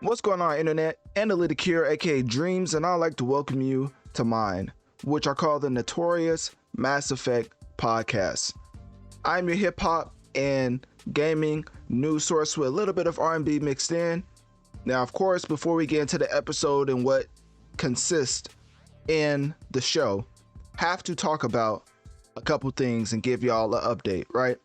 What's going on, internet? Analytic here, aka Dreamz, and I'd like to welcome you to mine, which I call the Notorious Mass Effect podcast. I'm your hip hop and gaming news source with a little bit of R&B mixed in. Now, of course, before we get into the episode and what consists in the show, have to talk about a couple things and give y'all an update, right?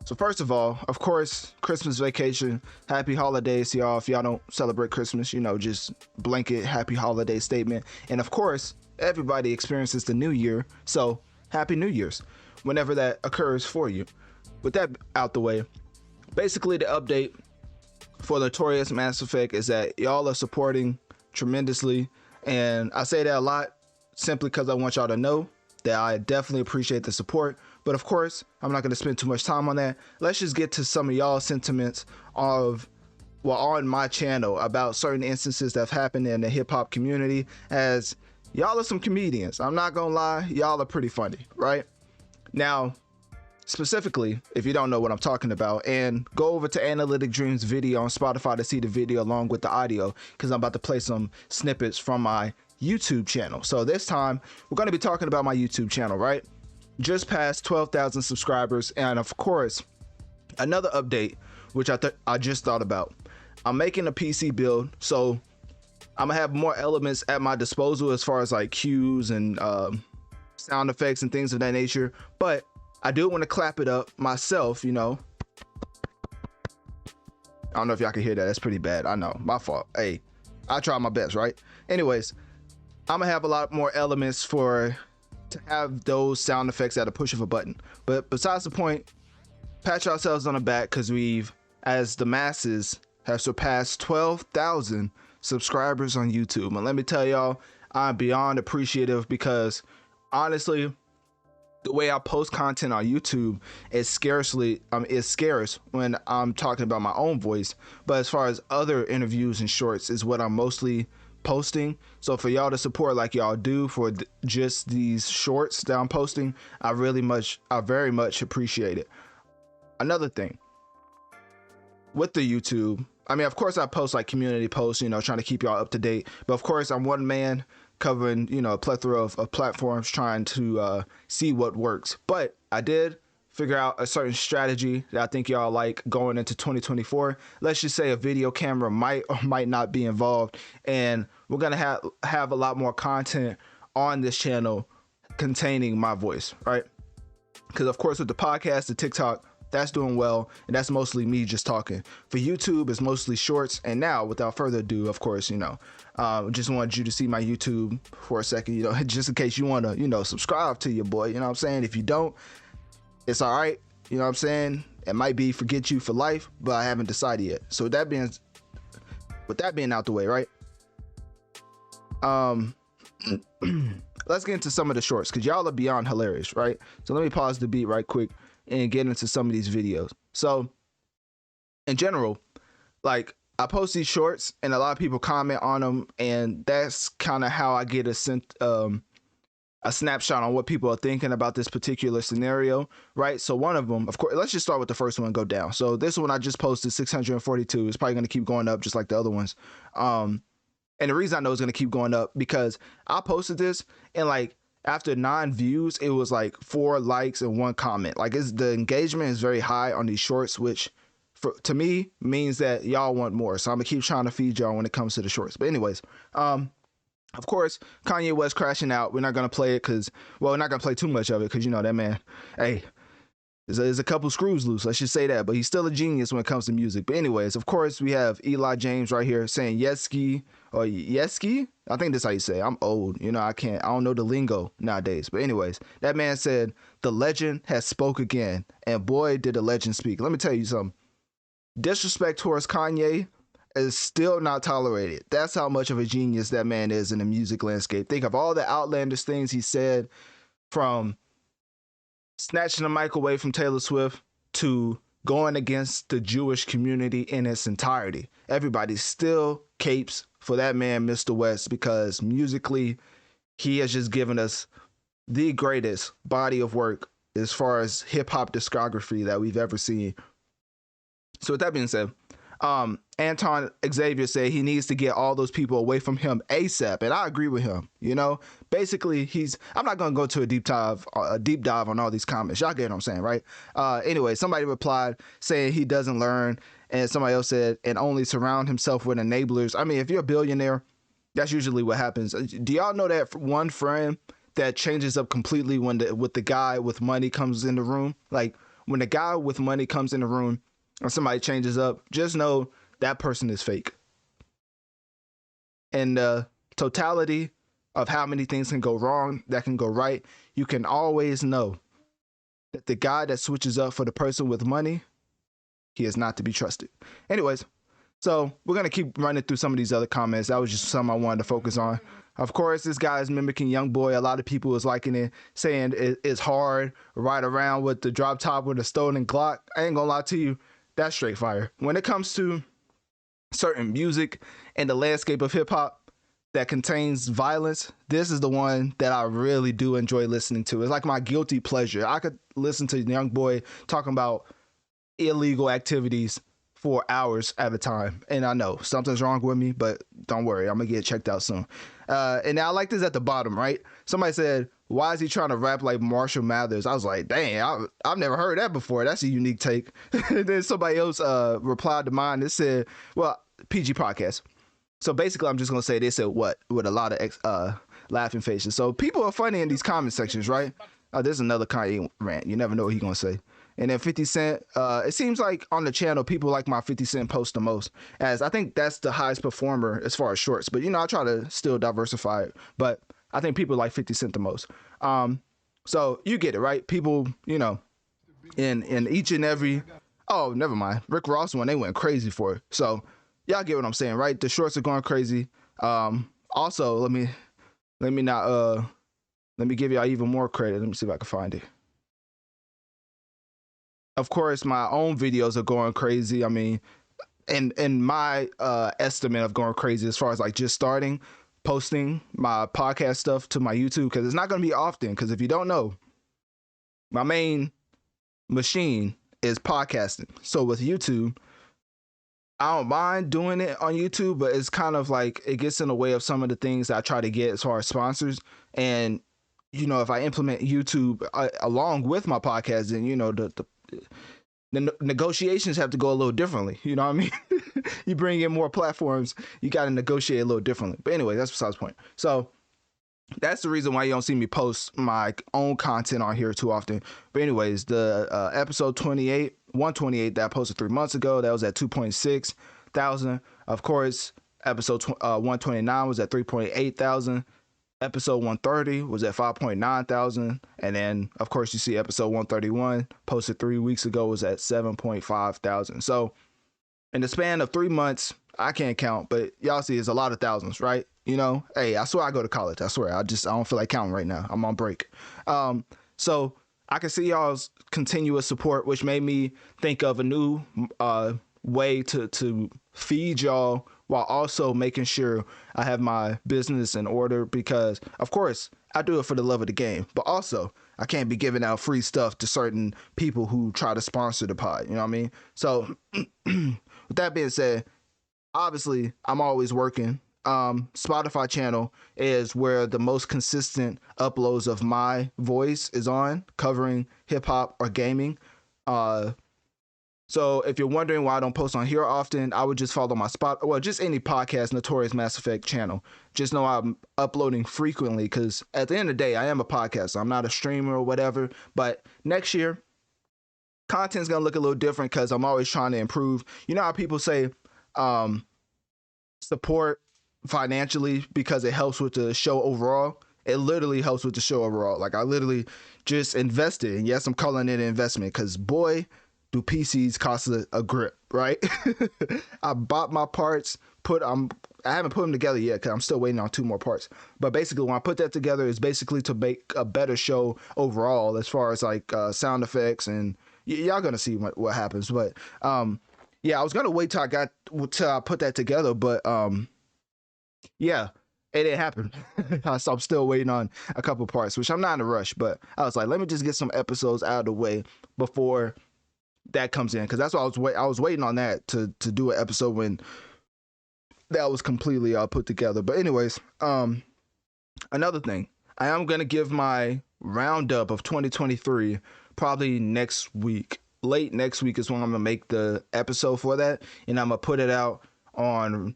So first of all, of course, Christmas vacation, happy holidays to y'all. If y'all don't celebrate Christmas, just blanket happy holiday statement. And of course, everybody experiences the new year, so happy New Year's whenever that occurs for you. With that out the way, basically the update for Notorious Mass Effect is that y'all are supporting tremendously, and I say that a lot simply because I want y'all to know that I definitely appreciate the support. But of course, I'm not going to spend too much time on that. Let's just get to some of y'all sentiments on my channel about certain instances that have happened in the hip hop community, as y'all are some comedians. I'm not going to lie, y'all are pretty funny, right? Now, specifically, if you don't know what I'm talking about, and go over to Analytic Dreamz video on Spotify to see the video along with the audio, because I'm about to play some snippets from my YouTube channel. So this time, we're going to be talking about my YouTube channel, right? Just past 12,000 subscribers, and of course, another update, which I just thought about. I'm making a PC build, so I'm gonna have more elements at my disposal as far as like cues and sound effects and things of that nature. But I do want to clap it up myself, I don't know if y'all can hear that. That's pretty bad. I know, my fault. Hey, I try my best, right? Anyways, I'm gonna have a lot more elements to have those sound effects at a push of a button. But besides the point, pat yourselves on the back, because we've, as the masses, have surpassed 12,000 subscribers on YouTube. And let me tell y'all, I'm beyond appreciative, because honestly, the way I post content on YouTube is scarce when I'm talking about my own voice. But as far as other interviews and shorts is what I'm mostly posting. So for y'all to support like y'all do for just these shorts that I'm posting, I very much appreciate it. Another thing with the YouTube, of course I post like community posts, trying to keep y'all up to date, but of course I'm one man covering, a plethora of platforms, trying to see what works. But I did figure out a certain strategy that I think y'all like going into 2024. Let's just say a video camera might or might not be involved, and we're gonna have a lot more content on this channel containing my voice, right? Because of course with the podcast, the TikTok, that's doing well, and that's mostly me just talking. For YouTube, it's mostly shorts. And now, without further ado, of course, just wanted you to see my YouTube for a second, just in case you want to, subscribe to your boy, what I'm saying? If you don't, it's all right, what I'm saying? It might be forget you for life, but I haven't decided yet. So with that being out the way, right? Let's get into some of the shorts, because y'all are beyond hilarious, right? So let me pause the beat right quick and get into some of these videos. So in general, like, I post these shorts and a lot of people comment on them, and that's kind of how I get a snapshot on what people are thinking about this particular scenario, right? So one of them, of course, let's just start with the first one and go down. So this one I just posted 642. It's probably going to keep going up just like the other ones. And the reason I know it's going to keep going up, because I posted this and like after 9 views, it was like 4 likes and 1 comment. Like, the engagement is very high on these shorts, which to me means that y'all want more. So I'm gonna keep trying to feed y'all when it comes to the shorts. But anyways, of course, Kanye West crashing out. We're not going to play it we're not going to play too much of it, because, that man, hey, there's a couple screws loose. Let's just say that. But he's still a genius when it comes to music. But anyways, of course, we have Eli James right here saying Yeski, or Yeski? I think that's how you say it. I'm old. I don't know the lingo nowadays. But anyways, that man said, the legend has spoke again. And boy, did the legend speak. Let me tell you something. Disrespect towards Kanye is still not tolerated. That's how much of a genius that man is in the music landscape. Think of all the outlandish things he said, from snatching the mic away from Taylor Swift to going against the Jewish community in its entirety. Everybody still capes for that man, Mr. West, because musically, he has just given us the greatest body of work as far as hip hop discography that we've ever seen. So with that being said, Anton Xavier said he needs to get all those people away from him ASAP, and I agree with him. You know, basically, I'm not gonna go to a deep dive on all these comments. Y'all get what I'm saying, right? Anyway, somebody replied saying he doesn't learn, and somebody else said, and only surround himself with enablers. I mean, if you're a billionaire, that's usually what happens. Do y'all know that one friend that changes up completely when the guy with money comes in the room? Like when the guy with money comes in the room and somebody changes up, just know that person is fake. And the totality of how many things can go wrong, that can go right, you can always know that the guy that switches up for the person with money, he is not to be trusted. Anyways, so we're going to keep running through some of these other comments. That was just something I wanted to focus on. Of course, this guy is mimicking Youngboy. A lot of people is liking it, saying it's hard, ride around with the drop top with a stolen Glock. I ain't gonna lie to you, that's straight fire. When it comes to certain music and the landscape of hip hop that contains violence, this is the one that I really do enjoy listening to. It's like my guilty pleasure. I could listen to Youngboy talking about illegal activities for hours at a time, and I know something's wrong with me, but don't worry, I'm gonna get checked out soon. And I like this at the bottom, right? Somebody said, why is he trying to rap like Marshall Mathers? I was like, dang, I've never heard that before. That's a unique take. And then somebody else replied to mine. It said, well, PG podcast. So basically, I'm just gonna say they said what with a lot of laughing faces. So people are funny in these comment sections, right? There's another Kanye rant. You never know what he's gonna say. And then 50 Cent, it seems like on the channel, people like my 50 Cent post the most, as I think that's the highest performer as far as shorts. But, you know, I try to still diversify it. But I think people like 50 Cent the most. So you get it, right? People, you know, in each and every, oh, never mind. Rick Ross one, they went crazy for it. So y'all get what I'm saying, right? The shorts are going crazy. Also, let me give y'all even more credit. Let me see if I can find it. Of course, my own videos are going crazy. I mean, in my estimate of going crazy as far as like just starting posting my podcast stuff to my YouTube, because it's not going to be often, because if you don't know, my main machine is podcasting. So with YouTube, I don't mind doing it on YouTube, but it's kind of like it gets in the way of some of the things that I try to get as far as sponsors. And, you know, if I implement YouTube along with my podcast, then, you know, the negotiations have to go a little differently. You know what I mean? You bring in more platforms, you got to negotiate a little differently. But anyway, that's besides the point. So that's the reason why you don't see me post my own content on here too often. But anyways, the episode 128 that I posted 3 months ago, that was at 2.6 thousand. Of course, episode 129 was at 3.8 thousand. Episode 130 was at 5.9 thousand. And then, of course, you see episode 131 posted 3 weeks ago was at 7.5 thousand. So in the span of 3 months, I can't count, but y'all see it's a lot of thousands, right? You know, hey, I swear I go to college. I swear. I don't feel like counting right now. I'm on break. So I can see y'all's continuous support, which made me think of a new way to feed y'all while also making sure I have my business in order, because of course I do it for the love of the game, but also I can't be giving out free stuff to certain people who try to sponsor the pod. You know what I mean? So with that being said, obviously I'm always working. Spotify channel is where the most consistent uploads of my voice is on, covering hip hop or gaming. So if you're wondering why I don't post on here often, I would just follow my just any podcast, Notorious Mass Effect channel. Just know I'm uploading frequently, because at the end of the day, I am a podcaster. I'm not a streamer or whatever. But next year, content's going to look a little different, because I'm always trying to improve. You know how people say support financially because it helps with the show overall? It literally helps with the show overall. Like, I literally just invested. And yes, I'm calling it an investment, because boy, do PCs cost a grip, right? I bought my parts, I haven't put them together yet, because I'm still waiting on 2 more parts. But basically, when I put that together, it's basically to make a better show overall, as far as like sound effects, and y'all gonna see what happens. But yeah, I was gonna wait till I put that together, but yeah, it didn't happen. So I'm still waiting on a couple parts, which I'm not in a rush. But I was like, let me just get some episodes out of the way before that comes in, because that's what I was waiting on that to do an episode when that was completely put together. But anyways, another thing, I am gonna give my roundup of 2023 probably next week. Late next week is when I'm gonna make the episode for that, and I'm gonna put it out on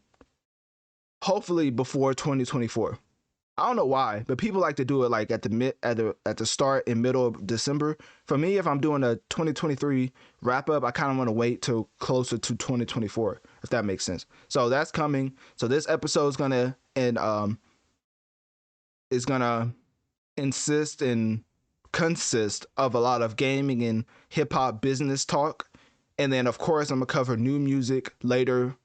hopefully before 2024. I don't know why, but people like to do it like at the start and middle of December. For me, if I'm doing a 2023 wrap up, I kind of want to wait till closer to 2024, if that makes sense. So that's coming. So this episode is gonna insist and consist of a lot of gaming and hip hop business talk, and then of course I'm gonna cover new music later.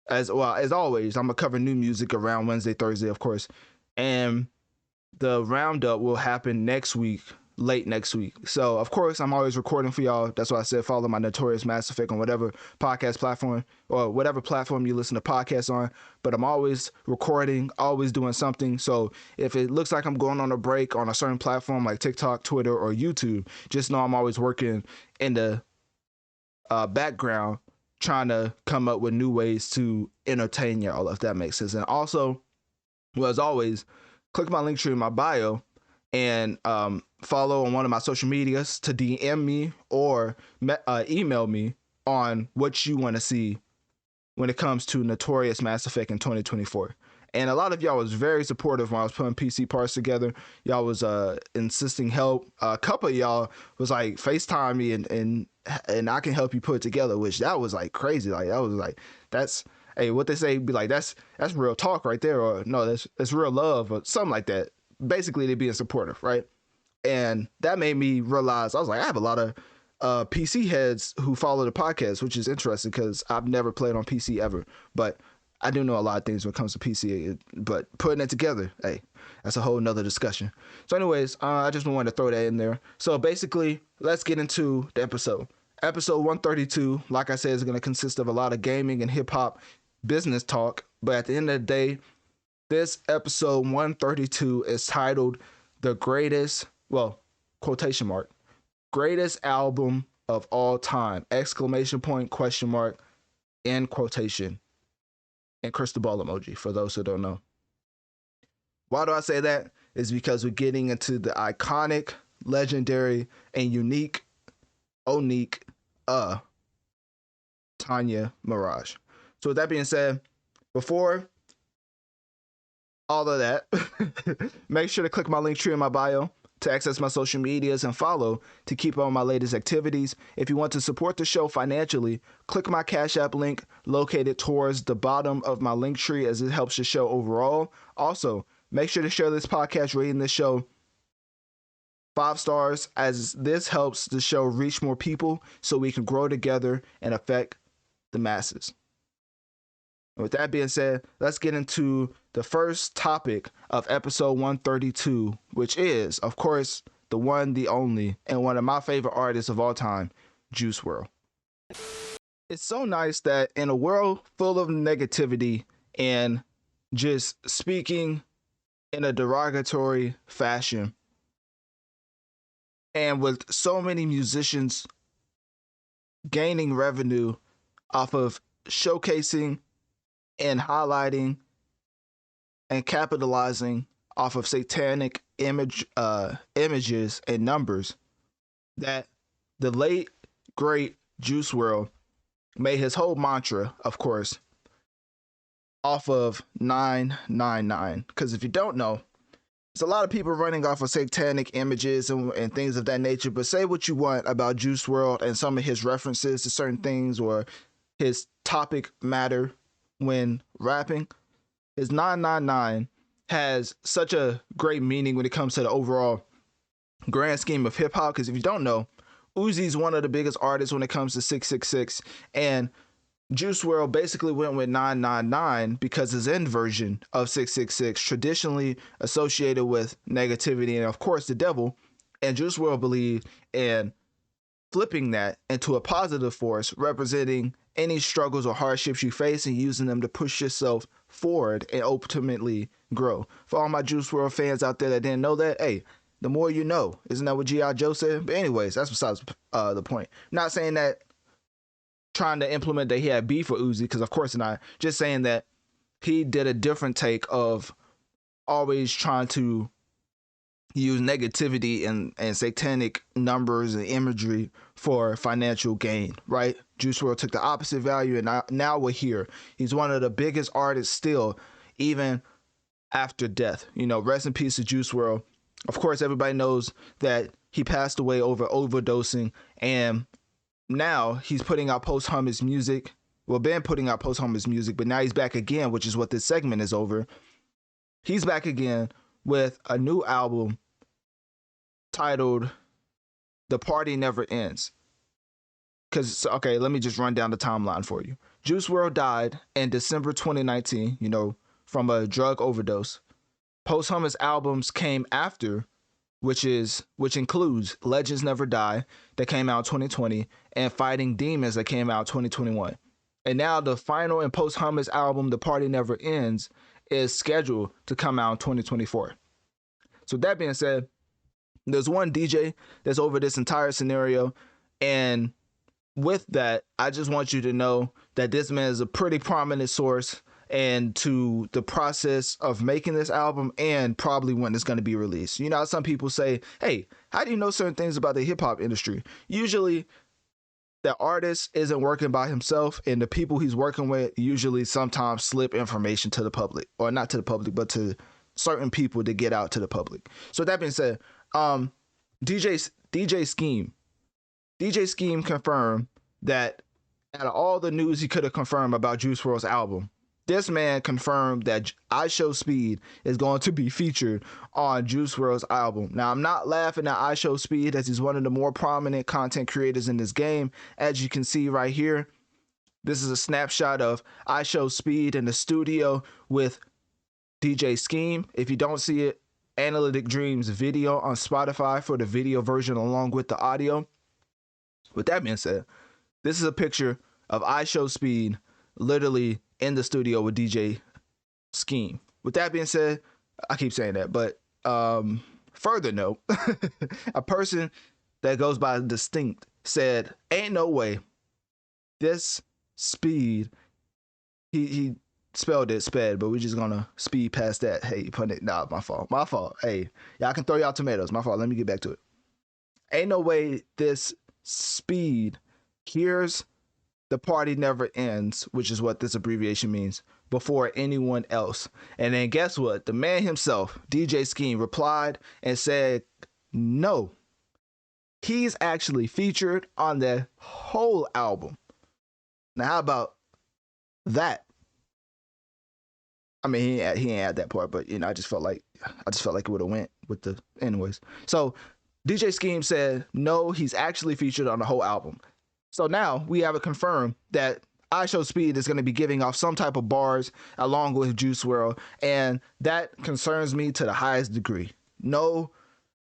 As well as always, I'm gonna cover new music around Wednesday, Thursday, of course. And the roundup will happen next week, late next week. So, of course, I'm always recording for y'all. That's why I said follow my Notorious Mass Effect on whatever podcast platform or whatever platform you listen to podcasts on. But I'm always recording, always doing something. So if it looks like I'm going on a break on a certain platform like TikTok, Twitter, or YouTube, just know I'm always working in the background trying to come up with new ways to entertain y'all, if that makes sense. And also, well, as always, click my link tree in my bio and follow on one of my social medias to DM me or email me on what you want to see when it comes to Notorious Mass Effect in 2024. And a lot of y'all was very supportive when I was putting PC parts together. Y'all was insisting help. A couple of y'all was like FaceTime me and I can help you put it together, which that was like crazy. Like that was like, that's, hey, what they say be like, that's real talk right there, or no, that's real love or something like that. Basically, they being supportive, right? And that made me realize, I was like, I have a lot of PC heads who follow the podcast, which is interesting because I've never played on PC ever, but I do know a lot of things when it comes to PC, but putting it together, hey, that's a whole nother discussion. So anyways, I just wanted to throw that in there. So basically, let's get into the episode. Episode 132, like I said, is going to consist of a lot of gaming and hip hop business talk. But at the end of the day, this episode 132 is titled The Greatest, well, quotation mark, greatest album of all time, exclamation point, question mark, end quotation, and crystal ball emoji for those who don't know. Why do I say that? Is because we're getting into the iconic, legendary, and unique Tanya Mirage. So with that being said, before all of that, make sure to click my link tree in my bio to access my social medias and follow to keep up on my latest activities. If you want to support the show financially, click my Cash App link located towards the bottom of my link tree, as it helps the show overall. Also, make sure to share this podcast, rating this show 5 stars, as this helps the show reach more people so we can grow together and affect the masses. And with that being said, let's get into the first topic of episode 132, which is, of course, the one, the only, and one of my favorite artists of all time, Juice WRLD. It's so nice that in a world full of negativity and just speaking in a derogatory fashion, and with so many musicians gaining revenue off of showcasing and highlighting and capitalizing off of satanic images and numbers, that the late great Juice WRLD made his whole mantra, of course, off of 999. Because if you don't know, there's a lot of people running off of satanic images and things of that nature, but say what you want about Juice WRLD and some of his references to certain things or his topic matter when rapping, his 999 has such a great meaning when it comes to the overall grand scheme of hip hop. Because if you don't know, Uzi's one of the biggest artists when it comes to 666, and Juice WRLD basically went with 999 because his end version of 666 traditionally associated with negativity and of course the devil, and Juice WRLD believed in flipping that into a positive force, representing any struggles or hardships you face and using them to push yourself forward and ultimately grow. For all my Juice WRLD fans out there that didn't know that, hey, the more you know. Isn't that what G.I. Joe said? But anyways, that's besides the point. Not saying that trying to implement that he had beef for Uzi, because of course not. Just saying that he did a different take of always trying to use negativity and satanic numbers and imagery for financial gain, right? Juice WRLD took the opposite value, and now we're here. He's one of the biggest artists still, even after death. You know, rest in peace to Juice WRLD. Of course, everybody knows that he passed away over overdosing, and now he's putting out posthumous music. Well, been putting out posthumous music, but now he's back again, which is what this segment is over. He's back again with a new album titled The Party Never Ends. Because, okay, let me just run down the timeline for you. Juice WRLD died in December 2019, you know, from a drug overdose. Posthumous albums came after, which includes Legends Never Die, that came out in 2020, and Fighting Demons, that came out in 2021. And now the final and posthumous album, The Party Never Ends, is scheduled to come out in 2024. So that being said, there's one DJ that's over this entire scenario, and with that, I just want you to know that this man is a pretty prominent source and to the process of making this album and probably when it's going to be released. You know, some people say, hey, how do you know certain things about the hip-hop industry? Usually the artist isn't working by himself, and the people he's working with usually sometimes slip information to the public, or not to the public, but to certain people to get out to the public. So that being said, DJ Scheme confirmed that out of all the news he could have confirmed about Juice WRLD's album, this man confirmed that I Show Speed is going to be featured on Juice WRLD's album. Now, I'm not laughing at I Show Speed, as he's one of the more prominent content creators in this game. As you can see right here, this is a snapshot of I Show Speed in the studio with DJ Scheme. If you don't see it, Analytic Dreamz video on Spotify for the video version along with the audio. With that being said, this is a picture of I Show Speed literally in the studio with DJ Scheme. With that being said, I keep saying that, but further note, a person that goes by Distinct said, ain't no way this Speed, he spelled it sped, but we're just gonna speed past that. Hey, put it, nah, my fault. Hey, y'all can throw y'all tomatoes, my fault. Let me get back to it. Ain't no way this Speed hears The Party Never Ends, which is what this abbreviation means, before anyone else. And then guess what? The man himself, DJ Scheme, replied and said, no, he's actually featured on the whole album. Now, how about that? I mean, he ain't add that part, but you know, I just felt like it would have went with the anyways. So DJ Scheme said, no, he's actually featured on the whole album. So now we have it confirmed that I Show Speed is going to be giving off some type of bars along with Juice WRLD, and that concerns me to the highest degree. No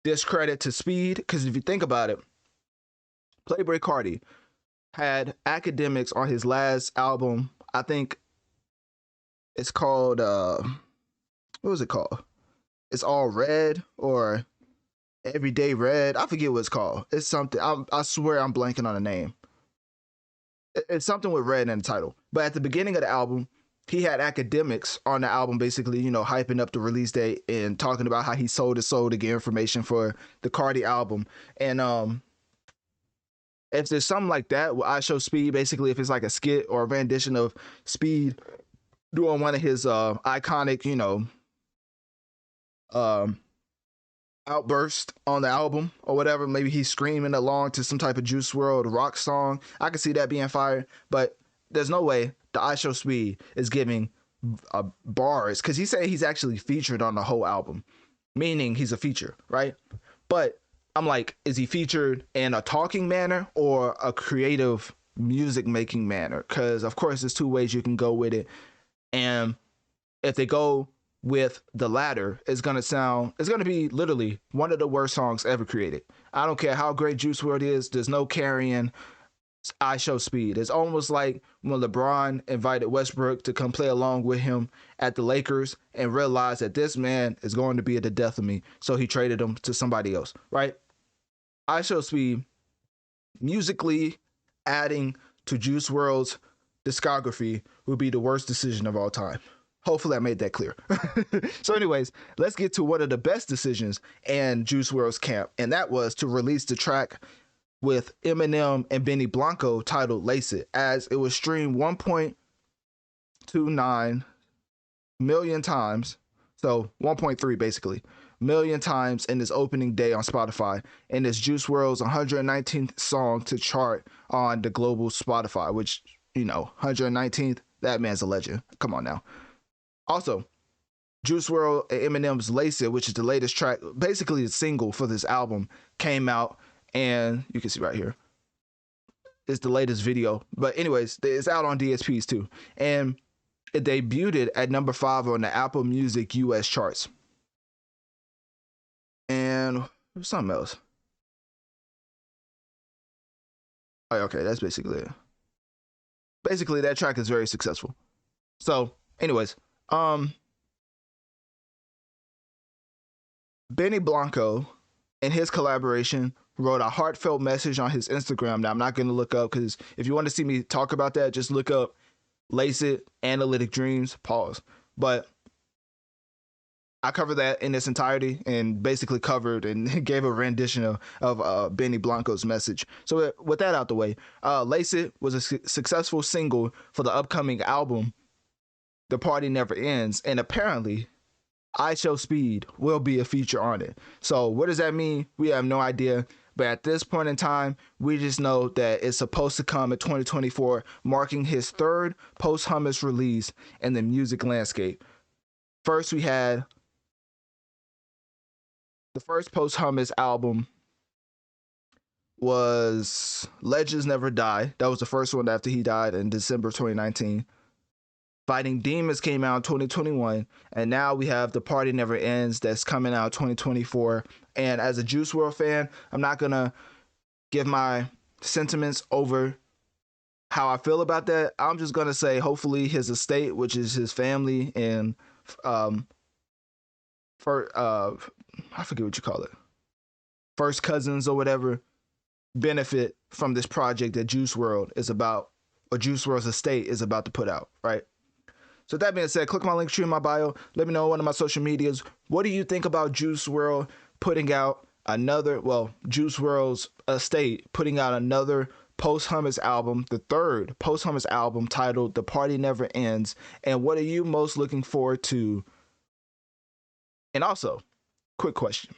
discredit to Speed, because if you think about it, Playboi Carti had academics on his last album. I think it's called, what was it called? It's All Red or Everyday Red. I forget what it's called. It's something, I swear I'm blanking on the name. It's something with red in the title. But at the beginning of the album, he had academics on the album basically, you know, hyping up the release date and talking about how he sold his soul to get information for the Carti album. And if there's something like that where I Show Speed, basically if it's like a skit or a rendition of Speed doing one of his iconic, you know, outburst on the album or whatever, maybe he's screaming along to some type of Juice WRLD rock song, I can see that being fire. But there's no way the I Show Speed is giving bars, because he said he's actually featured on the whole album, meaning he's a feature, right? But I'm like, is he featured in a talking manner or a creative music making manner? Because of course there's two ways you can go with it, and if they go with the latter, it's gonna be literally one of the worst songs ever created. I don't care how great Juice WRLD is, there's no carrying I Show Speed. It's almost like when LeBron invited Westbrook to come play along with him at the Lakers and realized that this man is going to be at the death of me. So he traded him to somebody else, right? I Show Speed, musically adding to Juice WRLD's discography, would be the worst decision of all time. Hopefully I made that clear. So anyways, let's get to one of the best decisions in Juice WRLD's camp, and that was to release the track with Eminem and Benny Blanco titled Lace It, as it was streamed 1.29 million times, so 1.3 basically million times in its opening day on Spotify, and it's Juice WRLD's 119th song to chart on the global Spotify, which, you know, 119th, that man's a legend. Come on now. Also, Juice WRLD and Eminem's Lace It, which is the latest track, basically the single for this album, came out, and you can see right here, it's the latest video. But anyways, it's out on DSPs too, and it debuted at number 5 on the Apple Music US charts. And something else. Oh, okay, that's basically it. Basically, that track is very successful. So, anyways, Benny Blanco in his collaboration wrote a heartfelt message on his Instagram. Now, I'm not going to look up, because if you want to see me talk about that, just look up Lace It, Analytic Dreamz, pause. But I covered that in its entirety and basically covered and gave a rendition of Benny Blanco's message. So with that out the way, Lace It was a successful single for the upcoming album, The Party Never Ends, and apparently I Show Speed will be a feature on it. So what does that mean? We have no idea. But at this point in time, we just know that it's supposed to come in 2024, marking his third posthumous release in the music landscape. First, we had the first posthumous album was Legends Never Die. That was the first one after he died in December 2019. Fighting Demons came out in 2021, and now we have The Party Never Ends that's coming out 2024. And as a Juice WRLD fan, I'm not gonna give my sentiments over how I feel about that. I'm just gonna say hopefully his estate, which is his family and I forget what you call it, first cousins or whatever, benefit from this project that Juice WRLD is about, or Juice WRLD's estate is about to put out, right? So that being said, click my link tree in my bio. Let me know on one of my social medias. What do you think about Juice WRLD putting out another, well, Juice WRLD's estate putting out another posthumous album, the third posthumous album titled The Party Never Ends? And what are you most looking forward to? And also, quick question.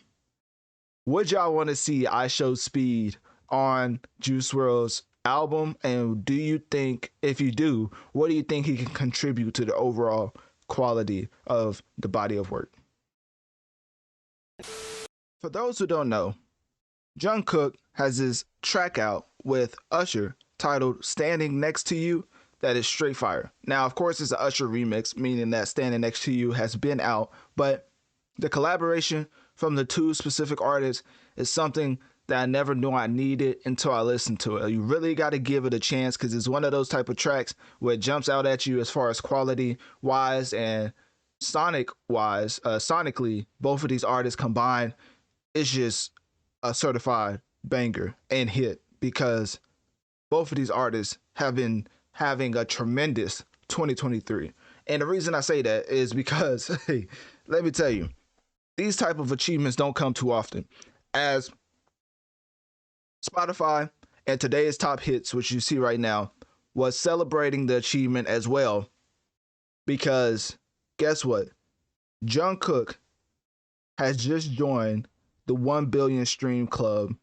Would y'all want to see I Show Speed on Juice WRLD's album? And do you think, if you do, what do you think he can contribute to the overall quality of the body of work? For those who don't know, Jungkook has his track out with Usher titled Standing Next to You that is straight fire. Now, of course, it's an Usher remix, meaning that Standing Next to You has been out, but the collaboration from the two specific artists is something that I never knew I needed until I listened to it. You really got to give it a chance, because it's one of those type of tracks where it jumps out at you as far as quality wise and sonic wise. Sonically, both of these artists combined, it's just a certified banger and hit, because both of these artists have been having a tremendous 2023. And the reason I say that is because, hey, let me tell you, these type of achievements don't come too often. As Spotify and today's top hits, which you see right now, was celebrating the achievement as well, because guess what? Jungkook has just joined the 1 billion stream club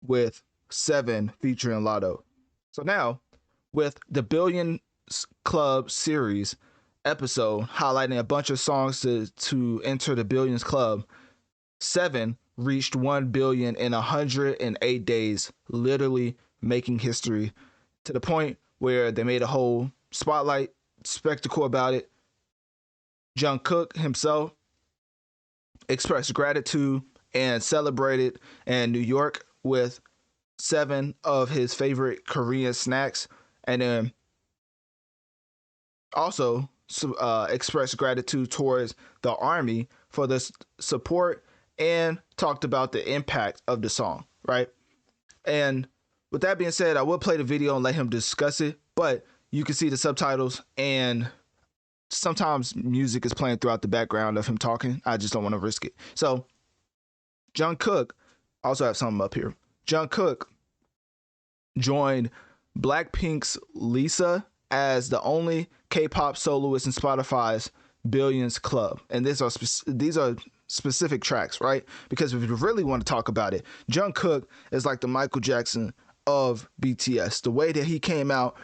with 7 featuring Lotto. So now, with the Billion Club series episode highlighting a bunch of songs to enter the Billions Club, 7 reached 1 billion in 108 days, literally making history, to the point where they made a whole spotlight spectacle about it. Jungkook himself expressed gratitude and celebrated in New York with 7 of his favorite Korean snacks, and then also expressed gratitude towards the army for the support and talked about the impact of the song, right? And with that being said, I will play the video and let him discuss it, but you can see the subtitles, and sometimes music is playing throughout the background of him talking. I just don't want to risk it. So Jungkook, also have something up here. Jungkook joined Blackpink's Lisa as the only K-pop soloist in Spotify's Billions Club. And these are specific tracks, right? Because if you really want to talk about it, Jungkook is like the Michael Jackson of BTS. The way that he came out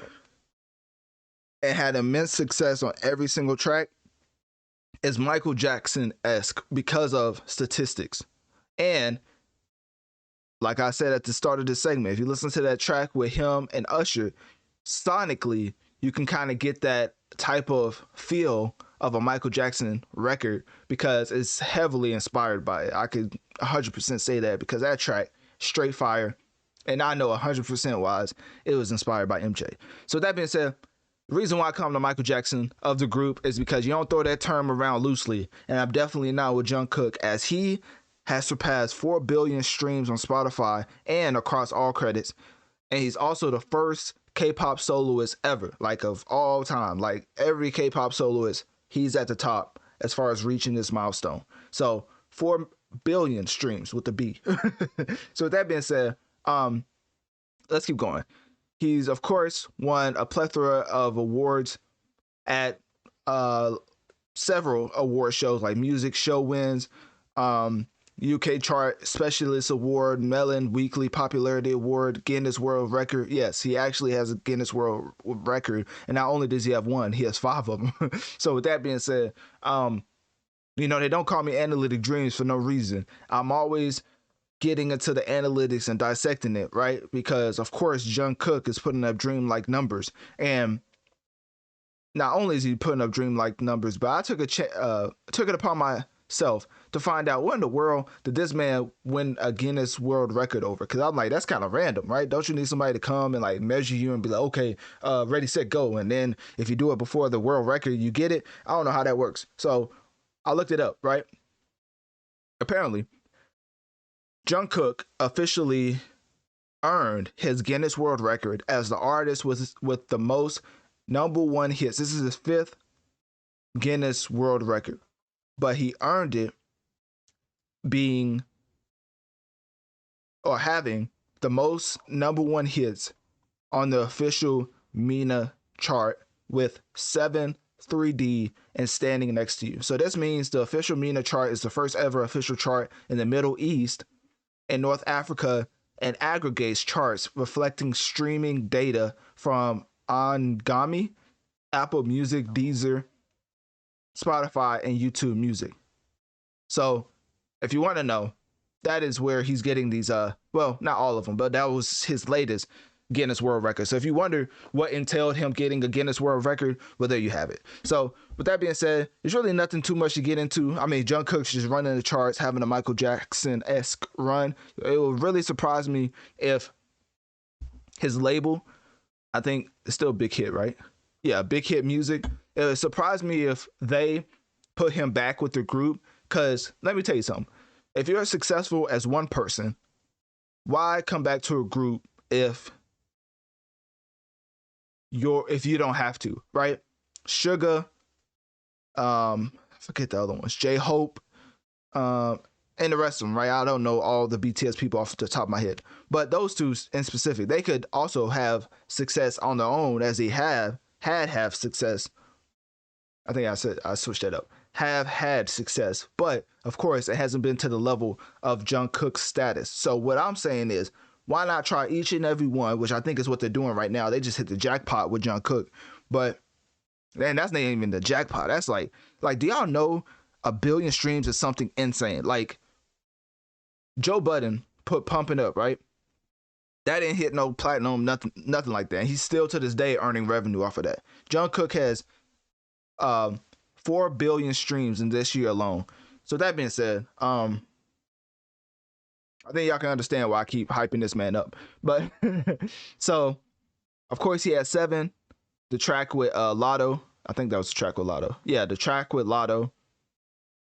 and had immense success on every single track is Michael Jackson-esque because of statistics. And like I said at the start of this segment, if you listen to that track with him and Usher, sonically, you can kind of get that type of feel of a Michael Jackson record because it's heavily inspired by it. I could 100% say that because that track, straight fire, and I know 100% wise, it was inspired by MJ. So that being said, the reason why I come to Michael Jackson of the group is because you don't throw that term around loosely, and I'm definitely not with Jungkook, as he has surpassed 4 billion streams on Spotify and across all credits, and he's also the first K-pop soloist ever, like of all time. Like every K-pop soloist, he's at the top as far as reaching this milestone. So 4 billion streams with the B. So with that being said, let's keep going. He's of course won a plethora of awards at several award shows like Music Show Wins, UK Chart Specialist Award, Melon Weekly Popularity Award, Guinness World Record. Yes, he actually has a Guinness World Record, and not only does he have one, he has 5 of them. So with that being said, you know, they don't call me Analytic Dreamz for no reason. I'm always getting into the analytics and dissecting it, right? Because of course Jungkook is putting up dream-like numbers, and not only is he putting up dream-like numbers, but I took it upon myself to find out what in the world did this man win a Guinness World Record over? Because I'm like, that's kind of random, right? Don't you need somebody to come and like measure you and be like, okay, ready, set, go, and then if you do it before the world record, you get it? I don't know how that works. So I looked it up, right? Apparently, Jungkook officially earned his Guinness World Record as the artist with the most #1 hits. This is his 5th Guinness World Record, but he earned it being or having the most #1 hits on the official MENA chart with 7 3D and Standing Next to You. So this means the official MENA chart is the first ever official chart in the Middle East and North Africa, and aggregates charts reflecting streaming data from Angami, Apple Music, Deezer, Spotify, and YouTube Music. So if you want to know, that is where he's getting these, well, not all of them, but that was his latest Guinness World Record. So if you wonder what entailed him getting a Guinness World Record, well, there you have it. So with that being said, there's really nothing too much to get into. I mean, Jungkook's just running the charts, having a Michael Jackson-esque run. It would really surprise me if his label, I think it's still Big Hit, right? Yeah, Big Hit Music. It would surprise me if they put him back with the group, because let me tell you something. If you're successful as one person, why come back to a group if you don't have to, right? Sugar, forget the other ones, J-Hope, and the rest of them, right? I don't know all the BTS people off the top of my head, but those two in specific, they could also have success on their own, as they have success. I think I switched that up. Have had success, but of course it hasn't been to the level of Jungkook's status. So what I'm saying is, why not try each and every one, which I think is what they're doing right now. They just hit the jackpot with Jungkook, but man, that's not even the jackpot. That's like, do y'all know 1 billion streams is something insane? Like Joe Budden put Pumping Up, right? That didn't hit no platinum, nothing like that. And he's still to this day earning revenue off of that. Jungkook has 4 billion streams in this year alone. So that being said, I think y'all can understand why I keep hyping this man up. But so, of course, he had 7. The track with Lotto. I think that was the track with Lotto. Yeah, the track with Lotto.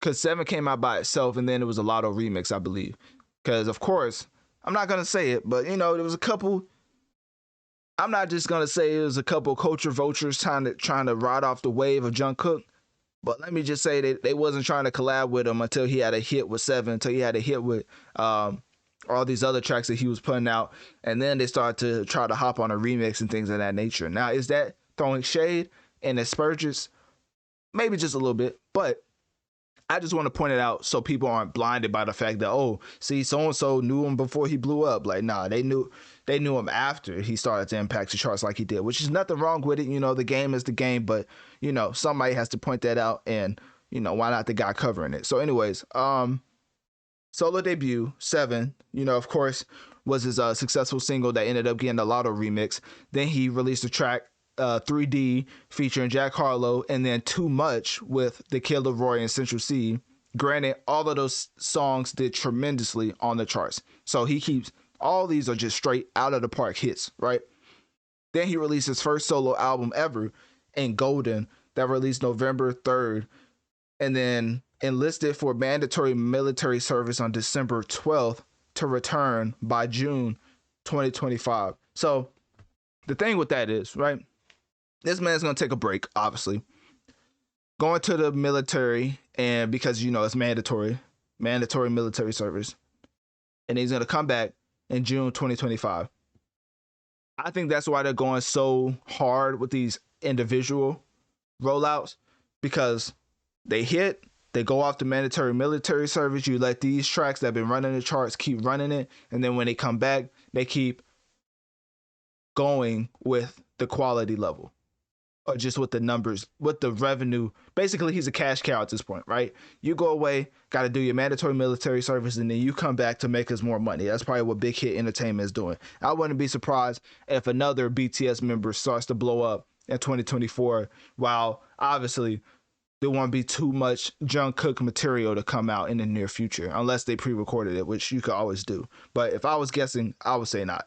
Because 7 came out by itself, and then it was a Lotto remix, I believe. Because, of course, I'm not going to say it, but, you know, there was a couple. I'm not just going to say it was a couple culture vultures trying to ride off the wave of Jungkook. But let me just say that they wasn't trying to collab with him until he had a hit with 7, until he had a hit with all these other tracks that he was putting out. And then they started to try to hop on a remix and things of that nature. Now, is that throwing shade and aspersions? Maybe just a little bit. But I just want to point it out so people aren't blinded by the fact that, oh, see, so-and-so knew him before he blew up. Like, nah, they knew him after he started to impact the charts like he did, which is nothing wrong with it. You know, the game is the game, but, you know, somebody has to point that out, and, you know, why not the guy covering it? So anyways, solo debut, 7, you know, of course, was his successful single that ended up getting a Lotto remix. Then he released a track, 3D, featuring Jack Harlow, and then Too Much with The Kid Laroi and Central C. Granted, all of those songs did tremendously on the charts. So he keeps, all these are just straight out of the park hits, right? Then he released his first solo album ever in Golden that released November 3rd, and then enlisted for mandatory military service on December 12th to return by June 2025. So the thing with that is, right, this man's going to take a break, obviously, going to the military, and because, you know, it's mandatory military service, and he's going to come back in June 2025. I think that's why they're going so hard with these individual rollouts, because they hit, they go off the mandatory military service. You let these tracks that have been running the charts keep running it, and then when they come back, they keep going with the quality level, or just with the numbers, with the revenue. Basically, he's a cash cow at this point, right? You go away, got to do your mandatory military service, and then you come back to make us more money. That's probably what Big Hit Entertainment is doing. I wouldn't be surprised if another BTS member starts to blow up in 2024, while obviously there won't be too much Jungkook material to come out in the near future, unless they pre-recorded it, which you could always do. But if I was guessing, I would say not.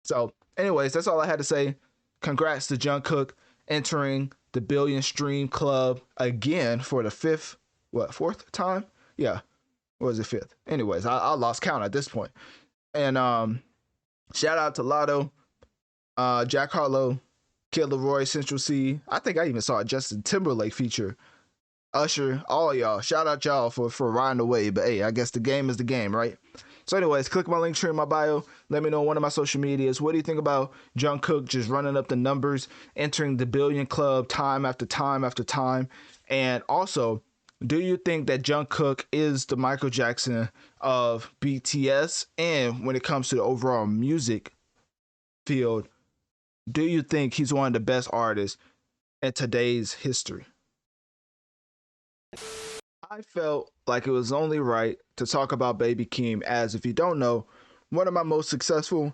So anyways, that's all I had to say. Congrats to Jungkook entering the billion stream club again for the fourth time? Yeah. Or was it 5th? Anyways, I lost count at this point. And shout out to Lotto, Jack Harlow, Kid Laroi, Central C. I think I even saw a Justin Timberlake feature. Usher, all y'all. Shout out y'all for riding the wave. But hey, I guess the game is the game, right? So anyways, click my link tree in my bio. Let me know on one of my social medias. What do you think about Jungkook just running up the numbers, entering the billion club time after time after time? And also, do you think that Jungkook is the Michael Jackson of BTS? And when it comes to the overall music field, do you think he's one of the best artists in today's history? I felt like it was only right to talk about Baby Keem, as if you don't know, one of my most successful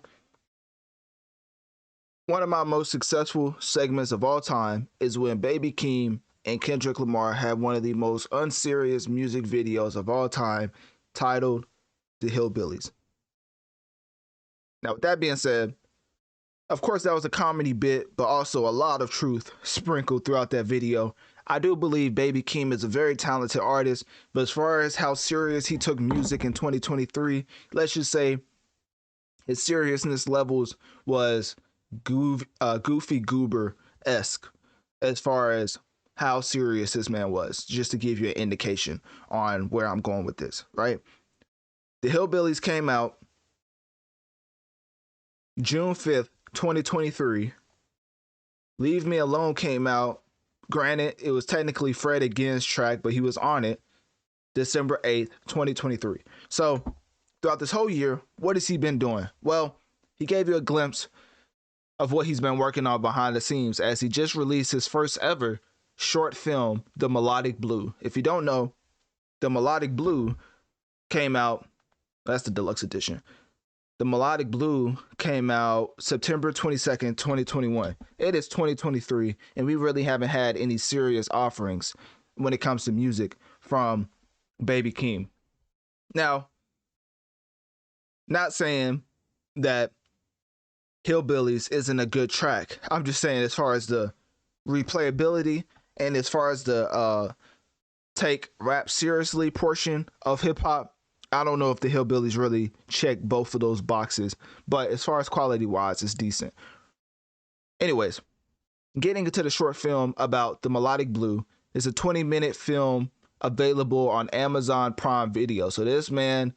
segments of all time is when Baby Keem and Kendrick Lamar had one of the most unserious music videos of all time, titled The Hillbillies. Now, with that being said, of course that was a comedy bit, but also a lot of truth sprinkled throughout that video. I do believe Baby Keem is a very talented artist, but as far as how serious he took music in 2023, let's just say his seriousness levels was Goofy Goober-esque as far as how serious this man was, just to give you an indication on where I'm going with this, right? The Hillbillies came out June 5th, 2023. Leave Me Alone came out. Granted, it was technically Fred Again's track, but he was on it December 8th, 2023. So throughout this whole year, what has he been doing? Well, he gave you a glimpse of what he's been working on behind the scenes, as he just released his first ever short film, The Melodic Blue. If you don't know, The Melodic Blue came out, that's the deluxe edition. The Melodic Blue came out September 22nd, 2021. It is 2023, and we really haven't had any serious offerings when it comes to music from Baby Keem. Now, Not saying that Hillbillies isn't a good track. I'm just saying as far as the replayability and as far as the take rap seriously portion of hip hop, I don't know if the Hillbillies really check both of those boxes. But as far as quality wise, it's decent. Anyways, getting into the short film about the Melodic Blue, is a 20-minute film available on Amazon Prime Video. So this man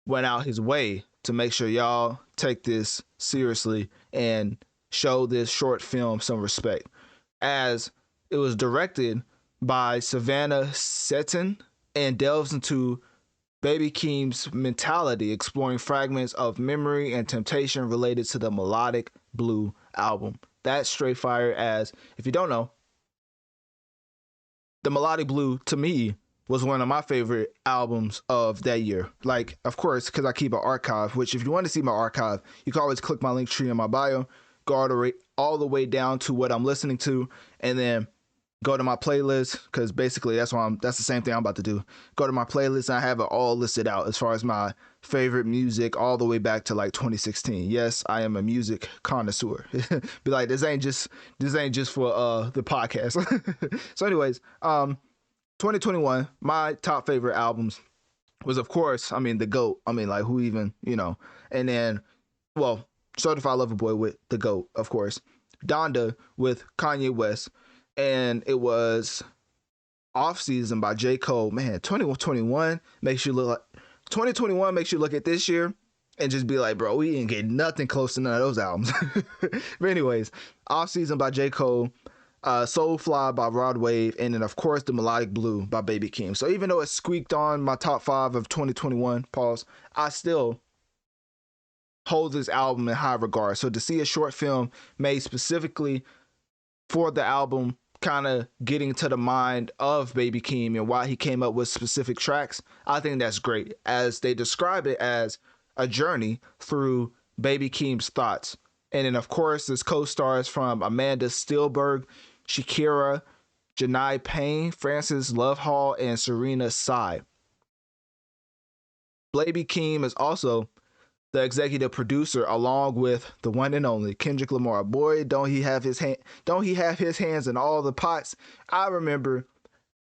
went out his way to make sure y'all take this seriously and show this short film some respect, as it was directed by Savannah Seton and delves into Baby Keem's mentality, exploring fragments of memory and temptation related to the Melodic Blue album. That's straight fire. As if you don't know, the Melodic Blue to me was one of my favorite albums of that year. Like, of course, because I keep an archive, which if you want to see my archive, you can always click my link tree in my bio, go all the way down to what I'm listening to, and then go to my playlist, because basically that's the same thing I'm about to do. Go to my playlist and I have it all listed out as far as my favorite music all the way back to like 2016. Yes, I am a music connoisseur. Be like, this ain't just for the podcast. So anyways, 2021, my top favorite albums was, of course, I mean, the GOAT. I mean, like, who even, and then, well, Certified Lover Boy with the GOAT, of course. Donda with Kanye West. And it was Off Season by J. Cole. Man, 2021 makes you look at this year and just be like, bro, we didn't get nothing close to none of those albums. But anyways, Off Season by J. Cole, Soulfly by Rod Wave, and then of course the Melodic Blue by Baby Keem. So even though it squeaked on my top 5 of 2021, I still hold this album in high regard. So to see a short film made specifically for the album, kind of getting to the mind of Baby Keem and why he came up with specific tracks, I think that's great, as they describe it as a journey through Baby Keem's thoughts. And then of course there's co-stars from Amanda Steelberg, Shakira, Janai Payne, Frances Love Hall, and Serena Sai. Baby Keem is also the executive producer, along with the one and only Kendrick Lamar. Boy, don't he have his hands in all the pots. I remember,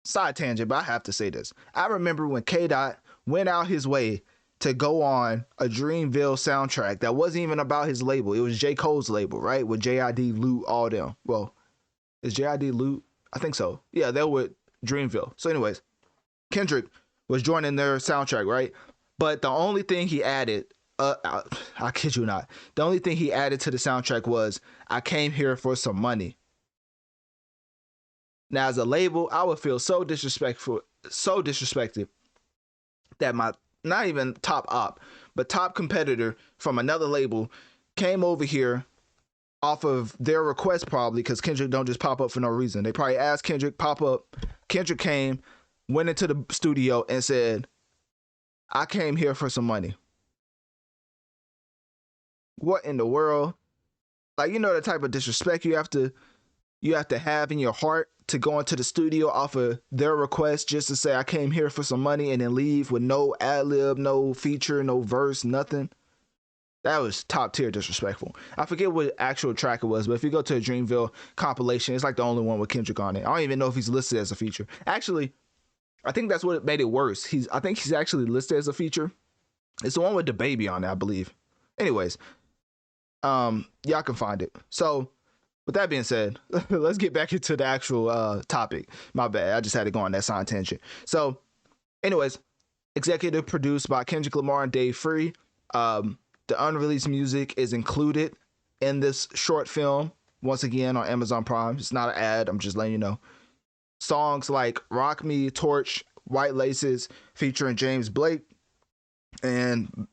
side tangent, but I have to say this. I remember when K-Dot went out his way to go on a Dreamville soundtrack that wasn't even about his label. It was J. Cole's label, right? With J.I.D. Loot, all them. Well, is J.I.D. Loot? I think so. Yeah, they were with Dreamville. So anyways, Kendrick was joining their soundtrack, right? But the only thing he added, I kid you not, the only thing he added to the soundtrack was, I came here for some money. Now, as a label, I would feel so disrespected that my, not even top op, but top competitor from another label came over here off of their request, probably, because Kendrick don't just pop up for no reason. They probably asked Kendrick, pop up. Kendrick came, went into the studio and said, I came here for some money. What in the world? Like, the type of disrespect you have to have in your heart to go into the studio off of their request just to say, I came here for some money, and then leave with no ad-lib, no feature, no verse, nothing. That was top tier disrespectful. I forget what actual track it was, but if you go to a Dreamville compilation, it's like the only one with Kendrick on it. I don't even know if he's listed as a feature. Actually, I think that's what made it worse. I think he's actually listed as a feature. It's the one with the baby on it, I believe. Anyways, y'all can find it. So with that being said, let's get back into the actual topic. My bad, I just had to go on that side tangent. So anyways, executive produced by Kendrick Lamar and Dave Free. The unreleased music is included in this short film, once again on Amazon Prime. It's not an ad, I'm just letting you know. Songs like Rock Me, Torch, White Laces, featuring James Blake, and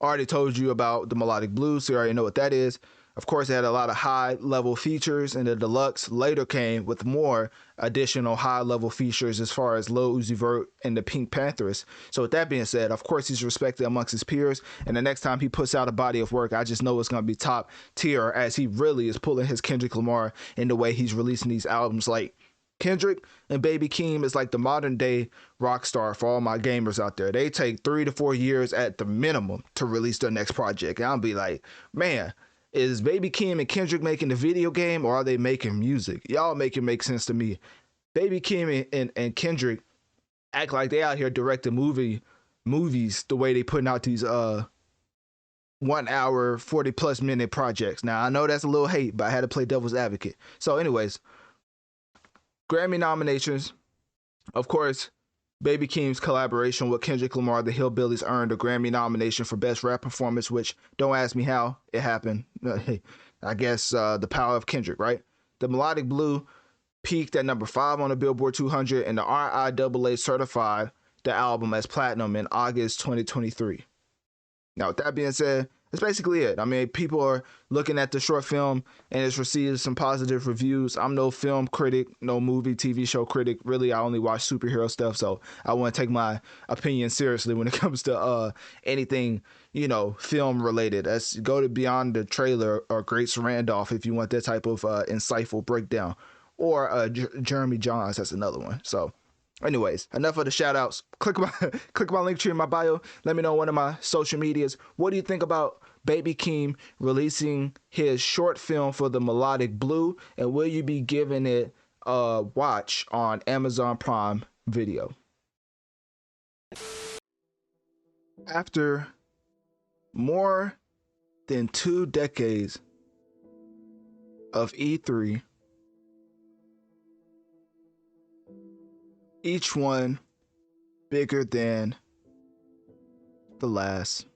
already told you about the Melodic Blue, so you already know what that is. Of course, it had a lot of high-level features, and the deluxe later came with more additional high-level features as far as Lil Uzi Vert and the Pink Panthers. So with that being said, of course, he's respected amongst his peers, and the next time he puts out a body of work, I just know it's going to be top tier, as he really is pulling his Kendrick Lamar in the way he's releasing these albums. Like, Kendrick and Baby Keem is like the modern day rock star for all my gamers out there. They take 3 to 4 years at the minimum to release their next project. And I'll be like, man, is Baby Keem and Kendrick making the video game, or are they making music? Y'all make it make sense to me. Baby Keem and Kendrick act like they out here directing movies the way they putting out these 1 hour 40+ minute projects. Now I know that's a little hate, but I had to play devil's advocate. So anyways, Grammy nominations. Of course, Baby Keem's collaboration with Kendrick Lamar, The Hillbillies, earned a Grammy nomination for Best Rap Performance, which, don't ask me how it happened. I guess the power of Kendrick, right? The Melodic Blue peaked at number 5 on the Billboard 200, and the RIAA certified the album as platinum in August 2023. Now, with that being said, that's basically it. I mean, people are looking at the short film and it's received some positive reviews. I'm no film critic, no movie, TV show critic. Really, I only watch superhero stuff, so I want to take my opinion seriously when it comes to anything, film related. Let's go to beyond the trailer or Grace Randolph if you want that type of insightful breakdown. Or Jeremy Johns, that's another one. So anyways, enough of the shout outs. Click my link tree in my bio. Let me know on one of my social medias. What do you think about Baby Keem releasing his short film for the Melodic Blue? And will you be giving it a watch on Amazon Prime Video? After more than 2 decades of E3, each one bigger than the last,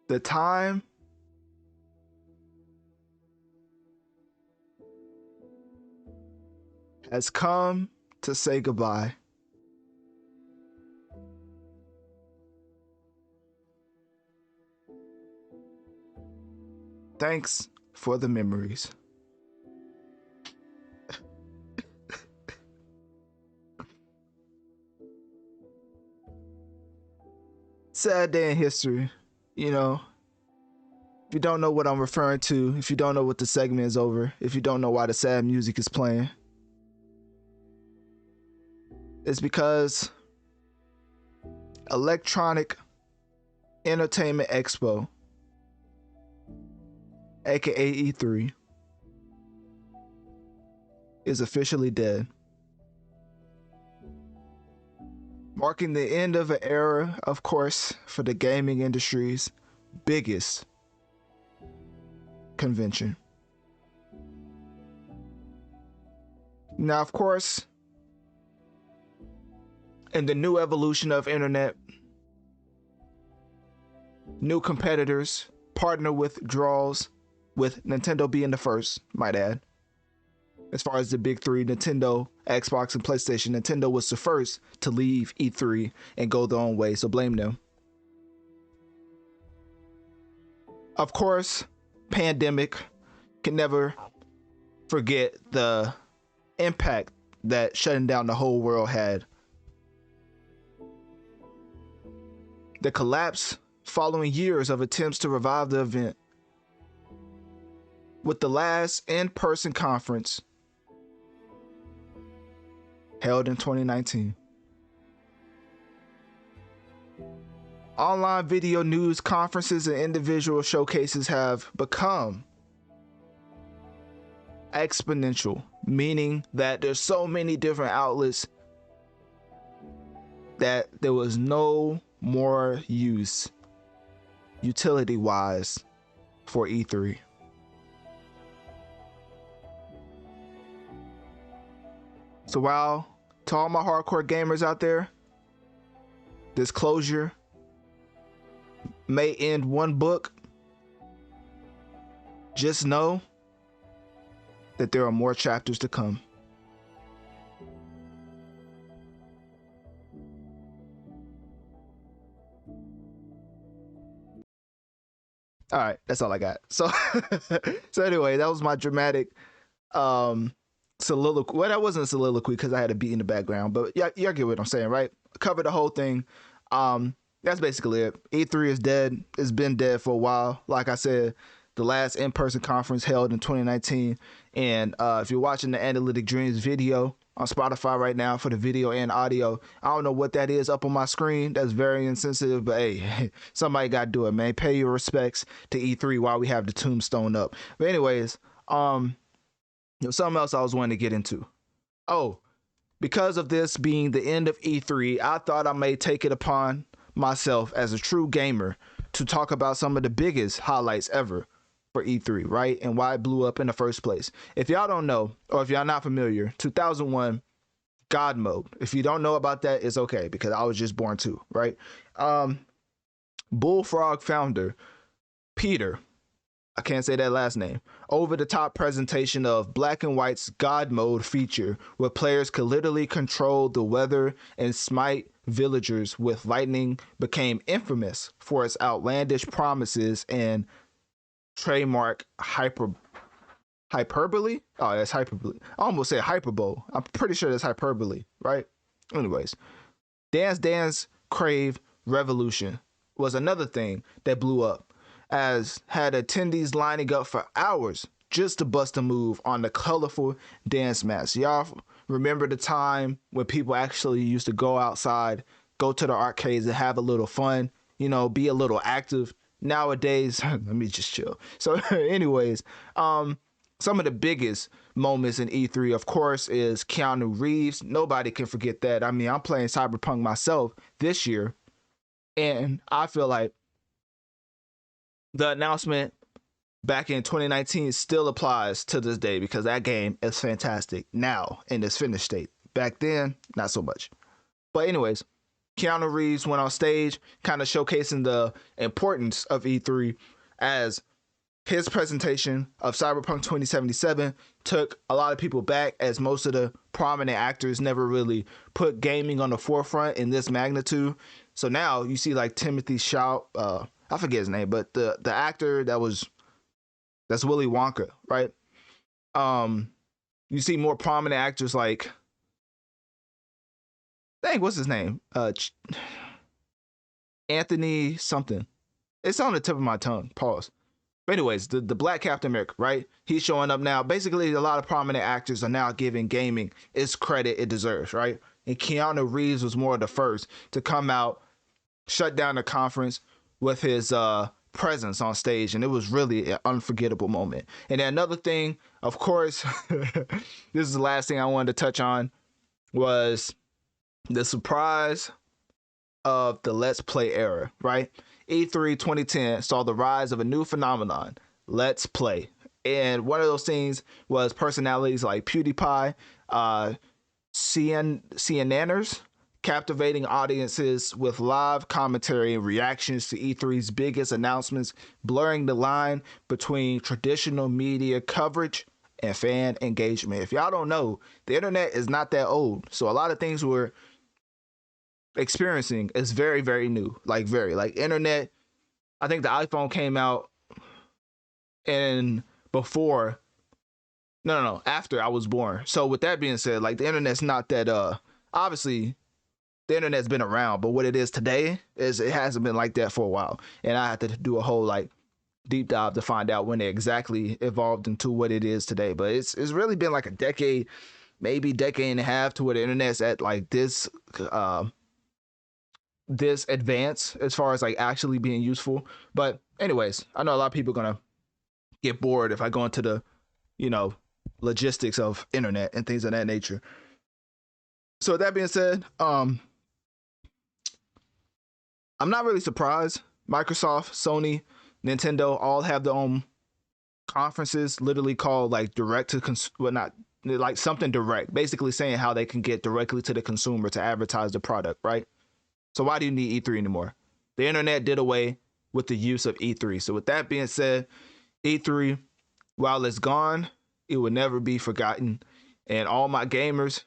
the time has come to say goodbye. Thanks for the memories. Sad day in history, If you don't know what I'm referring to, if you don't know what the segment is over, if you don't know why the sad music is playing, it's because Electronic Entertainment Expo, aka E3, is officially dead, marking the end of an era, of course, for the gaming industry's biggest convention. Now, of course, in the new evolution of internet, new competitors partner with draws, with Nintendo being the first, might add. As far as the big three, Nintendo, Xbox, and PlayStation, Nintendo was the first to leave E3 and go their own way, so blame them. Of course, pandemic, can never forget the impact that shutting down the whole world had. The collapse following years of attempts to revive the event, with the last in-person conference held in 2019. Online video news conferences and individual showcases have become exponential, meaning that there's so many different outlets that there was no more use utility-wise for E3. So while to all my hardcore gamers out there, this closure may end one book, just know that there are more chapters to come. All right, that's all I got. So anyway, that was my dramatic soliloquy. Well, that wasn't a soliloquy because I had a beat in the background, but y'all get what I'm saying, right? Covered the whole thing. That's basically it. E3 is dead. It's been dead for a while. Like I said, the last in-person conference held in 2019. And if you're watching the Analytic Dreamz video on Spotify right now for the video and audio, I don't know what that is up on my screen. That's very insensitive, but hey, somebody got to do it, man. Pay your respects to E3 while we have the tombstone up. But anyways, something else I was wanting to get into. Oh, because of this being the end of E3, I thought I may take it upon myself as a true gamer to talk about some of the biggest highlights ever for E3, right? And why it blew up in the first place. If y'all don't know, or if y'all not familiar, 2001 God Mode. If you don't know about that, it's okay, because I was just born too, right? Bullfrog founder Peter, I can't say that last name, over the top presentation of Black and White's God Mode feature, where players could literally control the weather and smite villagers with lightning, became infamous for its outlandish promises and trademark hyperbole. Oh, that's hyperbole. I almost said hyperbole. I'm pretty sure that's hyperbole, right? Anyways, Dance Crave Revolution was another thing that blew up, as had attendees lining up for hours just to bust a move on the colorful dance mats. Y'all remember the time when people actually used to go outside, go to the arcades and have a little fun, be a little active? Nowadays, let me just chill. So anyways, some of the biggest moments in E3, of course, is Keanu Reeves. Nobody can forget that. I mean, I'm playing Cyberpunk myself this year, and I feel like the announcement back in 2019 still applies to this day, because that game is fantastic now in its finished state. Back then, not so much. But anyways, Keanu Reeves went on stage, kind of showcasing the importance of E3, as his presentation of Cyberpunk 2077 took a lot of people back, as most of the prominent actors never really put gaming on the forefront in this magnitude. So now you see like Timothy Chalamet, I forget his name, but the actor that's Willy Wonka, right? You see more prominent actors like, dang, what's his name? Anthony something. It's on the tip of my tongue. Pause. But anyways, the Black Captain America, right? He's showing up now. Basically, a lot of prominent actors are now giving gaming its credit it deserves, right? And Keanu Reeves was more of the first to come out, shut down the conference with his presence on stage, and it was really an unforgettable moment. And then another thing, of course, this is the last thing I wanted to touch on, was the surprise of the Let's Play era, right? E3 2010 saw the rise of a new phenomenon, Let's Play. And one of those things was personalities like PewDiePie, CNNers, captivating audiences with live commentary and reactions to E3's biggest announcements, blurring the line between traditional media coverage and fan engagement. If y'all don't know, the internet is not that old, so a lot of things we're experiencing is very, very new. Like internet, I think the iPhone came out and before, no, after I was born. So with that being said, like the internet's not that obviously the internet's been around, but what it is today is it hasn't been like that for a while. And I had to do a whole like deep dive to find out when it exactly evolved into what it is today. But it's really been like a decade, maybe decade and a half, to where the internet's at like this advance as far as like actually being useful. But anyways, I know a lot of people are gonna get bored if I go into the logistics of internet and things of that nature. So with that being said, I'm not really surprised. Microsoft, Sony, Nintendo all have their own conferences, literally called like direct to like something direct, basically saying how they can get directly to the consumer to advertise the product, right? So why do you need E3 anymore? The internet did away with the use of E3. So with that being said, E3, while it's gone, it will never be forgotten. And all my gamers,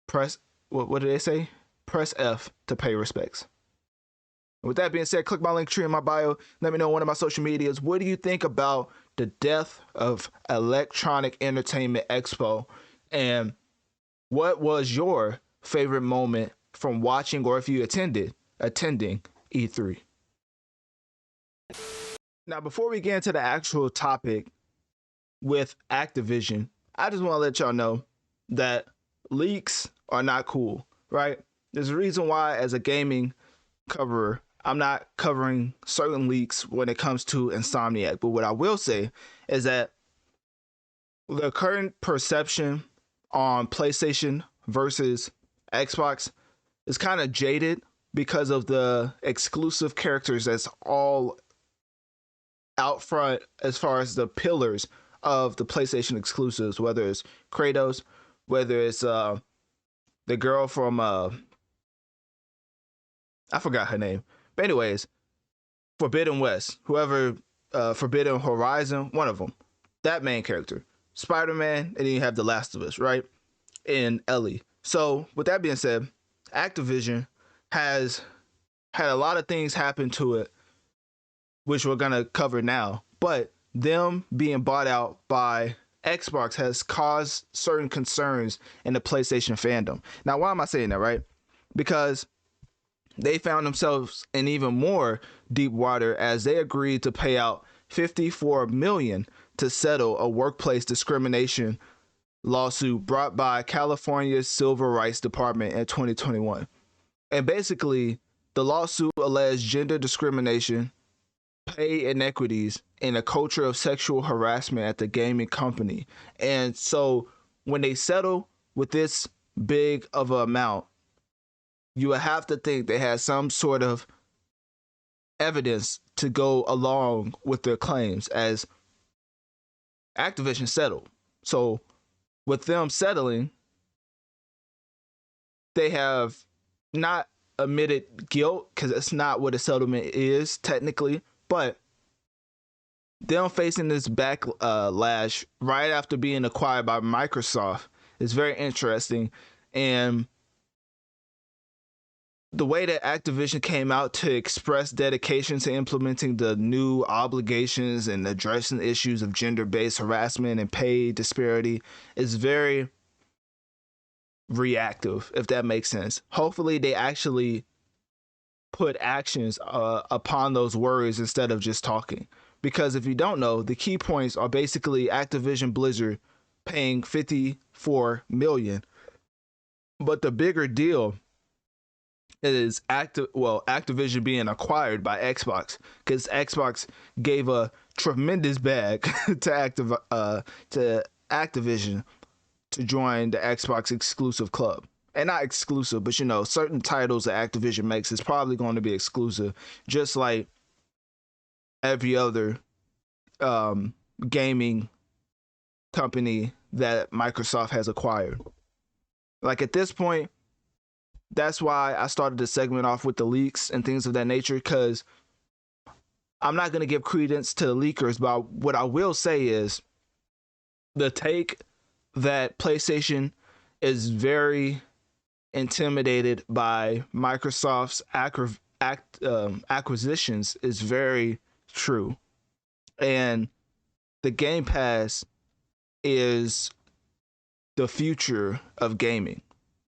press, what do they say? Press F to pay respects. With that being said, click my link tree in my bio. Let me know on one of my social medias. What do you think about the death of Electronic Entertainment Expo? And what was your favorite moment from watching, or if you attending E3? Now, before we get into the actual topic with Activision, I just want to let y'all know that leaks are not cool, right? There's a reason why, as a gaming coverer, I'm not covering certain leaks when it comes to Insomniac. But what I will say is that the current perception on PlayStation versus Xbox is kind of jaded because of the exclusive characters that's all out front as far as the pillars of the PlayStation exclusives, whether it's Kratos, whether it's the girl from I forgot her name. But anyways, Forbidden West, whoever Forbidden Horizon, one of them. That main character. Spider-Man, and then you have The Last of Us, right? And Ellie. So, with that being said, Activision has had a lot of things happen to it, which we're gonna cover now. But them being bought out by Xbox has caused certain concerns in the PlayStation fandom. Now, why am I saying that, right? Because they found themselves in even more deep water as they agreed to pay out $54 million to settle a workplace discrimination lawsuit brought by California's Civil Rights Department in 2021. And basically, the lawsuit alleged gender discrimination, pay inequities, and a culture of sexual harassment at the gaming company. And so when they settle with this big of an amount, you would have to think they had some sort of evidence to go along with their claims, as Activision settled. So with them settling, they have not admitted guilt, because it's not what a settlement is technically, but them facing this backlash right after being acquired by Microsoft is very interesting. And the way that Activision came out to express dedication to implementing the new obligations and addressing issues of gender-based harassment and pay disparity is very reactive, if that makes sense. Hopefully they actually put actions upon those words instead of just talking. Because if you don't know, the key points are basically Activision Blizzard paying $54 million. But the bigger deal is Activision being acquired by Xbox, because Xbox gave a tremendous bag to Activision to join the Xbox exclusive club. And not exclusive, but you know, certain titles that Activision makes is probably going to be exclusive, just like every other gaming company that Microsoft has acquired. Like at this point, that's why I started the segment off with the leaks and things of that nature, because I'm not going to give credence to the leakers, but what I will say is the take that PlayStation is very intimidated by Microsoft's acquisitions is very true. And the Game Pass is the future of gaming.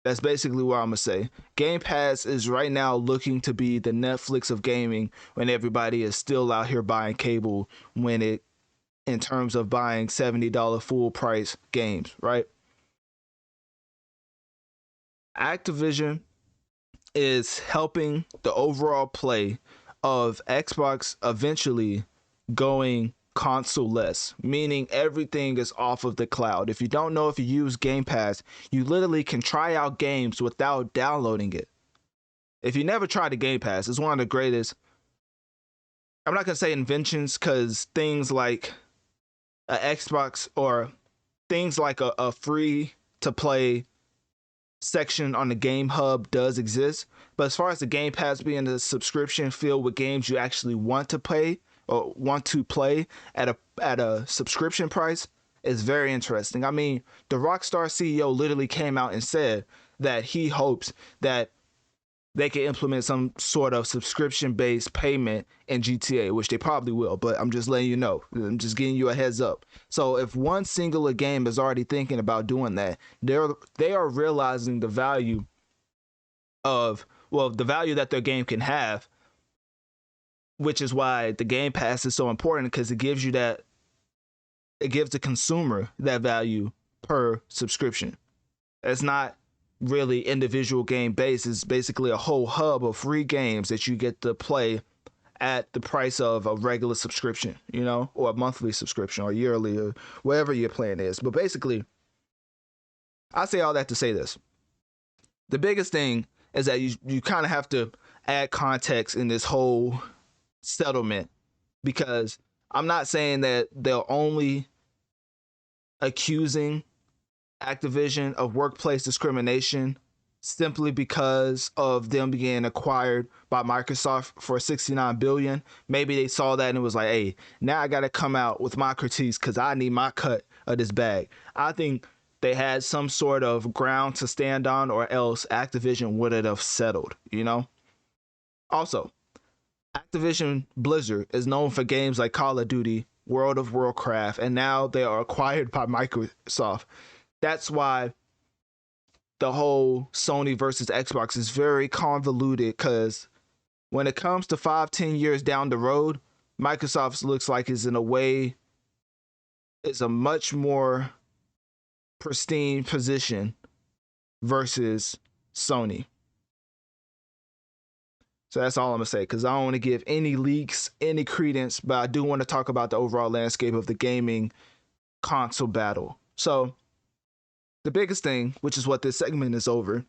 That's basically what I'm gonna say. Game Pass is right now looking to be the Netflix of gaming, when everybody is still out here buying cable, when it, in terms of buying $70 full price games, right? Activision is helping the overall play of Xbox eventually going console-less, meaning everything is off of the cloud. If you don't know, if you use Game Pass, you literally can try out games without downloading it. If you never tried the Game Pass, it's one of the greatest, I'm not gonna say inventions, because things like a Xbox or things like a free to play section on the Game Hub does exist, but as far as the Game Pass being a subscription filled with games you actually want to pay or want to play at a subscription price, is very interesting. I mean, the Rockstar CEO literally came out and said that he hopes that they can implement some sort of subscription-based payment in GTA, which they probably will, but I'm just letting you know. I'm just giving you a heads up. So if one singular game is already thinking about doing that, they are realizing the value of, well, the value that their game can have which is why the Game Pass is so important, because it gives the consumer that value per subscription. It's not really individual game based. It's basically a whole hub of free games that you get to play at the price of a regular subscription, or a monthly subscription or yearly or whatever your plan is. But basically, I say all that to say this. The biggest thing is that you kind of have to add context in this whole settlement, because I'm not saying that they're only accusing Activision of workplace discrimination simply because of them being acquired by Microsoft for $69 billion. Maybe they saw that and it was like, hey, now I got to come out with my critiques because I need my cut of this bag. I think they had some sort of ground to stand on, or else Activision would have settled, Also, Activision Blizzard is known for games like Call of Duty, World of Warcraft, and now they are acquired by Microsoft. That's why the whole Sony versus Xbox is very convoluted, because when it comes to 5-10 years down the road, Microsoft looks like is a much more pristine position versus Sony. So that's all I'm gonna say, because I don't want to give any leaks, any credence, but I do want to talk about the overall landscape of the gaming console battle. So the biggest thing, which is what this segment is over,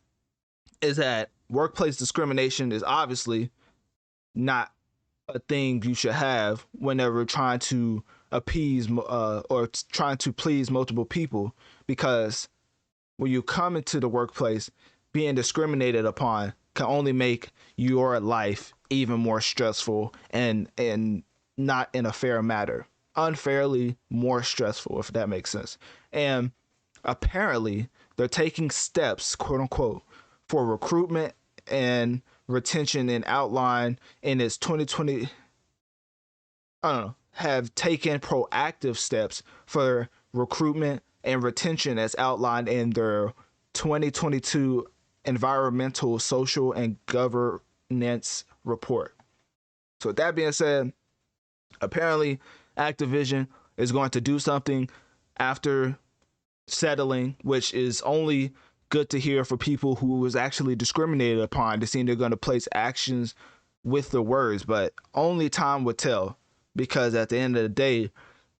is that workplace discrimination is obviously not a thing you should have whenever trying to appease or trying to please multiple people, because when you come into the workplace, being discriminated upon can only make your life even more stressful and not in a fair manner, unfairly more stressful, if that makes sense. And apparently they're taking steps, quote unquote, for recruitment and retention, and outline in its 2020, have taken proactive steps for recruitment and retention as outlined in their 2022 environmental, social, and governance report. So with that being said, apparently Activision is going to do something after settling, which is only good to hear for people who was actually discriminated upon, to see they're going to place actions with the words, but only time would tell, because at the end of the day,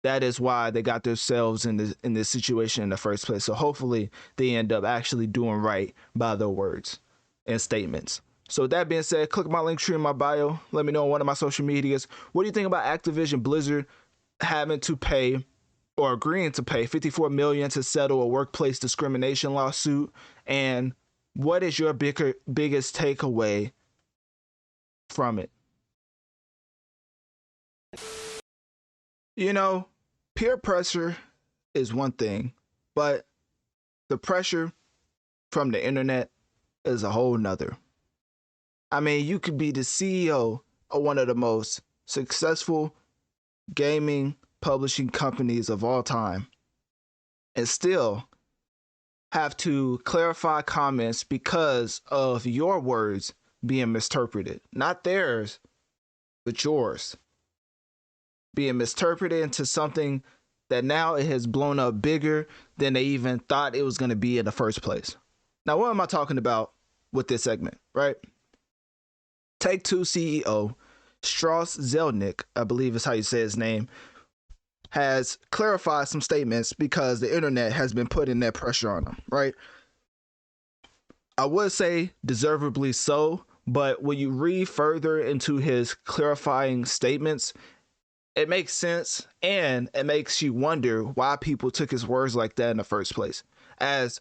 that is why they got themselves in this situation in the first place. So hopefully they end up actually doing right by their words and statements. So with that being said, click my link tree in my bio. Let me know on one of my social medias. What do you think about Activision Blizzard having to pay, or agreeing to pay, $54 million to settle a workplace discrimination lawsuit? And what is your biggest takeaway from it? Peer pressure is one thing, but the pressure from the internet is a whole nother. I mean, you could be the CEO of one of the most successful gaming publishing companies of all time and still have to clarify comments because of your words being misinterpreted. Not theirs, but yours. Being misinterpreted into something that now it has blown up bigger than they even thought it was going to be in the first place. Now, what am I talking about with this segment, right? Take-Two CEO Strauss Zelnick, I believe is how you say his name, has clarified some statements because the internet has been putting that pressure on him, right? I would say deservedly so, but when you read further into his clarifying statements, it makes sense, and it makes you wonder why people took his words like that in the first place. As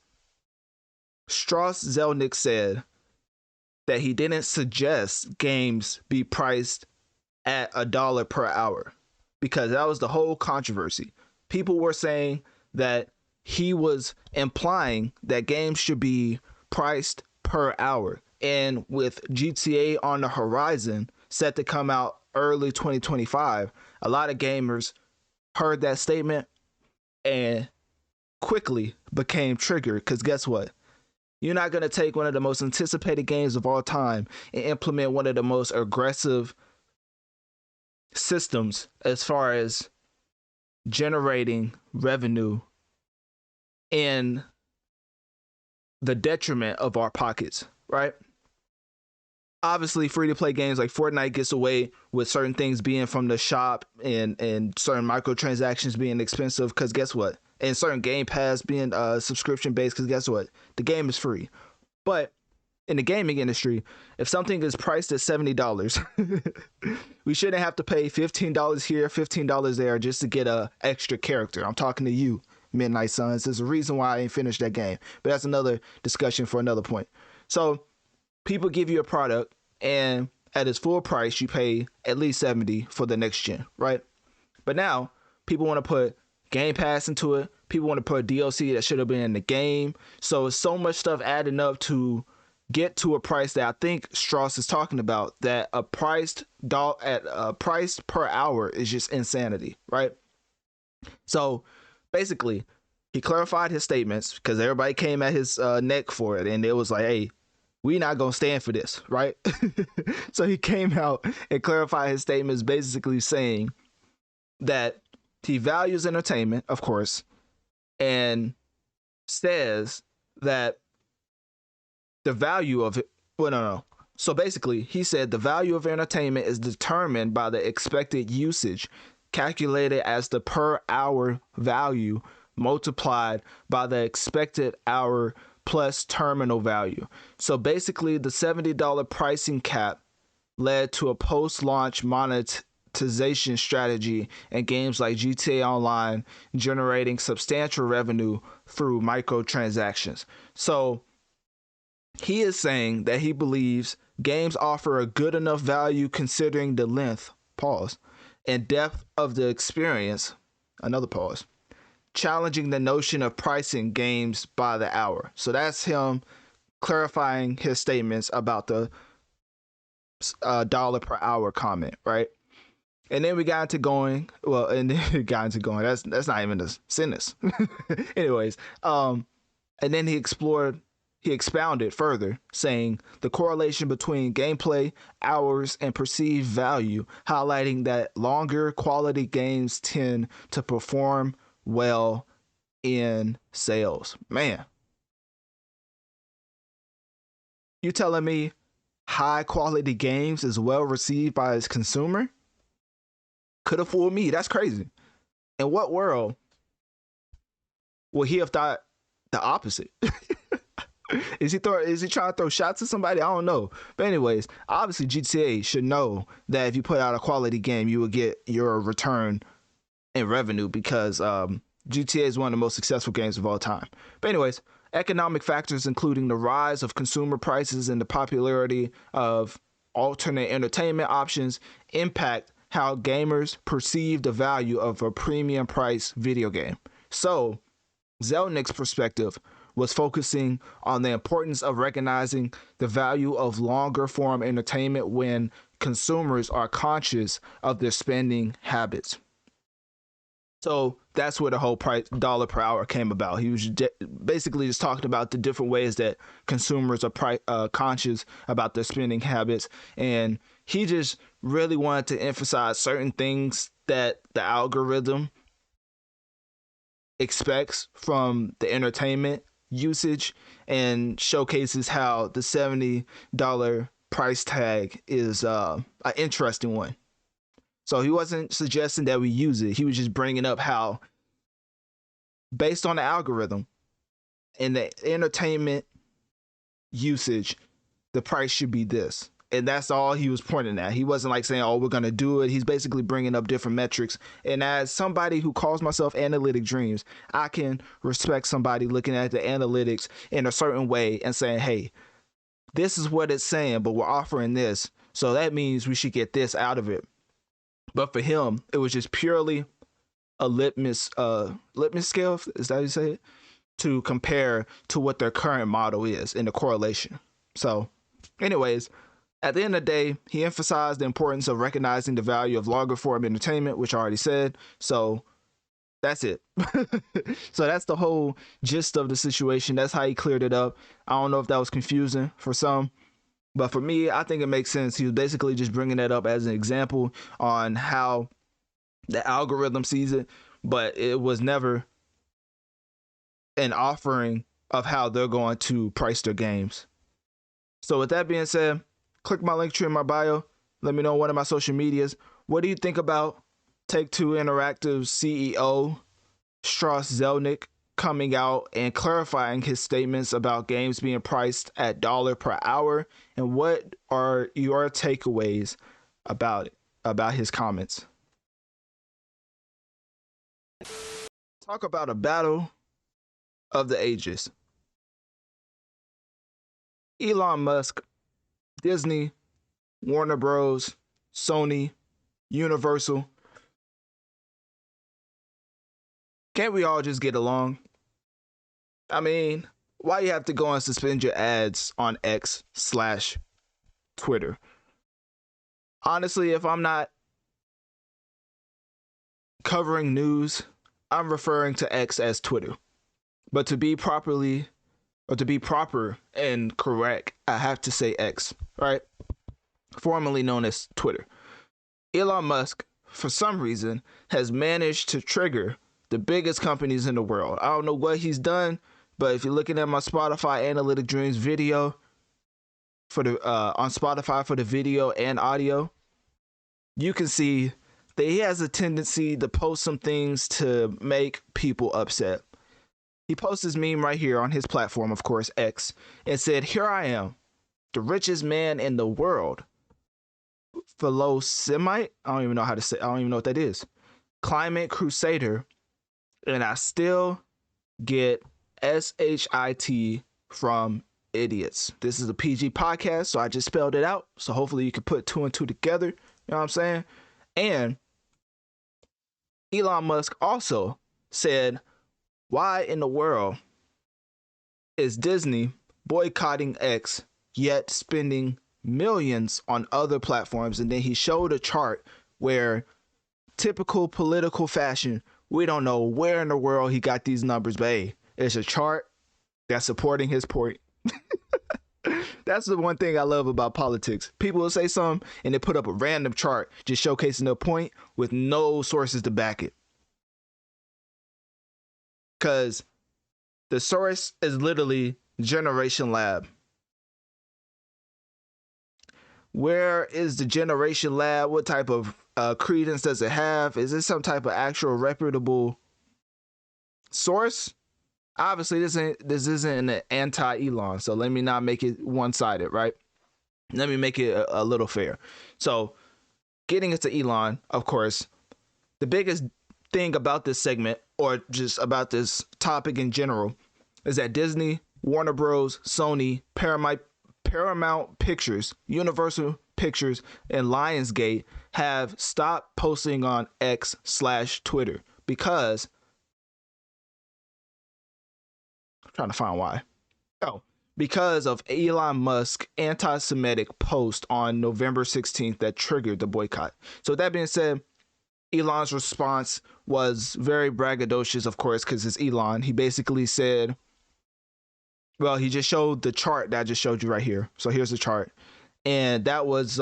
Strauss Zelnick said that he didn't suggest games be priced at $1 per hour, because that was the whole controversy. People were saying that he was implying that games should be priced per hour. And with GTA on the horizon, set to come out early 2025, a lot of gamers heard that statement and quickly became triggered, because guess what? You're not going to take one of the most anticipated games of all time and implement one of the most aggressive systems as far as generating revenue in the detriment of our pockets, right? Obviously, free-to-play games like Fortnite gets away with certain things being from the shop and certain microtransactions being expensive because guess what? And certain Game Pass being subscription-based because guess what? The game is free. But in the gaming industry, if something is priced at $70, we shouldn't have to pay $15 here, $15 there just to get a extra character. I'm talking to you, Midnight Suns. There's a reason why I ain't finished that game. But that's another discussion for another point. So people give you a product and at its full price, you pay at least $70 for the next gen, right? But now people want to put Game Pass into it. People want to put DLC that should have been in the game. So it's so much stuff adding up to get to a price that I think Strauss is talking about, that a price per hour is just insanity, right? So basically, he clarified his statements because everybody came at his neck for it, and it was like, hey, we not gonna stand for this, right? So he came out and clarified his statements, basically saying that he values entertainment, of course, and says that the value of it, well, no. So basically, he said the value of entertainment is determined by the expected usage, calculated as the per hour value multiplied by the expected hour plus terminal value. So basically, the $70 pricing cap led to a post-launch monetization strategy in games like GTA Online, generating substantial revenue through microtransactions. So he is saying that he believes games offer a good enough value considering the length, pause, and depth of the experience, another pause, challenging the notion of pricing games by the hour. So that's him clarifying his statements about the dollar per hour comment, right? And then we got into going, that's not even a sentence. Anyways, and then he expounded further, saying the correlation between gameplay, hours, and perceived value, highlighting that longer quality games tend to perform well in sales. Man, you telling me high quality games is well received by its consumer? Could have fooled me. That's crazy. In what world would he have thought the opposite? Is he trying to throw shots at somebody? I don't know. But anyways, obviously GTA should know that if you put out a quality game, you will get your return in revenue because GTA is one of the most successful games of all time. But anyways, economic factors including the rise of consumer prices and the popularity of alternate entertainment options impact how gamers perceive the value of a premium price video game. So Zelnick's perspective was focusing on the importance of recognizing the value of longer form entertainment when consumers are conscious of their spending habits. So that's where the whole dollar per hour came about. He was basically just talking about the different ways that consumers are conscious about their spending habits. And he just really wanted to emphasize certain things that the algorithm expects from the entertainment usage and showcases how the $70 price tag is an interesting one. So he wasn't suggesting that we use it. He was just bringing up how, based on the algorithm and the entertainment usage, the price should be this. And that's all he was pointing at. He wasn't like saying, oh, we're going to do it. He's basically bringing up different metrics. And as somebody who calls myself Analytic Dreamz, I can respect somebody looking at the analytics in a certain way and saying, hey, this is what it's saying, but we're offering this. So that means we should get this out of it. But for him, it was just purely a litmus scale, is that how you say it? To compare to what their current model is in the correlation. So anyways, at the end of the day, he emphasized the importance of recognizing the value of longer form entertainment, which I already said. So that's it. So that's the whole gist of the situation. That's how he cleared it up. I don't know if that was confusing for some, But for me, I think it makes sense. He was basically just bringing that up as an example on how the algorithm sees it, but it was never an offering of how they're going to price their games. So with that being said, click my link tree in my bio. Let me know on one of my social medias. What do you think about Take-Two Interactive CEO Strauss Zelnick coming out and clarifying his statements about games being priced at dollar per hour? And what are your takeaways about it, about his comments? Talk about a battle of the ages. Elon Musk, Disney, Warner Bros., Sony, Universal. Can't we all just get along? I mean, why you have to go and suspend your ads on X/Twitter? Honestly, if I'm not covering news, I'm referring to X as Twitter. But to be proper and correct, I have to say X, right? Formerly known as Twitter. Elon Musk, for some reason, has managed to trigger the biggest companies in the world. I don't know what he's done, but if you're looking at my Spotify Analytic Dreamz video for the on Spotify for the video and audio, you can see that he has a tendency to post some things to make people upset. He posted this meme right here on his platform, of course, X, and said, "Here I am, the richest man in the world. Philosemite," I don't even know how to say, I don't even know what that is. "Climate crusader, and I still get SHIT from idiots." This is a PG podcast, so I just spelled it out. So hopefully you can put two and two together. You know what I'm saying? And Elon Musk also said, "Why in the world is Disney boycotting X yet spending millions on other platforms?" And then he showed a chart where, typical political fashion, we don't know where in the world he got these numbers, but hey, it's a chart that's supporting his point. That's the one thing I love about politics. People will say something and they put up a random chart just showcasing their point with no sources to back it. Because the source is literally Generation Lab. Where is the Generation Lab? What type of credence does it have? Is this some type of actual reputable source? Obviously, this isn't an anti-Elon, so let me not make it one-sided, right? Let me make it a little fair. So, getting into Elon, of course, the biggest thing about this segment, or just about this topic in general, is that Disney, Warner Bros., Sony, Paramount Pictures, Universal Pictures, and Lionsgate have stopped posting on X/Twitter because, I'm trying to find why. Oh, because of Elon Musk's anti-Semitic post on November 16th that triggered the boycott. So with that being said, Elon's response was very braggadocious, of course, because it's Elon. He basically said, well, he just showed the chart that I just showed you right here. So here's the chart. And that was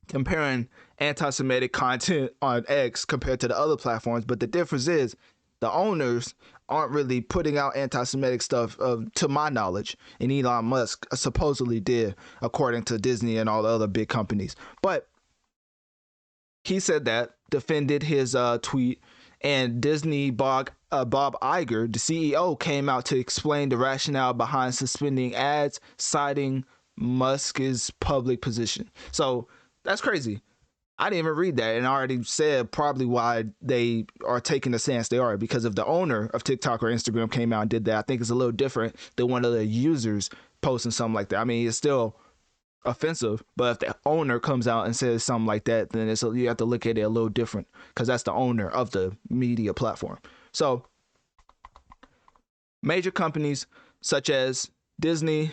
comparing anti-Semitic content on X compared to the other platforms. But the difference is the owners aren't really putting out anti-Semitic stuff, to my knowledge. And Elon Musk supposedly did, according to Disney and all the other big companies. But he said that, defended his tweet, and Disney Bob Iger, the CEO, came out to explain the rationale behind suspending ads, citing Musk's public position. So that's crazy. I didn't even read that, and I already said probably why they are taking the stance they are, because if the owner of TikTok or Instagram came out and did that, I think it's a little different than one of the users posting something like that. I mean, it's still offensive, but if the owner comes out and says something like that, then you have to look at it a little different, because that's the owner of the media platform. So major companies such as Disney,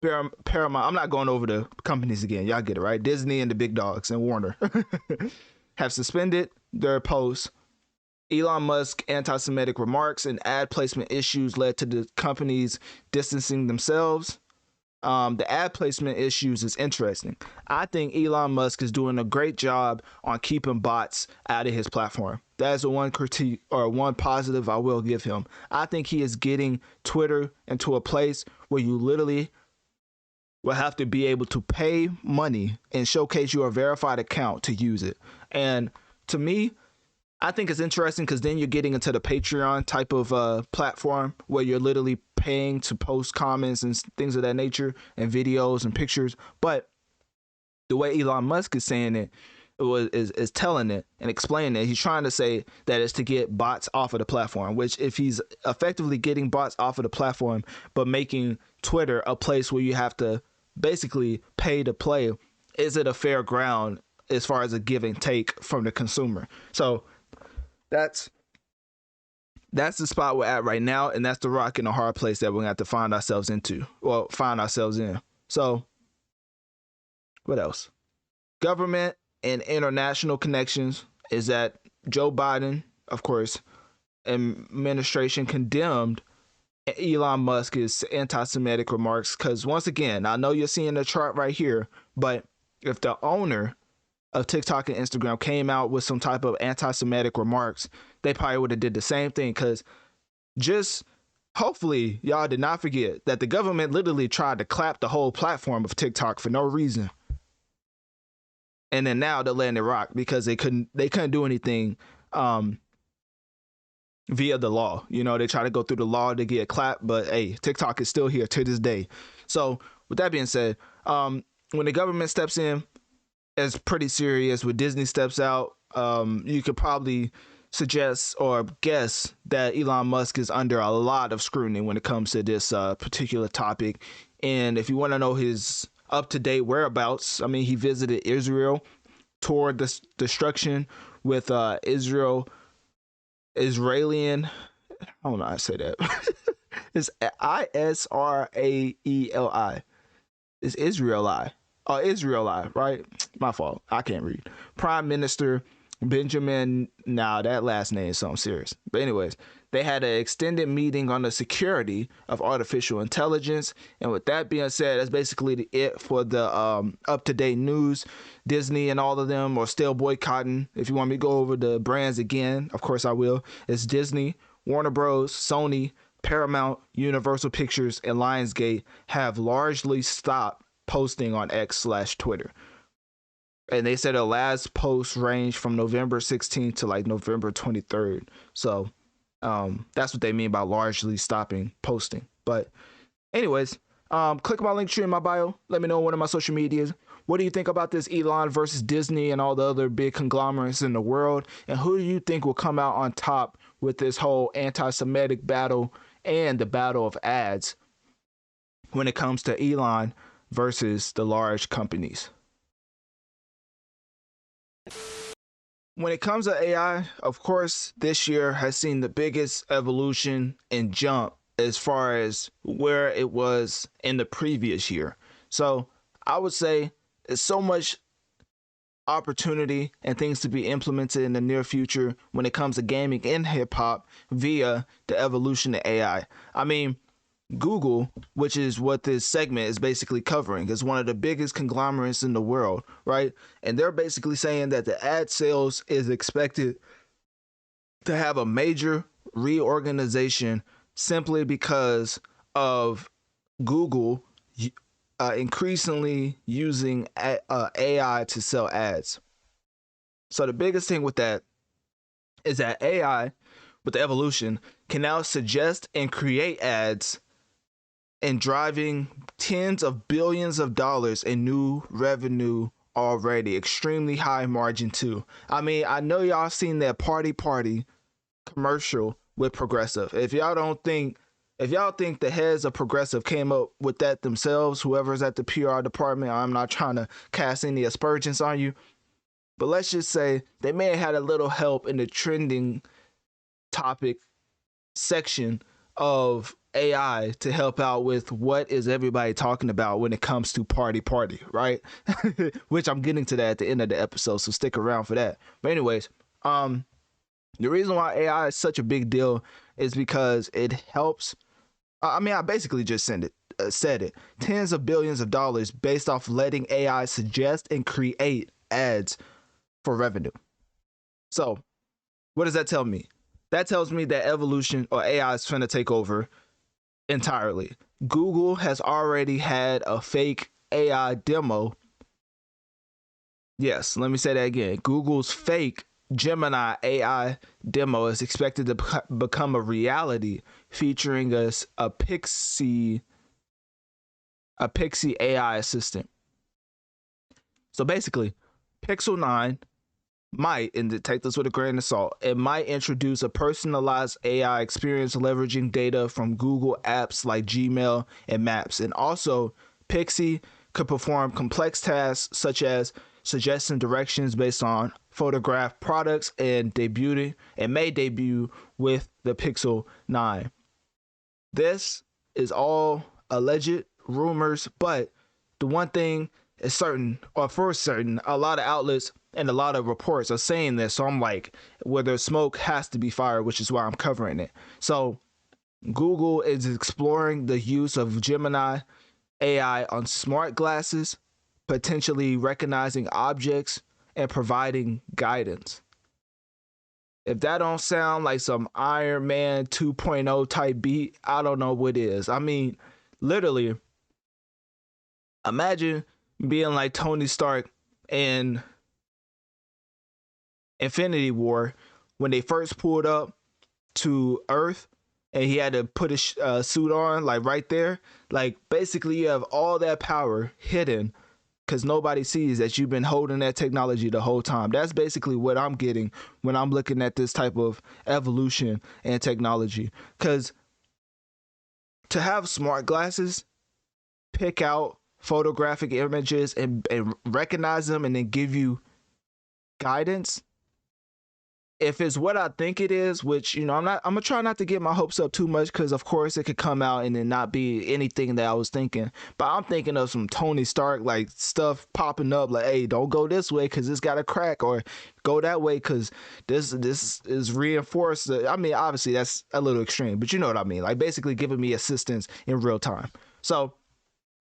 Paramount, I'm not going over the companies again, y'all get it, right? Disney and the big dogs and Warner have suspended their posts. Elon Musk anti-Semitic remarks and ad placement issues led to the companies distancing themselves the ad placement issues is interesting. I think Elon Musk is doing a great job on keeping bots out of his platform. That's the one critique or one positive I will give him. I think he is getting Twitter into a place where you literally will have to be able to pay money and showcase your verified account to use it. And to me, I think it's interesting because then you're getting into the Patreon type of platform where you're literally paying to post comments and things of that nature and videos and pictures. But the way Elon Musk is saying it is telling it and explaining it. He's trying to say that it's to get bots off of the platform, which if he's effectively getting bots off of the platform, but making Twitter a place where you have to basically pay to play, is it a fair ground as far as a give and take from the consumer? So that's the spot we're at right now, and that's the rock and the hard place that we're gonna have to find ourselves in. So what else? Government and international connections is that Joe Biden, of course, administration condemned Elon Musk's anti-Semitic remarks, because once again, I know you're seeing the chart right here, but if the owner of TikTok and Instagram came out with some type of anti-Semitic remarks, they probably would have did the same thing. Because just hopefully y'all did not forget that the government literally tried to clap the whole platform of TikTok for no reason, and then now they're letting it rock because they couldn't do anything via the law. You know, they try to go through the law to get clapped, but hey, TikTok is still here to this day. So with that being said, when the government steps in, it's pretty serious. When Disney steps out, you could probably suggest or guess that Elon Musk is under a lot of scrutiny when it comes to this particular topic. And if you want to know his up-to-date whereabouts, I mean, he visited Israel, toured the destruction with Israeli, I don't know how to say that. It's Israeli. It's Israeli. Oh, Israeli, right? My fault. I can't read. Prime Minister Benjamin. Now that last name is something serious. But anyways, they had an extended meeting on the security of artificial intelligence. And with that being said, that's basically it for the up-to-date news. Disney and all of them are still boycotting. If you want me to go over the brands again, of course I will. It's Disney, Warner Bros., Sony, Paramount, Universal Pictures, and Lionsgate have largely stopped posting on X/Twitter. And they said the last post ranged from November 16th to like November 23rd. So that's what they mean by largely stopping posting. But anyways, click my link tree in my bio. Let me know on one of my social medias. What do you think about this Elon versus Disney and all the other big conglomerates in the world? And who do you think will come out on top with this whole anti-Semitic battle and the battle of ads when it comes to Elon versus the large companies? When it comes to AI, of course, this year has seen the biggest evolution and jump as far as where it was in the previous year. So I would say there's so much opportunity and things to be implemented in the near future when it comes to gaming and hip hop via the evolution of AI. I mean, Google, which is what this segment is basically covering, is one of the biggest conglomerates in the world, right? And they're basically saying that the ad sales is expected to have a major reorganization simply because of Google increasingly using AI to sell ads. So the biggest thing with that is that AI, with the evolution, can now suggest and create ads and driving tens of billions of dollars in new revenue already. Extremely high margin too. I mean, I know y'all seen that party commercial with Progressive. If y'all think the heads of Progressive came up with that themselves, whoever's at the PR department, I'm not trying to cast any aspersions on you, but let's just say they may have had a little help in the trending topic section of AI to help out with what is everybody talking about when it comes to party, right? Which I'm getting to that at the end of the episode, so stick around for that. But anyways, the reason why AI is such a big deal is because it helps. I mean, I basically just said it. Tens of billions of dollars based off letting AI suggest and create ads for revenue. So, what does that tell me? That tells me that evolution or AI is finna take over entirely. Google has already had a fake AI demo. Yes, let me say that again. Google's fake Gemini AI demo is expected to become a reality, featuring a Pixie AI assistant. So basically, Pixel 9 might, and take this with a grain of salt, it might introduce a personalized AI experience leveraging data from Google apps like Gmail and Maps. And also, Pixie could perform complex tasks such as suggesting directions based on photographed products and may debut with the Pixel 9. This is all alleged rumors, but the one thing is certain, or for certain, a lot of outlets and a lot of reports are saying this. So I'm like, where there's smoke has to be fire, which is why I'm covering it. So Google is exploring the use of Gemini AI on smart glasses, potentially recognizing objects and providing guidance. If that don't sound like some Iron Man 2.0 type beat, I don't know what is. I mean, literally, imagine being like Tony Stark in Infinity War when they first pulled up to Earth and he had to put his suit on, like right there. Like basically you have all that power hidden because nobody sees that you've been holding that technology the whole time. That's basically what I'm getting when I'm looking at this type of evolution and technology. Because to have smart glasses, pick out photographic images and recognize them and then give you guidance, if it's what I think it is, which, you know, I'm gonna try not to get my hopes up too much because of course it could come out and then not be anything that I was thinking. But I'm thinking of some Tony Stark like stuff popping up like, hey, don't go this way because it's got a crack, or go that way because this is reinforced. I mean, obviously that's a little extreme, but you know what I mean. Like basically giving me assistance in real time. So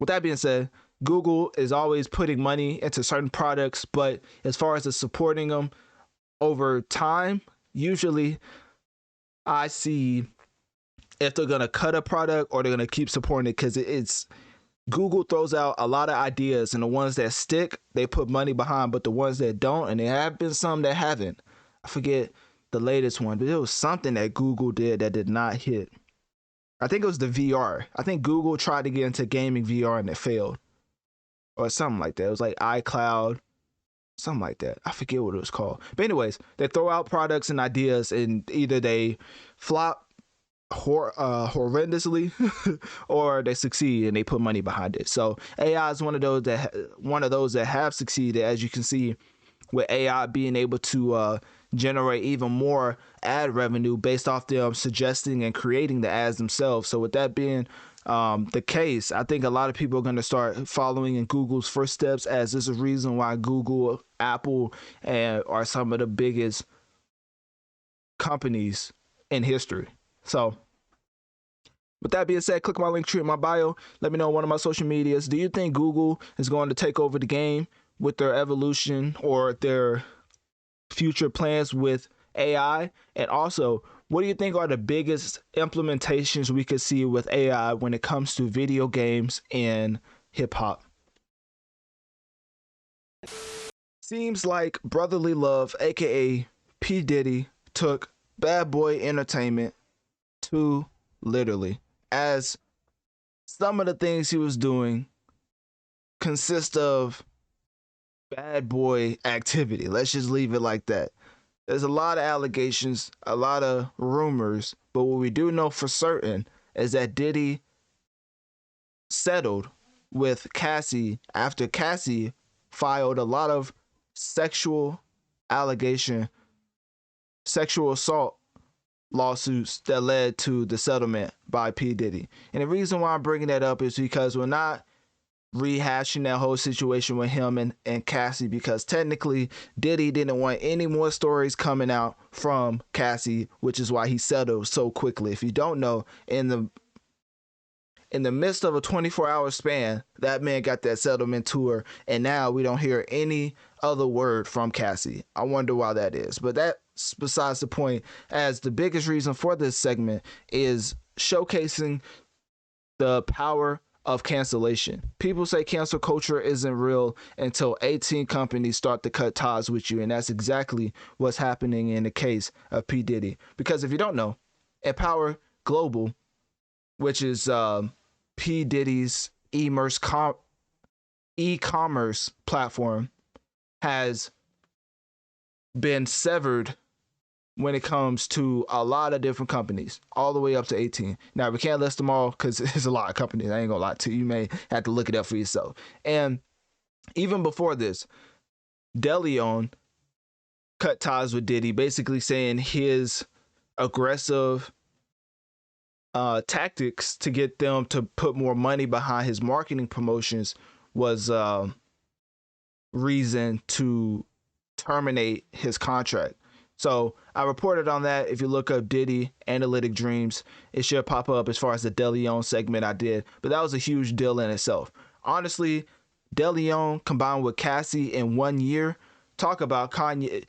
with that being said, Google is always putting money into certain products, but as far as the supporting them over time, usually I see if they're gonna cut a product or they're gonna keep supporting it, because it's Google throws out a lot of ideas, and the ones that stick they put money behind, but the ones that don't, and there have been some that haven't. I forget the latest one, but it was something that Google did that did not hit. I think it was the VR. I think Google tried to get into gaming VR and it failed, or something like that. It was like iCloud, something like that. I forget what it was called. But anyways, they throw out products and ideas, and either they flop horrendously or they succeed and they put money behind it. So AI is one of those that have succeeded, as you can see, with AI being able to generate even more ad revenue based off them suggesting and creating the ads themselves. So with that being the case, I think a lot of people are going to start following in Google's first steps, as there's a reason why Google, Apple, are some of the biggest companies in history. So with that being said, click my link tree in my bio. Let me know on one of my social medias. Do you think Google is going to take over the game with their evolution or their future plans with AI? And also, what do you think are the biggest implementations we could see with AI when it comes to video games and hip hop? Seems like Brotherly Love, aka P. Diddy, took Bad Boy Entertainment too literally, as some of the things he was doing consist of bad boy activity. Let's just leave it like that. There's a lot of allegations, a lot of rumors, but what we do know for certain is that Diddy settled with Cassie after Cassie filed a lot of sexual assault lawsuits that led to the settlement by P. Diddy. And the reason why I'm bringing that up is because we're not rehashing that whole situation with him and Cassie, because technically Diddy didn't want any more stories coming out from Cassie, which is why he settled so quickly. If you don't know, in in the midst of a 24-hour span, that man got that settlement tour, and now we don't hear any other word from Cassie. I wonder why that is, but that's besides the point, as the biggest reason for this segment is showcasing the power of cancellation. People say cancel culture isn't real until 18 companies start to cut ties with you, and that's exactly what's happening in the case of P. Diddy. Because if you don't know, Empower Global, which is P. Diddy's e-commerce platform, has been severed when it comes to a lot of different companies, all the way up to 18. Now, we can't list them all because there's a lot of companies. I ain't gonna lie to you. You may have to look it up for yourself. And even before this, DeLeon cut ties with Diddy, basically saying his aggressive tactics to get them to put more money behind his marketing promotions was reason to terminate his contract. So I reported on that. If you look up Diddy Analytic Dreamz, it should pop up as far as the DeLeon segment I did. But that was a huge deal in itself. Honestly, DeLeon combined with Cassie in 1 year, talk about Kanye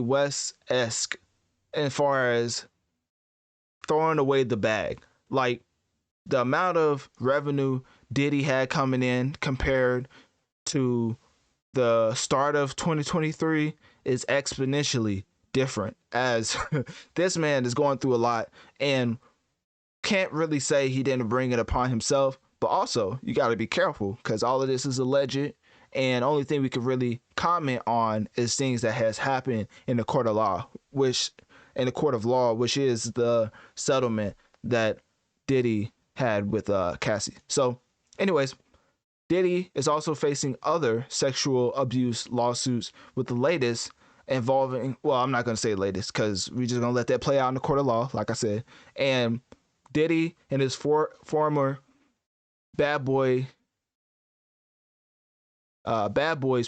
West-esque as far as throwing away the bag. Like, the amount of revenue Diddy had coming in compared to the start of 2023 is exponentially different, as this man is going through a lot and can't really say he didn't bring it upon himself. But also, you got to be careful because all of this is alleged, and only thing we can really comment on is things that has happened in the court of law, which is the settlement that Diddy had with Cassie. So anyways, Diddy is also facing other sexual abuse lawsuits, with the latest involving, well, I'm not going to say latest because we're just going to let that play out in the court of law, like I said. And Diddy and his former Bad Boys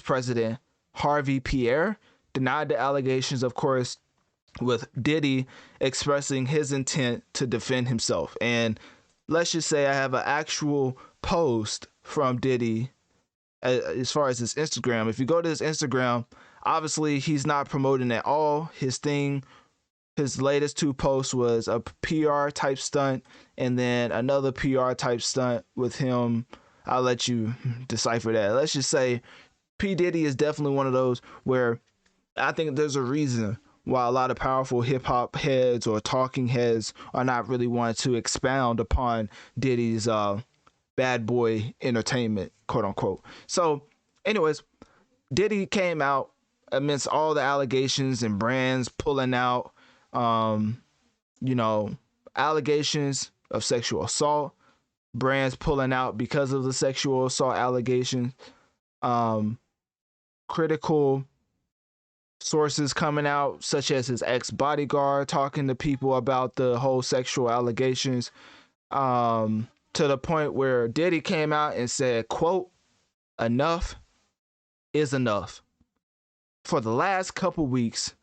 president, Harvey Pierre, denied the allegations, of course, with Diddy expressing his intent to defend himself. And let's just say I have an actual post from Diddy as far as his Instagram. If you go to his Instagram, obviously he's not promoting at all. His latest two posts was a PR type stunt and then another PR type stunt with him. I'll let you decipher that. Let's just say P. Diddy is definitely one of those where I think there's a reason why a lot of powerful hip hop heads or talking heads are not really wanting to expound upon Diddy's bad boy entertainment, quote unquote. So anyways, Diddy came out amidst all the allegations and brands pulling out, allegations of sexual assault, brands pulling out because of the sexual assault allegations, critical sources coming out, such as his ex-bodyguard talking to people about the whole sexual allegations, to the point where Diddy came out and said, quote, "Enough is enough. For the last couple weeks,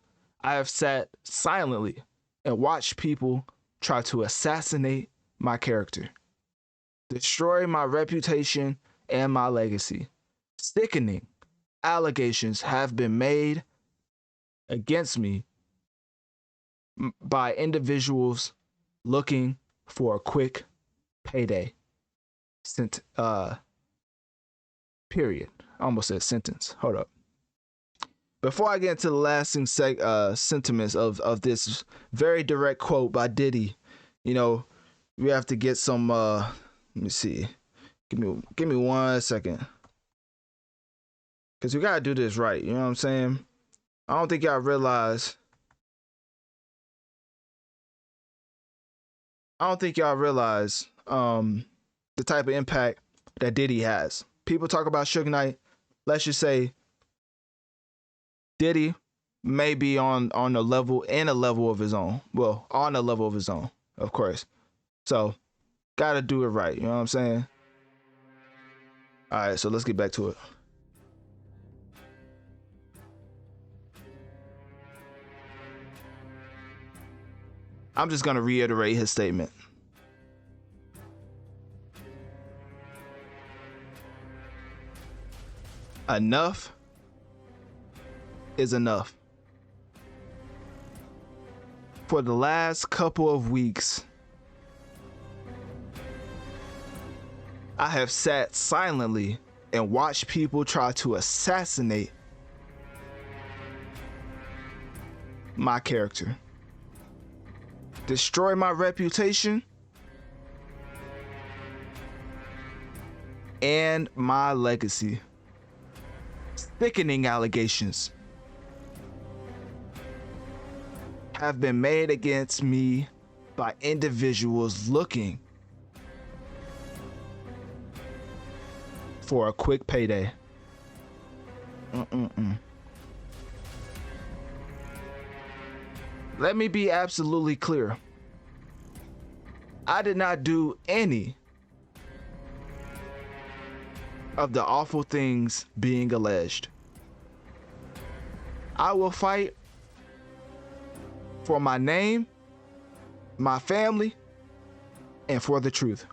I have sat silently and watched people try to assassinate my character, destroy my reputation and my legacy. Sickening allegations have been made against me by individuals looking for a quick payday." Period. I almost said sentence. Hold up. Before I get into the lasting sentiments of this very direct quote by Diddy, we have to get some. Let me see. Give me 1 second, because we gotta do this right. You know what I'm saying? I don't think y'all realize. The type of impact that Diddy has. People talk about Suge Knight. Let's just say Diddy may be on a level of his own. Well, on a level of his own, of course. So, gotta do it right. You know what I'm saying? All right, so let's get back to it. I'm just gonna reiterate his statement. enough is enough. For the last couple of weeks, I have sat silently and watched people try to assassinate my character, destroy my reputation, and my legacy. Sickening allegations have been made against me by individuals looking for a quick payday. Let me be absolutely clear. I did not do any of the awful things being alleged. I will fight for my name, my family, and for the truth.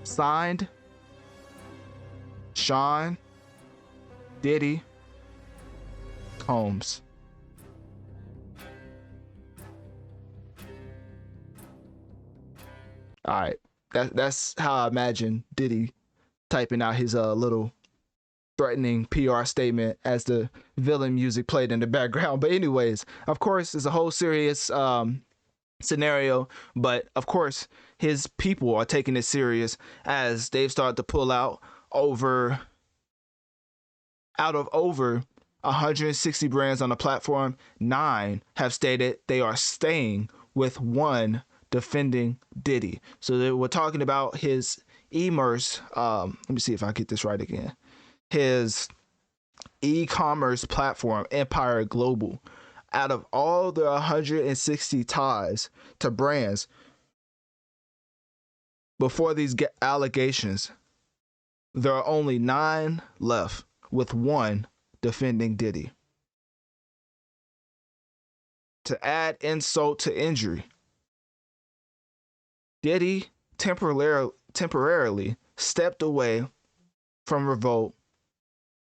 Signed, Sean Diddy Combs. All right, that's how I imagine Diddy typing out his little threatening PR statement as the villain music played in the background. But anyways, of course, it's a whole serious scenario, but of course his people are taking it serious as they've started to pull out of over 160 brands on the platform. 9 have stated they are staying, with 1 defending Diddy. So we're talking about his e-commerce, let me see if I get this right again, his e-commerce platform, Empire Global. Out of all the 160 ties to brands before these allegations, there are only 9 left, with 1 defending Diddy. To add insult to injury, Diddy temporarily stepped away from Revolt.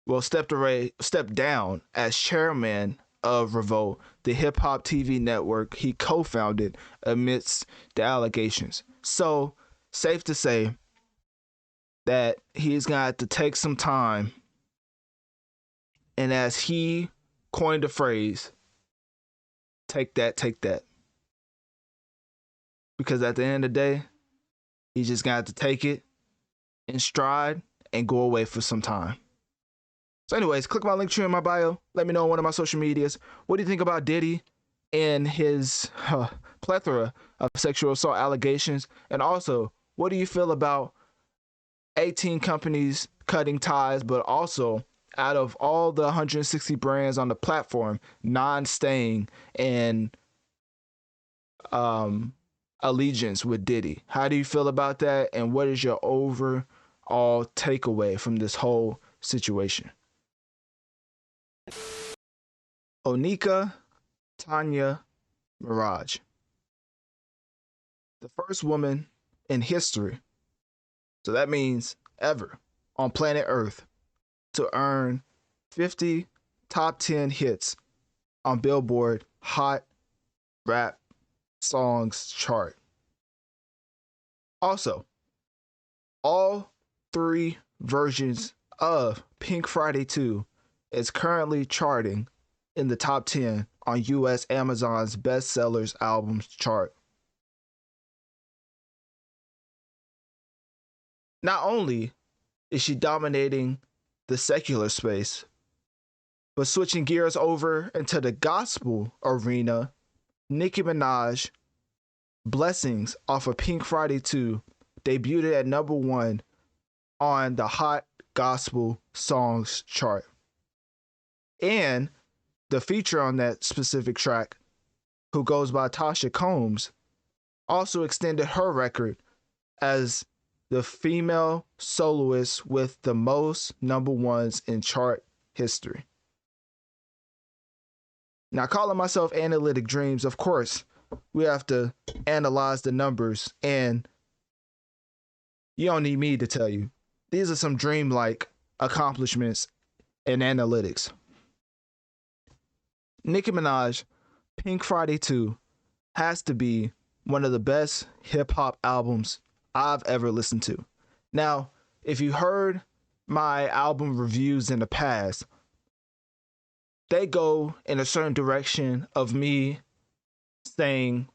Well, stepped down as chairman of Revolt, the hip hop TV network he co-founded amidst the allegations. So, safe to say that he's gonna have to take some time, and as he coined the phrase, take that. Because at the end of the day, he's just gonna have to take it in stride and go away for some time. So anyways, click my link tree in my bio. Let me know on one of my social medias. What do you think about Diddy and his plethora of sexual assault allegations? And also, what do you feel about 18 companies cutting ties, but also out of all the 160 brands on the platform, 9 staying in allegiance with Diddy? How do you feel about that? And what is your overall takeaway from this whole situation? Onika Tanya Mirage, the first woman in history, so that means ever, on planet Earth to earn 50 top 10 hits on Billboard Hot Rap Songs chart. Also, all 3 versions of Pink Friday 2 is currently charting in the top 10 on US Amazon's bestsellers albums chart. Not only is she dominating the secular space, but switching gears over into the gospel arena, Nicki Minaj, Blessings off of Pink Friday 2 debuted at number 1 on the Hot Gospel Songs chart. And the feature on that specific track, who goes by Tasha Combs, also extended her record as the female soloist with the most number 1s in chart history. Now, calling myself Analytic Dreamz, of course, we have to analyze the numbers, and you don't need me to tell you These are some dreamlike accomplishments in analytics. Nicki Minaj, Pink Friday 2 has to be one of the best hip hop albums I've ever listened to. Now, if you heard my album reviews in the past, they go in a certain direction of me saying,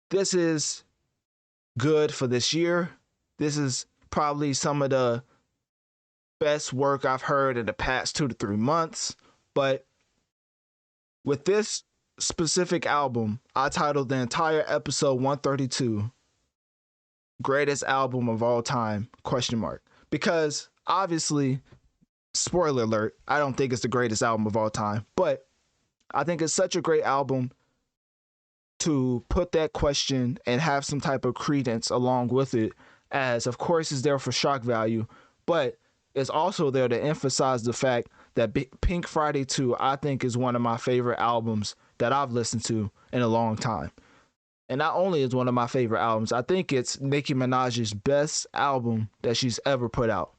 this is good for this year. This is probably some of the best work I've heard in the past 2 to 3 months. But with this specific album, I titled the entire episode 132 greatest album of all time, ? Because obviously, spoiler alert, I don't think it's the greatest album of all time, but I think it's such a great album to put that question and have some type of credence along with it, as of course it's there for shock value, but it's also there to emphasize the fact that Pink Friday 2, I think, is one of my favorite albums that I've listened to in a long time. And not only is one of my favorite albums, I think it's Nicki Minaj's best album that she's ever put out.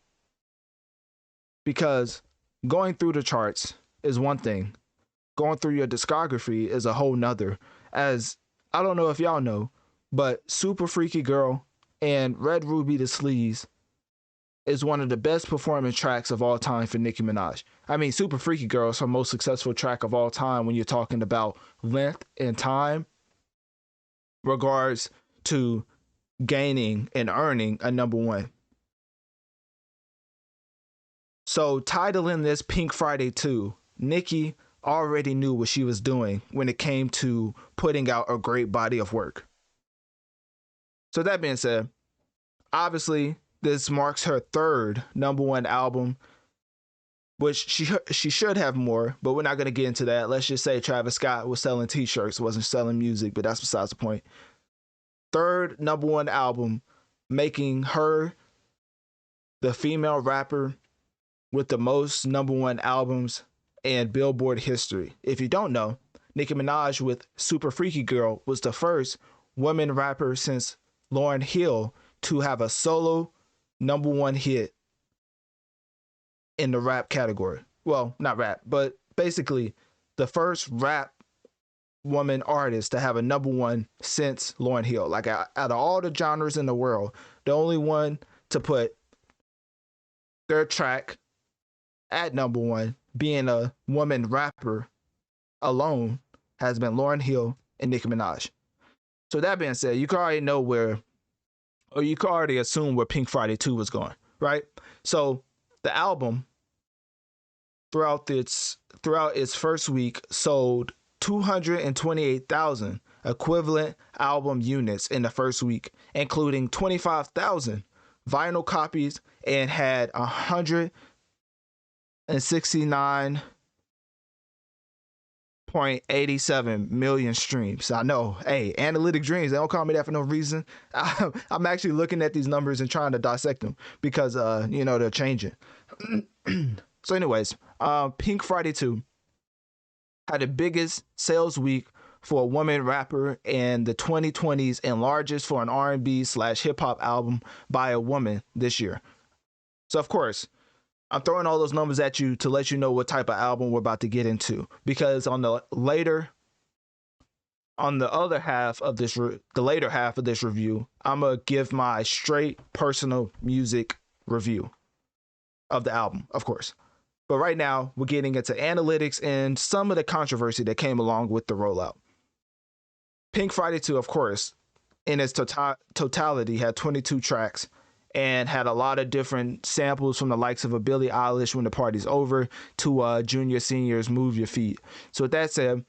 Because going through the charts is one thing. Going through your discography is a whole nother. As I don't know if y'all know, but Super Freaky Girl and Red Ruby the Sleaze is one of the best performing tracks of all time for Nicki Minaj. I mean, Super Freaky Girl is her most successful track of all time when you're talking about length and time, regards to gaining and earning a #1. So titling this Pink Friday 2, Nicki already knew what she was doing when it came to putting out a great body of work. So that being said, obviously this marks her third #1 album, which she should have more, but we're not going to get into that. Let's just say Travis Scott was selling t-shirts, wasn't selling music, but that's besides the point. Third #1 album, making her the female rapper with the most #1 albums in Billboard history. If you don't know, Nicki Minaj with Super Freaky Girl was the first woman rapper since Lauryn Hill to have a solo #1 hit in the rap category. Well, not rap, but basically the first rap woman artist to have a #1 since Lauryn Hill. Like out of all the genres in the world, the only one to put their track at #1 being a woman rapper alone has been Lauryn Hill and Nicki Minaj. So that being said, you can already know where, or you can already assume where Pink Friday 2 was going, right? So the album throughout its first week sold 228,000 equivalent album units in the first week, including 25,000 vinyl copies, and had 169.87 million streams. I know, hey, Analytic Dreamz, they don't call me that for no reason. I'm actually looking at these numbers and trying to dissect them because, they're changing. So anyways, Pink Friday 2 had the biggest sales week for a woman rapper in the 2020s and largest for an R&B/hip hop album by a woman this year. So of course, I'm throwing all those numbers at you to let you know what type of album we're about to get into, because on the later half of this review, I'm gonna give my straight personal music review of the album, of course. But right now, we're getting into analytics and some of the controversy that came along with the rollout. Pink Friday 2, of course, in its totality, had 22 tracks and had a lot of different samples from the likes of a Billie Eilish, When the Party's Over, to Junior Senior's Move Your Feet. So with that said,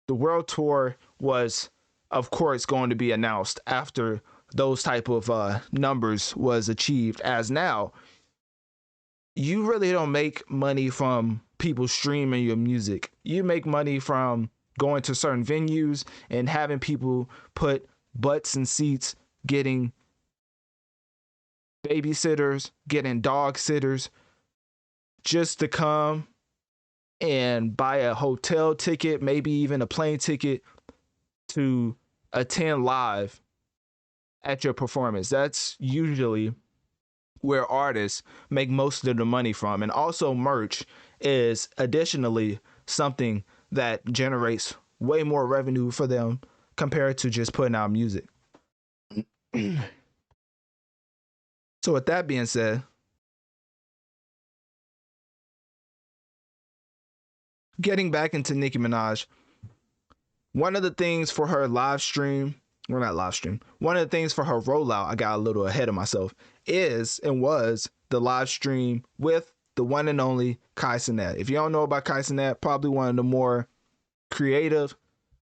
the world tour was, of course, going to be announced after those type of numbers was achieved, as now you really don't make money from people streaming your music. You make money from going to certain venues and having people put butts in seats, getting babysitters, getting dog sitters, just to come and buy a hotel ticket, maybe even a plane ticket, to attend live at your performance. That's usually where artists make most of the money from. And also merch is additionally something that generates way more revenue for them compared to just putting out music. So with that being said, getting back into Nicki Minaj, one of the things for her live stream, well, not live stream, one of the things for her rollout, I got a little ahead of myself, is and was the live stream with the one and only Kai Cenat. If you don't know about Kai Cenat, probably one of the more creative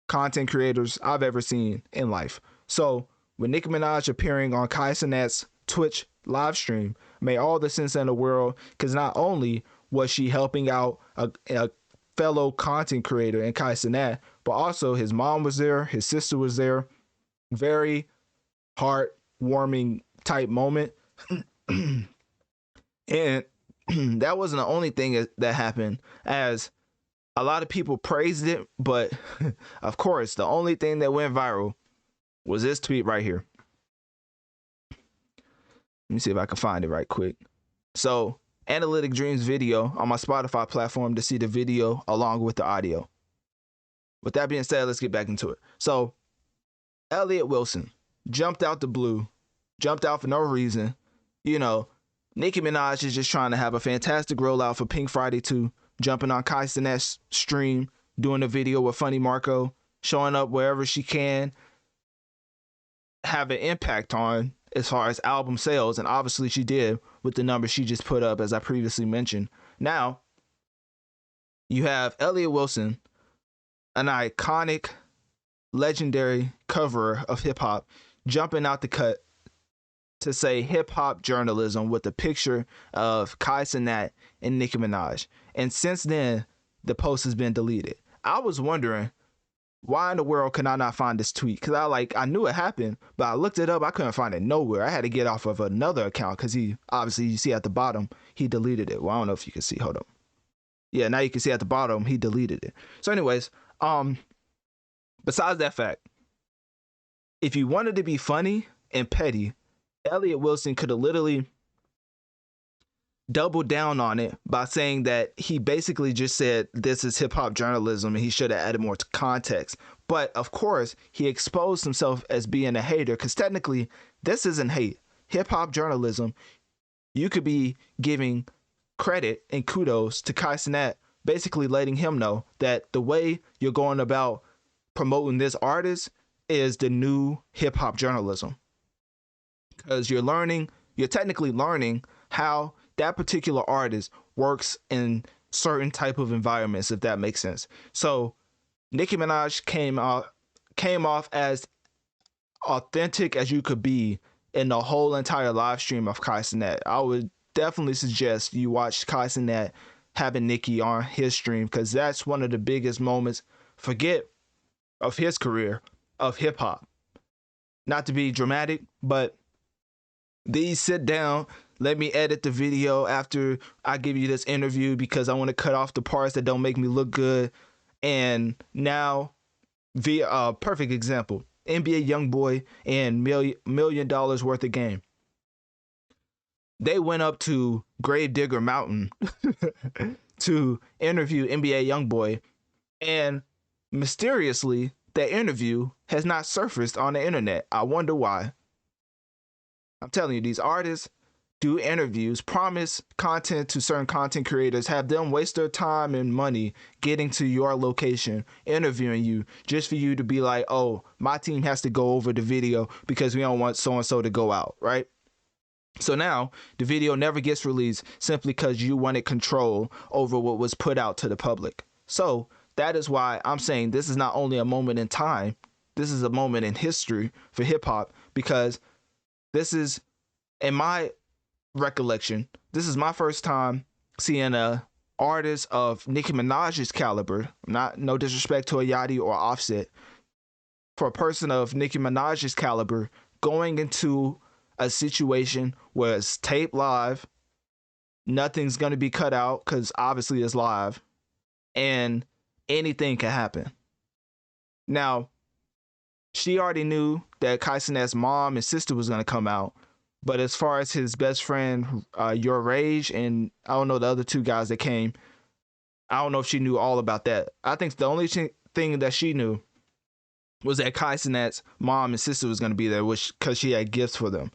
content creators I've ever seen in life. So with Nicki Minaj appearing on Kai Cenat's Twitch live stream made all the sense in the world, because not only was she helping out a fellow content creator in Kai Cenat, but also his mom was there, his sister was there. Very heartwarming type moment. And that wasn't the only thing that happened, as a lot of people praised it, but of course, the only thing that went viral was this tweet right here. Let me see if I can find it right quick. So, Analytic Dreamz video on my Spotify platform to see the video along with the audio. With that being said, let's get back into it. So, Elliott Wilson jumped out the blue, jumped out for no reason. You know, Nicki Minaj is just trying to have a fantastic rollout for Pink Friday 2, jumping on Kai Cenat's stream, doing a video with Funny Marco, showing up wherever she can, have an impact on as far as album sales, and obviously she did with the numbers she just put up, as I previously mentioned. Now, you have Elliott Wilson, an iconic, legendary coverer of hip-hop, jumping out the cut to say hip-hop journalism with a picture of Kai Cenat and Nicki Minaj. And since then, the post has been deleted. I was wondering, why in the world can I not find this tweet? Because I knew it happened, but I looked it up. I couldn't find it nowhere. I had to get off of another account because he, obviously, you see at the bottom, he deleted it. Well, I don't know if you can see. Hold up. Yeah, now you can see at the bottom, he deleted it. So anyways, besides that fact, if you wanted to be funny and petty, Elliott Wilson could have literally doubled down on it by saying that he basically just said this is hip-hop journalism and he should have added more context. But of course, he exposed himself as being a hater, because technically this isn't hate. Hip-hop journalism, you could be giving credit and kudos to Kai Cenat, basically letting him know that the way you're going about promoting this artist is the new hip-hop journalism. Because you're technically learning how that particular artist works in certain type of environments, if that makes sense. So Nicki Minaj came off as authentic as you could be in the whole entire live stream of Kai Cenat. I would definitely suggest you watch Kai Cenat having Nicki on his stream, because that's one of the biggest moments, forget of his career, of hip-hop. Not to be dramatic, but these sit down, let me edit the video after I give you this interview because I want to cut off the parts that don't make me look good. And now, via perfect example, NBA YoungBoy and $1 million worth of game. They went up to Gravedigger Mountain to interview NBA YoungBoy, and mysteriously, that interview has not surfaced on the internet. I wonder why. I'm telling you, these artists do interviews, promise content to certain content creators, have them waste their time and money getting to your location, interviewing you, just for you to be like, oh, my team has to go over the video because we don't want so-and-so to go out, right? So now the video never gets released simply because you wanted control over what was put out to the public. So that is why I'm saying this is not only a moment in time, this is a moment in history for hip hop, because this is, in my recollection, this is my first time seeing a artist of Nicki Minaj's caliber, no disrespect to a Yachty or Offset, for a person of Nicki Minaj's caliber going into a situation where it's taped live, nothing's going to be cut out because obviously it's live, and anything can happen. Now, she already knew that Kai Cenat's mom and sister was going to come out, But as far as his best friend, Your Rage, and I don't know the other two guys that came, I don't know if she knew all about that. I think the only thing that she knew was that Kai Cenat's mom and sister was going to be there, which because she had gifts for them.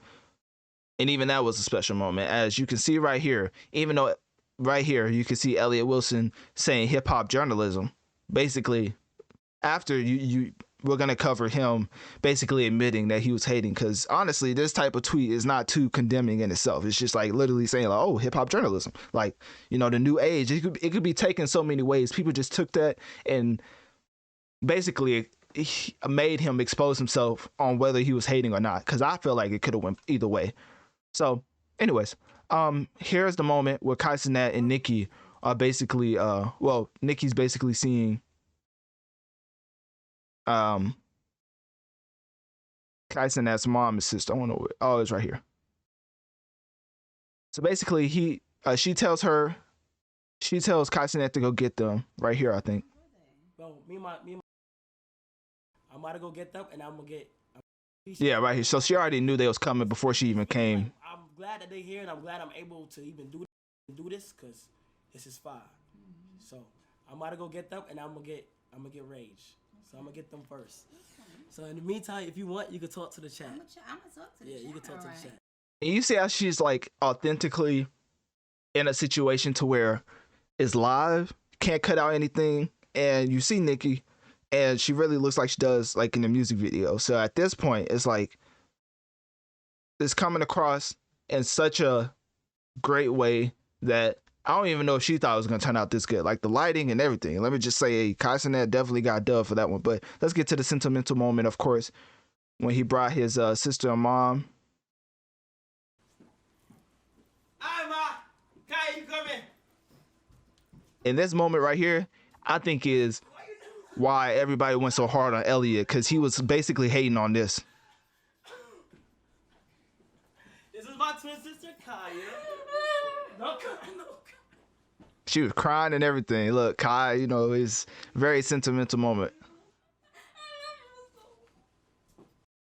And even that was a special moment. As you can see right here, even though right here you can see Elliott Wilson saying hip hop journalism, basically after we're going to cover him basically admitting that he was hating, because honestly this type of tweet is not too condemning in itself. It's just like literally saying like, oh, hip hop journalism, like, you know, the new age. It could be taken so many ways. People just took that and basically he made him expose himself on whether he was hating or not, because I feel like it could have went either way. So anyways, here's the moment where Kai Cenat and Nicki are basically well, Nicki's basically seeing Kai Cenat's mom and sister. I don't know. Oh, it's right here. So basically she tells Kai Cenat to go get them right here, I think. Bro, I'm about to go get them, and I'm gonna get. Yeah, right here. So she already knew they was coming before she even came. I'm glad that they're here, and I'm glad I'm able to even do this, because this is fire. So I'm about to go get them, and I'm gonna get Rage. So I'm gonna get them first. So in the meantime, if you want, you can talk to the chat. I'm gonna talk to the chat. Yeah, you can talk to the chat. And you see how she's like authentically in a situation to where it's live, can't cut out anything, and you see Nicki, and she really looks like she does like in the music video. So at this point, it's like it's coming across in such a great way that I don't even know if she thought it was gonna turn out this good. Like the lighting and everything. Let me just say, Kai Cenat definitely got dubbed for that one. But let's get to the sentimental moment, of course, when he brought his sister and mom. Hi, Ma. Kai, you coming? In this moment right here, I think is why everybody went so hard on Elliott, because he was basically hating on this. This is my twin sister, Kaya. No, no. She was crying and everything. Look, Kai, you know, it's very sentimental moment.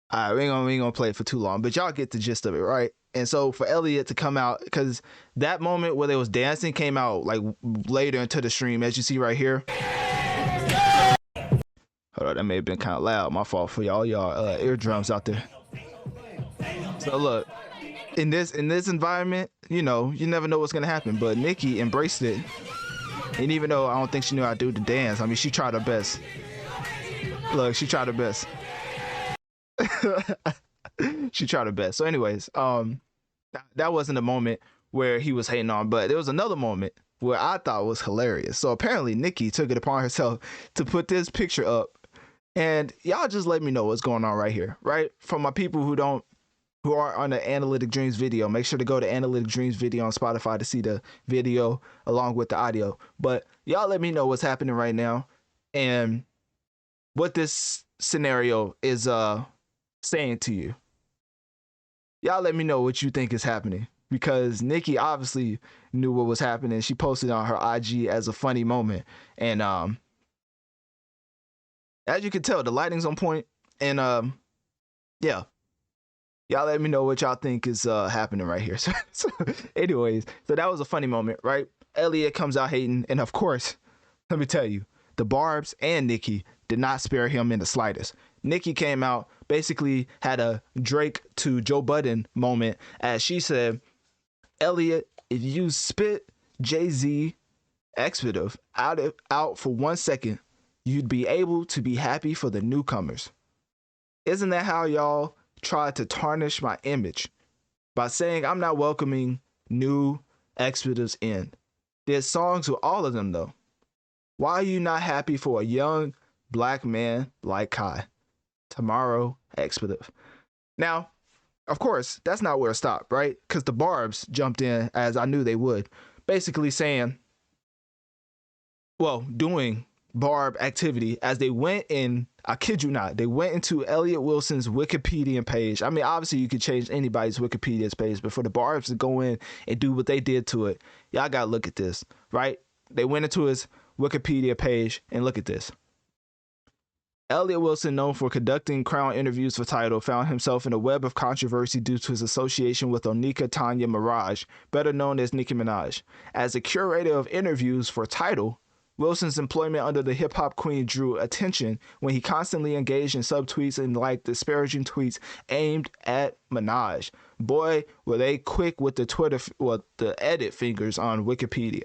All right, we ain't gonna play it for too long, but y'all get the gist of it, right? And so for Elliott to come out, because that moment where they was dancing came out like later into the stream, as you see right here. Hold on, that may have been kind of loud. My fault for y'all eardrums out there. So look, in this environment, you know, you never know what's gonna happen. But Nicki embraced it, and even though I don't think she knew how to do the dance, I mean, she tried her best. Look, she tried her best. She tried her best. So, anyways, that wasn't a moment where he was hating on, but there was another moment where I thought was hilarious. So apparently, Nicki took it upon herself to put this picture up. And y'all just let me know what's going on right here, right? For my people who are on the Analytic Dreamz video, make sure to go to Analytic Dreamz video on Spotify to see the video along with the audio. But y'all let me know what's happening right now and what this scenario is saying to you. Y'all let me know what you think is happening, because Nicki obviously knew what was happening. She posted on her IG as a funny moment, and as you can tell, the lighting's on point, and yeah, y'all let me know what y'all think is happening right here. So anyways, so that was a funny moment, right? Elliott comes out hating, and of course, let me tell you, the Barbs and Nicki did not spare him in the slightest. Nicki came out, basically had a Drake to Joe Budden moment, as she said, Elliott, if you spit Jay-Z expletive out for 1 second, you'd be able to be happy for the newcomers. Isn't that how y'all tried to tarnish my image by saying I'm not welcoming new expletives in? There's songs with all of them though. Why are you not happy for a young black man like Kai? Tomorrow expletive. Now, of course, that's not where it stopped, right? Because the Barbs jumped in, as I knew they would, basically saying, well, doing Barb activity as they went in, I kid you not, they went into Elliott Wilson's Wikipedia page. I mean, obviously you could change anybody's Wikipedia page, but for the Barbs to go in and do what they did to it, y'all gotta look at this, right? They went into his Wikipedia page and look at this. Elliott Wilson, known for conducting Crown interviews for Tidal, found himself in a web of controversy due to his association with Onika Tanya Mirage, better known as Nicki Minaj. As a curator of interviews for Tidal, Wilson's employment under the hip-hop queen drew attention when he constantly engaged in subtweets and liked disparaging tweets aimed at Minaj. Boy, were they quick with the edit fingers on Wikipedia.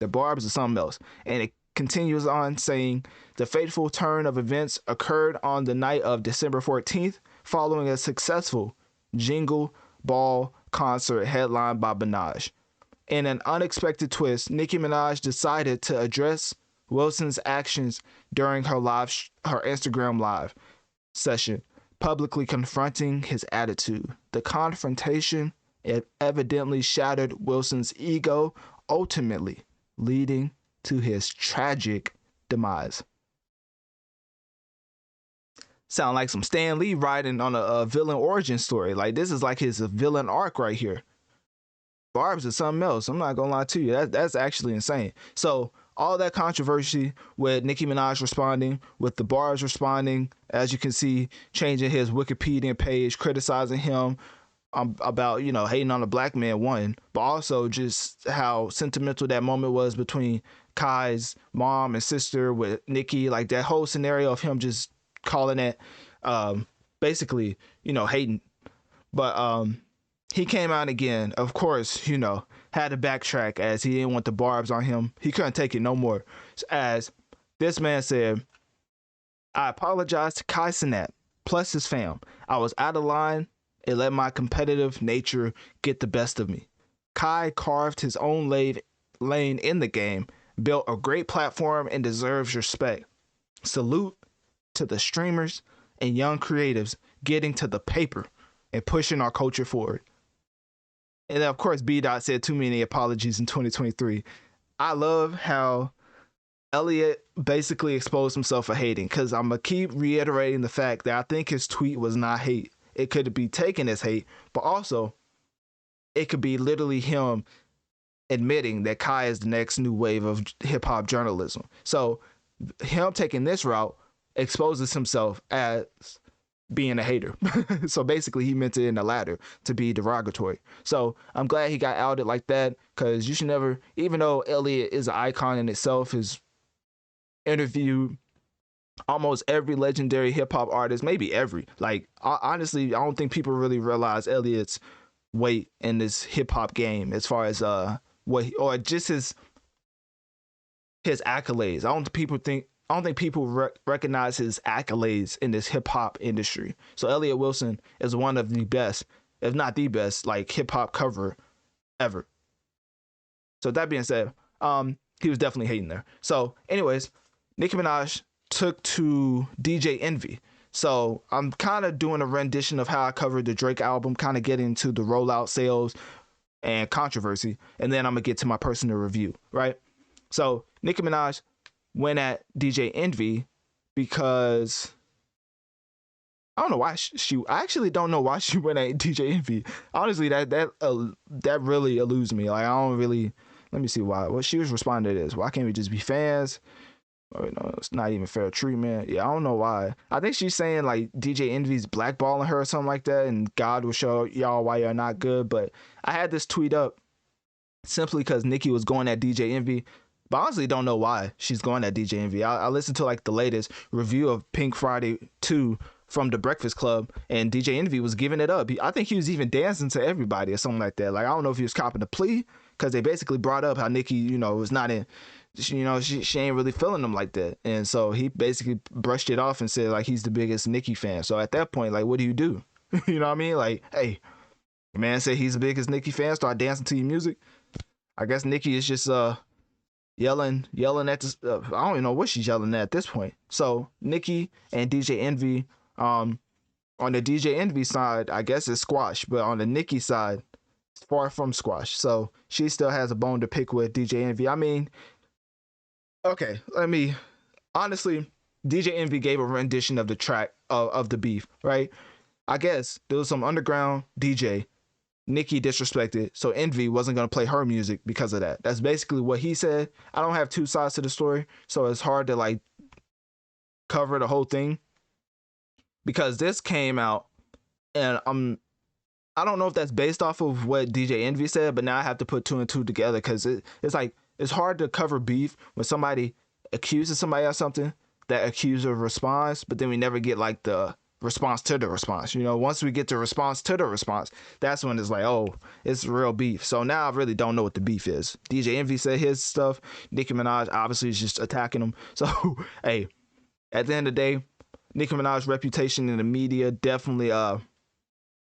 The barbs are something else. And it continues on saying, the fateful turn of events occurred on the night of December 14th, following a successful Jingle Ball concert headlined by Minaj. In an unexpected twist, Nicki Minaj decided to address Wilson's actions during her Instagram live session, publicly confronting his attitude. The confrontation evidently shattered Wilson's ego, ultimately leading to his tragic demise. Sound like some Stan Lee writing on a villain origin story. Like, this is like his villain arc right here. Barbs is something else. I'm not gonna lie to you. That's actually insane. So all that controversy with Nicki Minaj responding, with the barbs responding, as you can see, changing his Wikipedia page, criticizing him about, you know, hating on a black man, one, but also just how sentimental that moment was between Kai's mom and sister with Nicki, like that whole scenario of him just calling it basically, you know, hating. But he came out again, of course, you know, had to backtrack as he didn't want the barbs on him. He couldn't take it no more. As this man said, I apologize to Kai Cenat, plus his fam. I was out of line and let my competitive nature get the best of me. Kai carved his own lane in the game, built a great platform, and deserves respect. Salute to the streamers and young creatives getting to the paper and pushing our culture forward. And of course, B. Dot said too many apologies in 2023. I love how Elliott basically exposed himself for hating, because I'm going to keep reiterating the fact that I think his tweet was not hate. It could be taken as hate, but also it could be literally him admitting that Kai is the next new wave of hip-hop journalism. So him taking this route exposes himself as being a hater. So basically he meant it in the latter to be derogatory. So I'm glad he got outed like that, because you should never, even though Elliott is an icon in itself, has interviewed almost every legendary hip-hop artist, maybe every, like, honestly, I don't think people really realize Elliott's weight in this hip-hop game as far as or just his accolades. I don't think people recognize his accolades in this hip-hop industry. So Elliott Wilson is one of the best, if not the best, like, hip-hop cover ever. So that being said, he was definitely hating there. So anyways, Nicki Minaj took to DJ Envy. So I'm kind of doing a rendition of how I covered the Drake album, kind of getting into the rollout, sales, and controversy. And then I'm going to get to my personal review, right? So Nicki Minaj went at DJ Envy because I don't know why I actually don't know why she went at DJ Envy. Honestly, that really eludes me. Like, I don't really, let me see why. What she was responding to this. Why can't we just be fans? Oh, you know, it's not even fair treatment. Yeah, I don't know why. I think she's saying like DJ Envy's blackballing her or something like that, and God will show y'all why you're not good. But I had this tweet up simply because Nicki was going at DJ Envy, but I honestly don't know why she's going at DJ Envy. I listened to like the latest review of Pink Friday 2 from The Breakfast Club, and DJ Envy was giving it up. I think he was even dancing to everybody or something like that. Like, I don't know if he was copping the plea, because they basically brought up how Nicki, you know, was not in, you know, she ain't really feeling him like that. And so he basically brushed it off and said like he's the biggest Nicki fan. So at that point, like, what do? You know what I mean? Like, hey, the man said he's the biggest Nicki fan, start dancing to your music. I guess Nicki is just yelling at this. I don't even know what she's yelling at this point. So Nicki and DJ Envy, on the DJ Envy side, I guess it's squash, but on the Nicki side, it's far from squash. So she still has a bone to pick with DJ Envy. I mean, okay, honestly, DJ Envy gave a rendition of the track of the beef, right? I guess there was some underground DJ Nicki disrespected, so Envy wasn't going to play her music because of that. That's basically what he said. I don't have two sides to the story, so it's hard to like cover the whole thing because this came out, and I don't know if that's based off of what DJ Envy said, but now I have to put 2 and 2 together because it's like it's hard to cover beef when somebody accuses somebody of something, that accuser responds, but then we never get like the response to the response. You know, once we get the response to the response, that's when it's like, oh, it's real beef. So now I really don't know what the beef is. DJ Envy said his stuff. Nicki Minaj obviously is just attacking him. So hey, at the end of the day, Nicki Minaj's reputation in the media definitely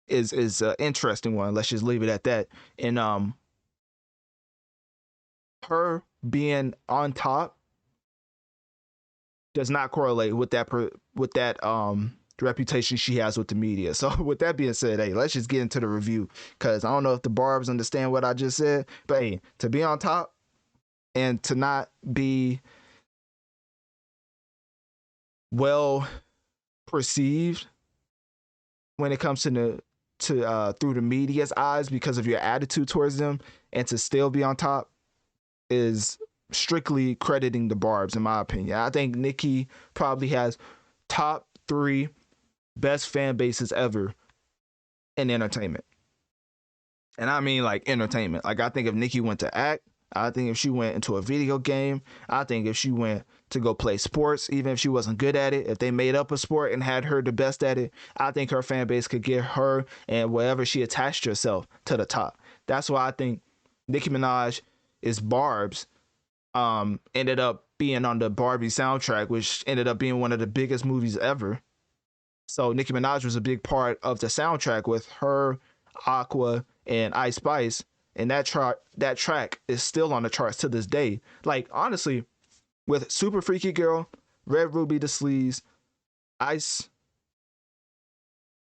is an interesting one. Let's just leave it at that. And her being on top does not correlate with that reputation she has with the media. So with that being said, hey, let's just get into the review, because I don't know if the barbs understand what I just said, but hey, to be on top and to not be well perceived when it comes to through the media's eyes because of your attitude towards them, and to still be on top is strictly crediting the barbs, in my opinion. I think Nicki probably has top 3 best fan bases ever in entertainment. And I mean like entertainment. Like I think if Nicki went to act, I think if she went into a video game, I think if she went to go play sports, even if she wasn't good at it, if they made up a sport and had her the best at it, I think her fan base could get her and wherever she attached herself to the top. That's why I think Nicki Minaj is Barb's ended up being on the Barbie soundtrack, which ended up being one of the biggest movies ever. So Nicki Minaj was a big part of the soundtrack with her, Aqua, and Ice Spice, and that track is still on the charts to this day. Like honestly, with Super Freaky Girl, Red Ruby the Sleaze, Ice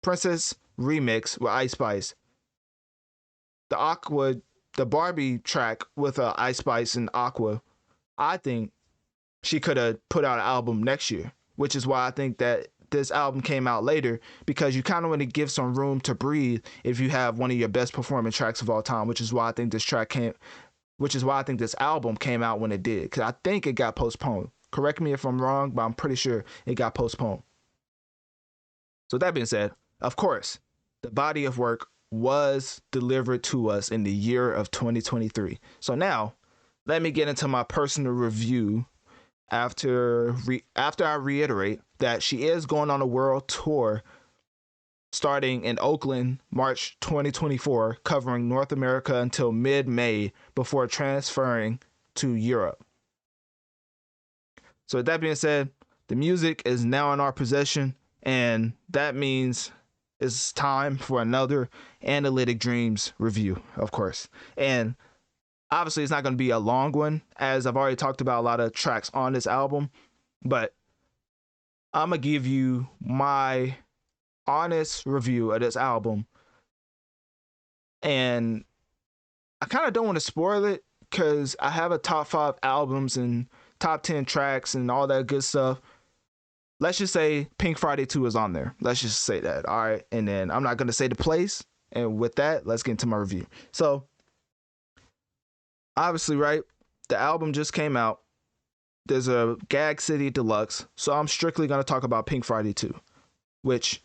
Princess remix with Ice Spice, the Barbie track with Ice Spice and Aqua, I think she could have put out an album next year, which is why I think that this album came out later, because you kind of want to give some room to breathe if you have one of your best performing tracks of all time, which is why I think this album came out when it did, because I think it got postponed. Correct me if I'm wrong, but I'm pretty sure it got postponed. So that being said, of course, the body of work was delivered to us in the year of 2023. So now, let me get into my personal review after I reiterate that she is going on a world tour starting in Oakland, March 2024, covering North America until mid-May before transferring to Europe. So with that being said, the music is now in our possession, and that means it's time for another Analytic Dreamz review, of course. And obviously it's not going to be a long one, as I've already talked about a lot of tracks on this album, but I'm going to give you my honest review of this album. And I kind of don't want to spoil it because I have a top 5 albums and top 10 tracks and all that good stuff. Let's just say Pink Friday 2 is on there. Let's just say that. All right. And then I'm not going to say the place. And with that, let's get into my review. So obviously, right, the album just came out. There's a Gag City Deluxe. So I'm strictly going to talk about Pink Friday 2, which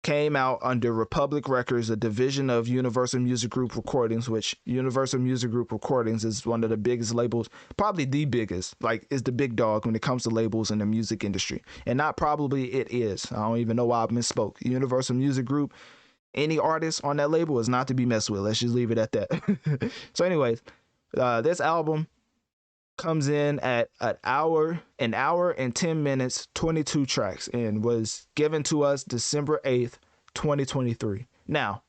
came out under Republic Records, a division of Universal Music Group Recordings, which Universal Music Group Recordings is one of the biggest labels, probably the biggest, like is the big dog when it comes to labels in the music industry. And not probably, it is. I don't even know why I misspoke. Universal Music Group, any artist on that label is not to be messed with. Let's just leave it at that. So anyways, this album comes in at an hour and 10 minutes, 22 tracks, and was given to us December 8th, 2023. Now,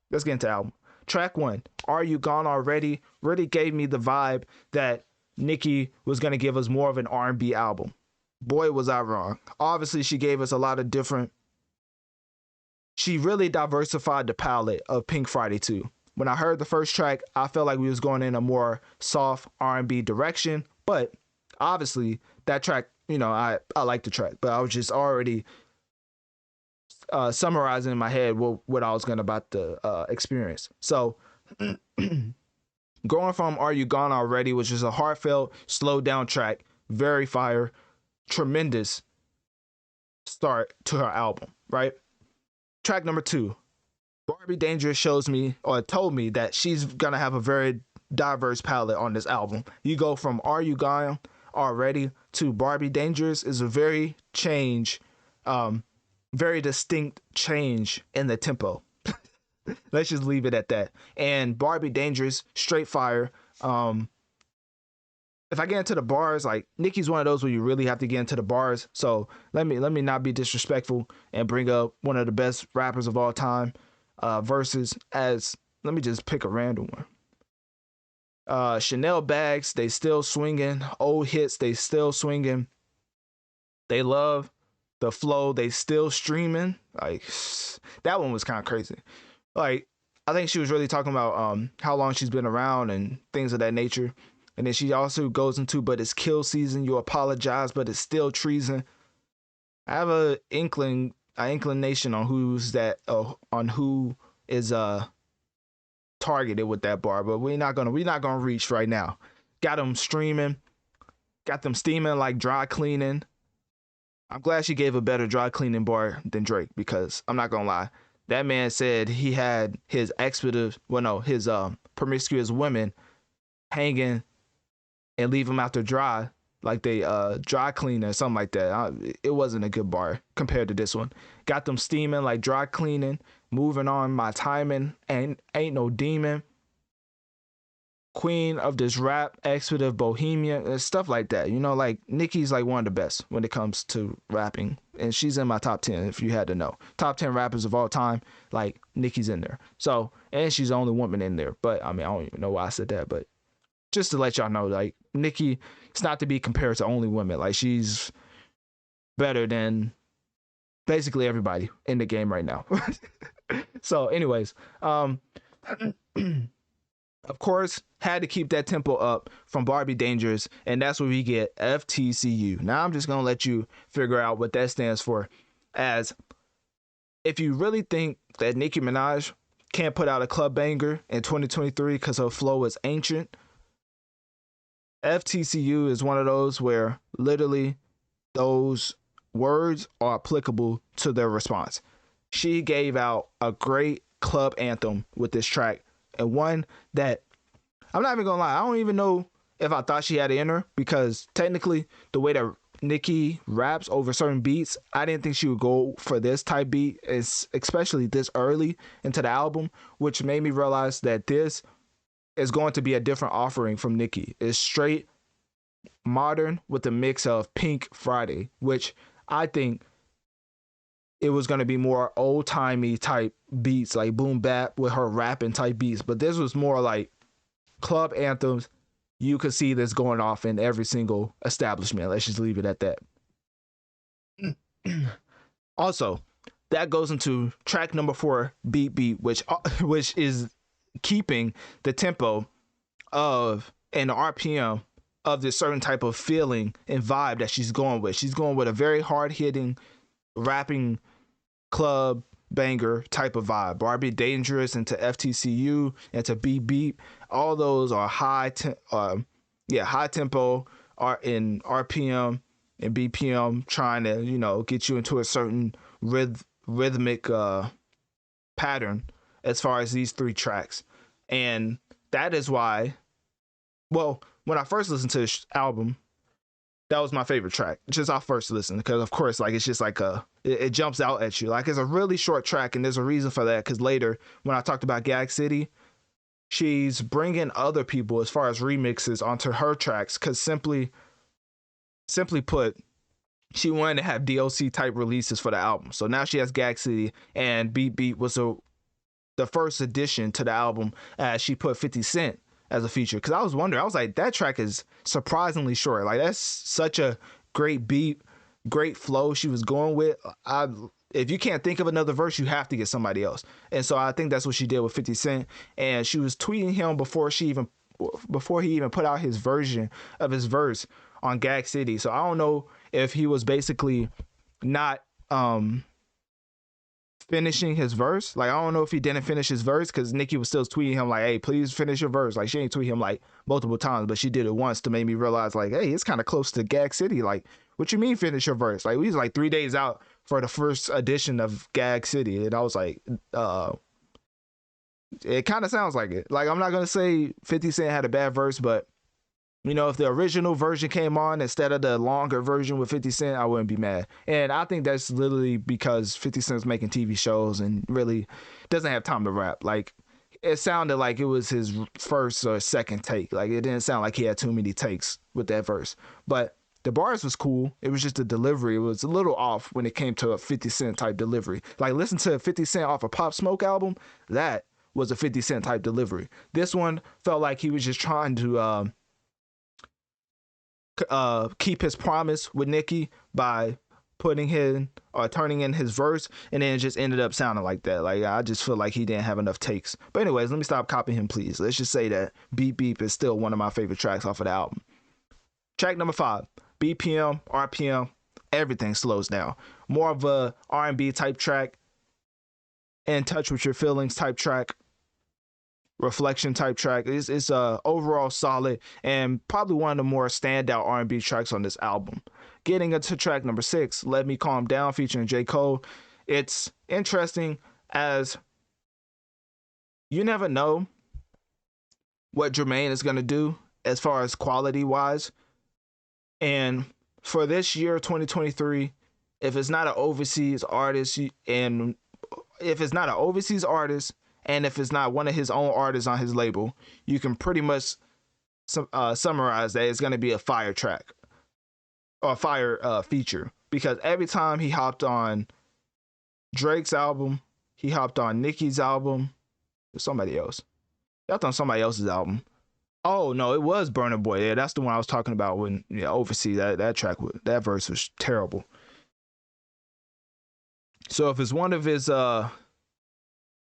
let's get into the album. Track 1, Are You Gone Already, really gave me the vibe that Nicki was going to give us more of an R&B album. Boy, was I wrong. Obviously, she gave us a lot of different... She really diversified the palette of Pink Friday 2. When I heard the first track, I felt like we was going in a more soft R&B direction, but obviously that track, you know, I like the track, but I was just already summarizing in my head what I was going about to experience. So going from Are You Gone Already, which is a heartfelt, slowed down track, very fire, tremendous, start to her album, right? Track number 2, Barbie Dangerous shows me or told me that she's gonna have a very diverse palette on this album. You go from Are You Gone Already to Barbie Dangerous is a very distinct change in the tempo. Let's just leave it at that. And Barbie Dangerous, straight fire. If I get into the bars, like Nicki's one of those where you really have to get into the bars. So let me not be disrespectful and bring up one of the best rappers of all time. Versus as let me just pick a random one. Chanel bags, they still swinging. Old hits, they still swinging. They love the flow, they still streaming. Like that one was kind of crazy. Like I think she was really talking about how long she's been around and things of that nature. And then she also goes into, but it's kill season. You apologize, but it's still treason. I have an inclination on who is targeted with that bar, but we're not gonna reach right now. Got them streaming, got them steaming like dry cleaning. I'm glad she gave a better dry cleaning bar than Drake, because I'm not gonna lie, that man said he had his promiscuous women hanging and leave them out to dry like they dry clean or something like that. It wasn't a good bar compared to this one. Got them steaming like dry cleaning. Moving on, my timing and ain't no demon. Queen of this rap, expletive bohemian, and stuff like that. You know, like Nicki's like one of the best when it comes to rapping, and she's in my top 10 if you had to know. Top 10 rappers of all time, like Nicki's in there. So, and she's the only woman in there. But I mean, I don't even know why I said that, but just to let y'all know, like Nicki, it's not to be compared to only women. Like she's better than basically everybody in the game right now. So anyways, of course, had to keep that tempo up from Barbie Dangerous, and that's where we get FTCU. Now I'm just gonna let you figure out what that stands for, as if you really think that Nicki Minaj can't put out a club banger in 2023 because her flow is ancient, FTCU is one of those where literally those words are applicable to their response. She gave out a great club anthem with this track, and one that I'm not even gonna lie, I don't even know if I thought she had it in her, because technically the way that Nicki raps over certain beats, I didn't think she would go for this type beat, especially this early into the album, which made me realize that this is going to be a different offering from Nicki. It's straight modern with a mix of Pink Friday, which I think it was going to be more old-timey type beats, like boom bap with her rapping type beats. But this was more like club anthems. You could see this going off in every single establishment. Let's just leave it at that. Also, that goes into track number 4, Beat Beat, which is keeping the tempo of and the RPM of this certain type of feeling and vibe that she's going with. She's going with a very hard-hitting, rapping club banger type of vibe. Barbie Dangerous into FTCU into Beat Beat. All those are high tempo are in RPM and BPM, trying to, you know, get you into a certain rhythmic pattern as far as these 3 tracks. And that is why, well, when I first listened to this album, that was my favorite track, just our first listen, because of course, like, it's just like it jumps out at you. Like, it's a really short track, and there's a reason for that, because later when I talked about Gag City, she's bringing other people as far as remixes onto her tracks, because simply put, she wanted to have DLC type releases for the album. So now she has Gag City, and Beat Beat was the first addition to the album, as she put 50 Cent as a feature. Because I was wondering, I was like, that track is surprisingly short. Like, that's such a great beat, great flow she was going with. If you can't think of another verse, you have to get somebody else. And so I think that's what she did with 50 Cent. And she was tweeting him before he even put out his version of his verse on Gag City. So I don't know if he was basically not finishing his verse. Like, I don't know if he didn't finish his verse because Nicki was still tweeting him like, hey, please finish your verse. Like, she ain't tweet him like multiple times, but she did it once to make me realize like, hey, it's kind of close to Gag City. Like, what you mean finish your verse? Like, we was like 3 days out for the first edition of Gag City, and I was like, it kind of sounds like it. Like, I'm not gonna say 50 Cent had a bad verse, but you know, if the original version came on instead of the longer version with 50 Cent, I wouldn't be mad. And I think that's literally because 50 Cent's making TV shows and really doesn't have time to rap. Like, it sounded like it was his first or second take. Like, it didn't sound like he had too many takes with that verse. But the bars was cool. It was just the delivery. It was a little off when it came to a 50 Cent type delivery. Like, listen to 50 Cent off a Pop Smoke album. That was a 50 Cent type delivery. This one felt like he was just trying to keep his promise with Nicki by putting him or turning in his verse, and then it just ended up sounding like that. Like, I just feel like he didn't have enough takes. But anyways, let me stop copying him, please. Let's just say that Beep Beep is still one of my favorite tracks off of the album. Track number 5, BPM, RPM, everything slows down. More of a R&B type track, In Touch With Your Feelings type track, reflection type track. It's overall solid and probably one of the more standout R&B tracks on this album. Getting into track number 6, Let Me Calm Down featuring J. Cole. It's interesting as you never know what Jermaine is going to do as far as quality wise. And for this year, 2023, if it's not an overseas artist and if it's not one of his own artists on his label, you can pretty much summarize that it's going to be a fire track or a fire feature. Because every time he hopped on Drake's album, he hopped on Nicki's album, somebody else. He hopped on somebody else's album. Oh no, it was Burna Boy. Yeah, that's the one I was talking about when overseas. That track, that verse was terrible. So if it's one of his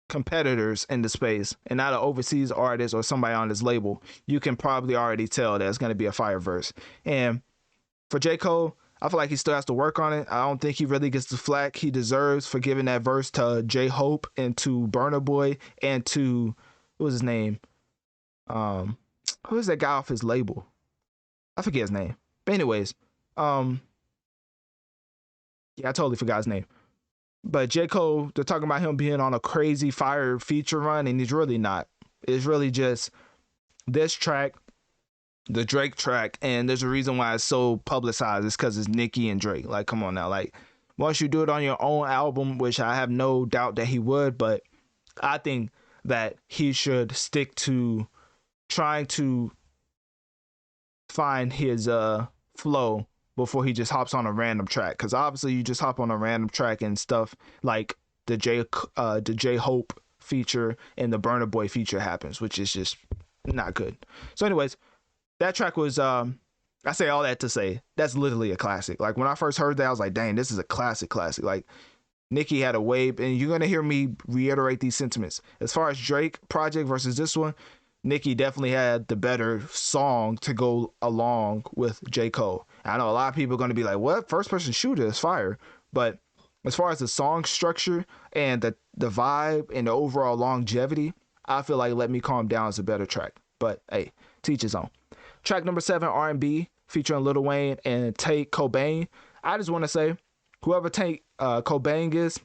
competitors in the space and not an overseas artist or somebody on his label, you can probably already tell that it's going to be a fire verse. And for J. Cole, I feel like he still has to work on it. I don't think he really gets the flack he deserves for giving that verse to J-Hope and to Burna Boy and to, what was his name? Who is that guy off his label? I forget his name. But anyways, yeah, I totally forgot his name. But J. Cole, they're talking about him being on a crazy fire feature run, and he's really not. It's really just this track, the Drake track, and there's a reason why it's so publicized. It's because it's Nicki and Drake. Like, come on now. Like, once you do it on your own album, which I have no doubt that he would, but I think that he should stick to trying to find his flow before he just hops on a random track. Because obviously you just hop on a random track and stuff like the J-Hope feature and the Burna Boy feature happens, which is just not good. So anyways, that track was, I say all that to say, that's literally a classic. Like, when I first heard that, I was like, dang, this is a classic. Like, Nicki had a wave, and you're going to hear me reiterate these sentiments. As far as Drake project versus this one, Nicki definitely had the better song to go along with J. Cole. I know a lot of people are going to be like, what? First person shooter is fire. But as far as the song structure and the vibe and the overall longevity, I feel like Let Me Calm Down is a better track. But hey, teach his own. Track number 7, R&B, featuring Lil Wayne and Tate Cobain. I just want to say, whoever Tate Cobain is,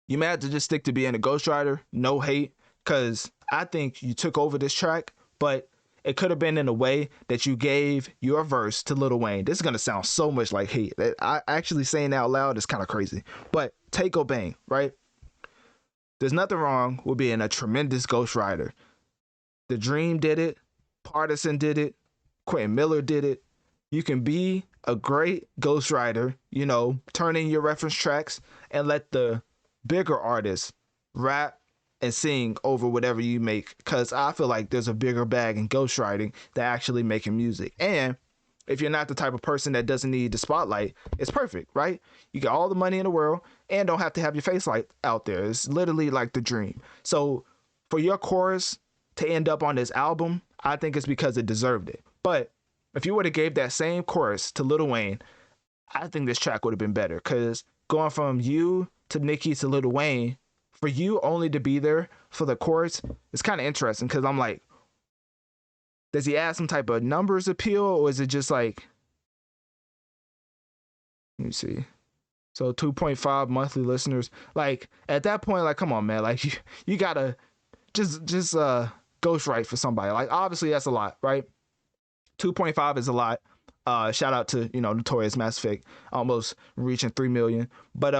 you may have to just stick to being a ghostwriter. No hate. Because I think you took over this track, but it could have been in a way that you gave your verse to Lil Wayne. This is going to sound so much like hate. I actually saying that out loud is kind of crazy. But Tate Cobain, right? There's nothing wrong with being a tremendous ghostwriter. The Dream did it. Partisan did it. Quentin Miller did it. You can be a great ghostwriter, turn in your reference tracks and let the bigger artists rap and sing over whatever you make, because I feel like there's a bigger bag in ghostwriting than actually making music. And if you're not the type of person that doesn't need the spotlight, it's perfect, right? You got all the money in the world and don't have to have your face light out there. It's literally like the Dream. So for your chorus to end up on this album, I think it's because it deserved it. But if you would have gave that same chorus to Lil Wayne, I think this track would have been better, because going from you to Nicki to Lil Wayne, for you only to be there for the chorus, it's kind of interesting because I'm like, does he add some type of numbers appeal, or is it just like, let me see. So 2.5 monthly listeners. Like at that point, like, come on, man. Like you gotta just ghostwrite for somebody. Like obviously that's a lot, right? 2.5 is a lot. Shout out to, you know, Notorious Mass Effect, almost reaching 3 million. But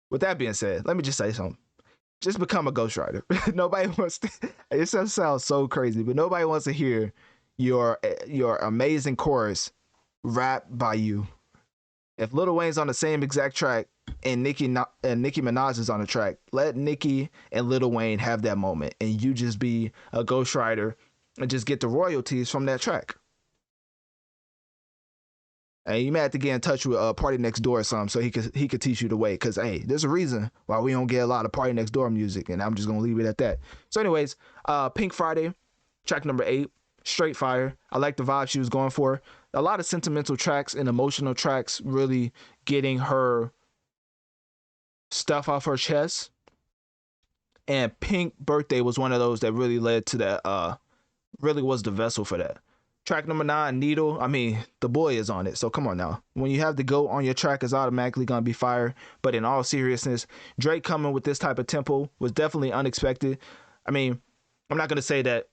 with that being said, let me just say something. Just become a ghostwriter. Nobody wants to, it sounds so crazy, but nobody wants to hear your amazing chorus rap by you. If Lil Wayne's on the same exact track and Nicki Minaj is on the track, let Nicki and Lil Wayne have that moment, and you just be a ghostwriter and just get the royalties from that track. And you may have to get in touch with Party Next Door or something so he could teach you the way. Because, hey, there's a reason why we don't get a lot of Party Next Door music, and I'm just going to leave it at that. So anyways, Pink Friday, track number 8, straight fire. I like the vibe she was going for. A lot of sentimental tracks and emotional tracks, really getting her stuff off her chest. And Pink Birthday was one of those that really led to that, really was the vessel for that. Track number 9, Needle. I mean, the boy is on it, so come on now. When you have the GOAT on your track, it's automatically going to be fire. But in all seriousness, Drake coming with this type of tempo was definitely unexpected. I mean, I'm not going to say that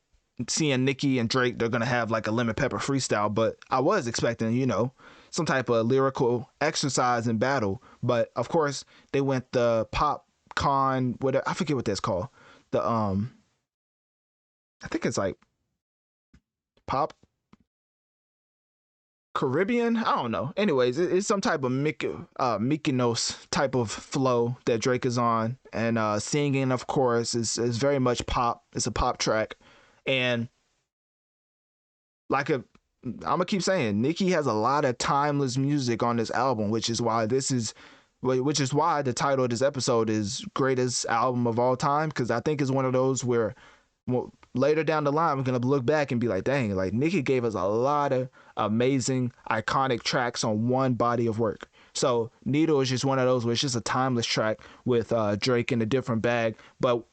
seeing Nicki and Drake, they're going to have like a Lemon Pepper freestyle, but I was expecting, you know, some type of lyrical exercise and battle. But of course, they went the pop con, whatever, I forget what that's called. The, I think it's like pop Caribbean, I don't know. Anyways, it's some type of Mykonos type of flow that Drake is on, and singing, of course, is very much pop. It's a pop track, and like I'm gonna keep saying, Nicki has a lot of timeless music on this album, which is why the title of this episode is greatest album of all time, because I think it's one of those where, well, later down the line, we're going to look back and be like, dang, like Nicki gave us a lot of amazing, iconic tracks on one body of work. So Needle is just one of those where it's just a timeless track with Drake in a different bag. But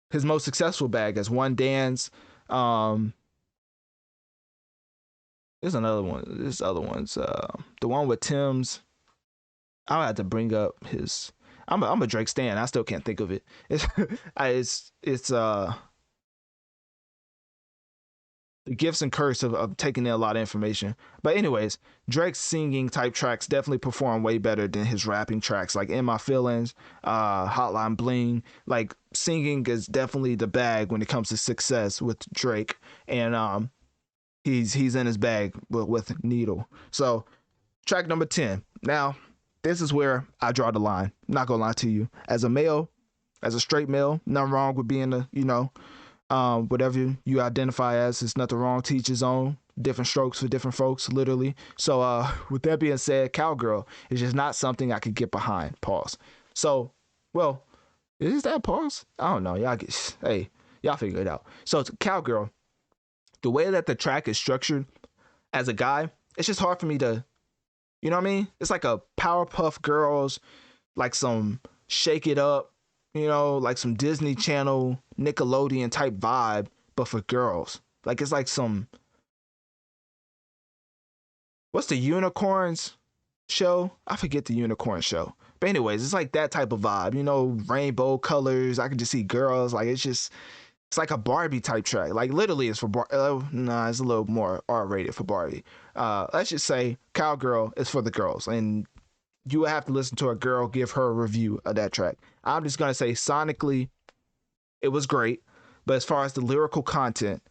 his most successful bag is One Dance. There's another one. There's other ones. The one with Tim's. I'll have to bring up his. I'm a Drake stan. I still can't think of it. It's the gifts and curse of taking in a lot of information. But anyways, Drake's singing type tracks definitely perform way better than his rapping tracks, like In My Feelings, Hotline Bling. Like singing is definitely the bag when it comes to success with Drake, and he's in his bag with Needle. So track number 10. Now this is where I draw the line. I'm not gonna lie to you. As a male, as a straight male, nothing wrong with being a, you know, whatever you identify as, it's nothing wrong to each his own. Different strokes for different folks, literally. So with that being said, Cowgirl is just not something I could get behind. Pause. So, well, is that pause? I don't know. Y'all figure it out. So it's Cowgirl. The way that the track is structured, as a guy, it's just hard for me to, you know what I mean? It's like a Powerpuff Girls, like some Shake It Up, you know, like some Disney Channel, Nickelodeon type vibe, but for girls. Like it's like some, what's the Unicorns show? I forget the Unicorn show. But anyways, it's like that type of vibe, you know, rainbow colors. I can just see girls. Like it's like a Barbie type track. Like literally it's for it's a little more R-rated for Barbie. Let's just say Cowgirl is for the girls, and you would have to listen to a girl give her a review of that track. I'm just gonna say sonically, it was great, but as far as the lyrical content,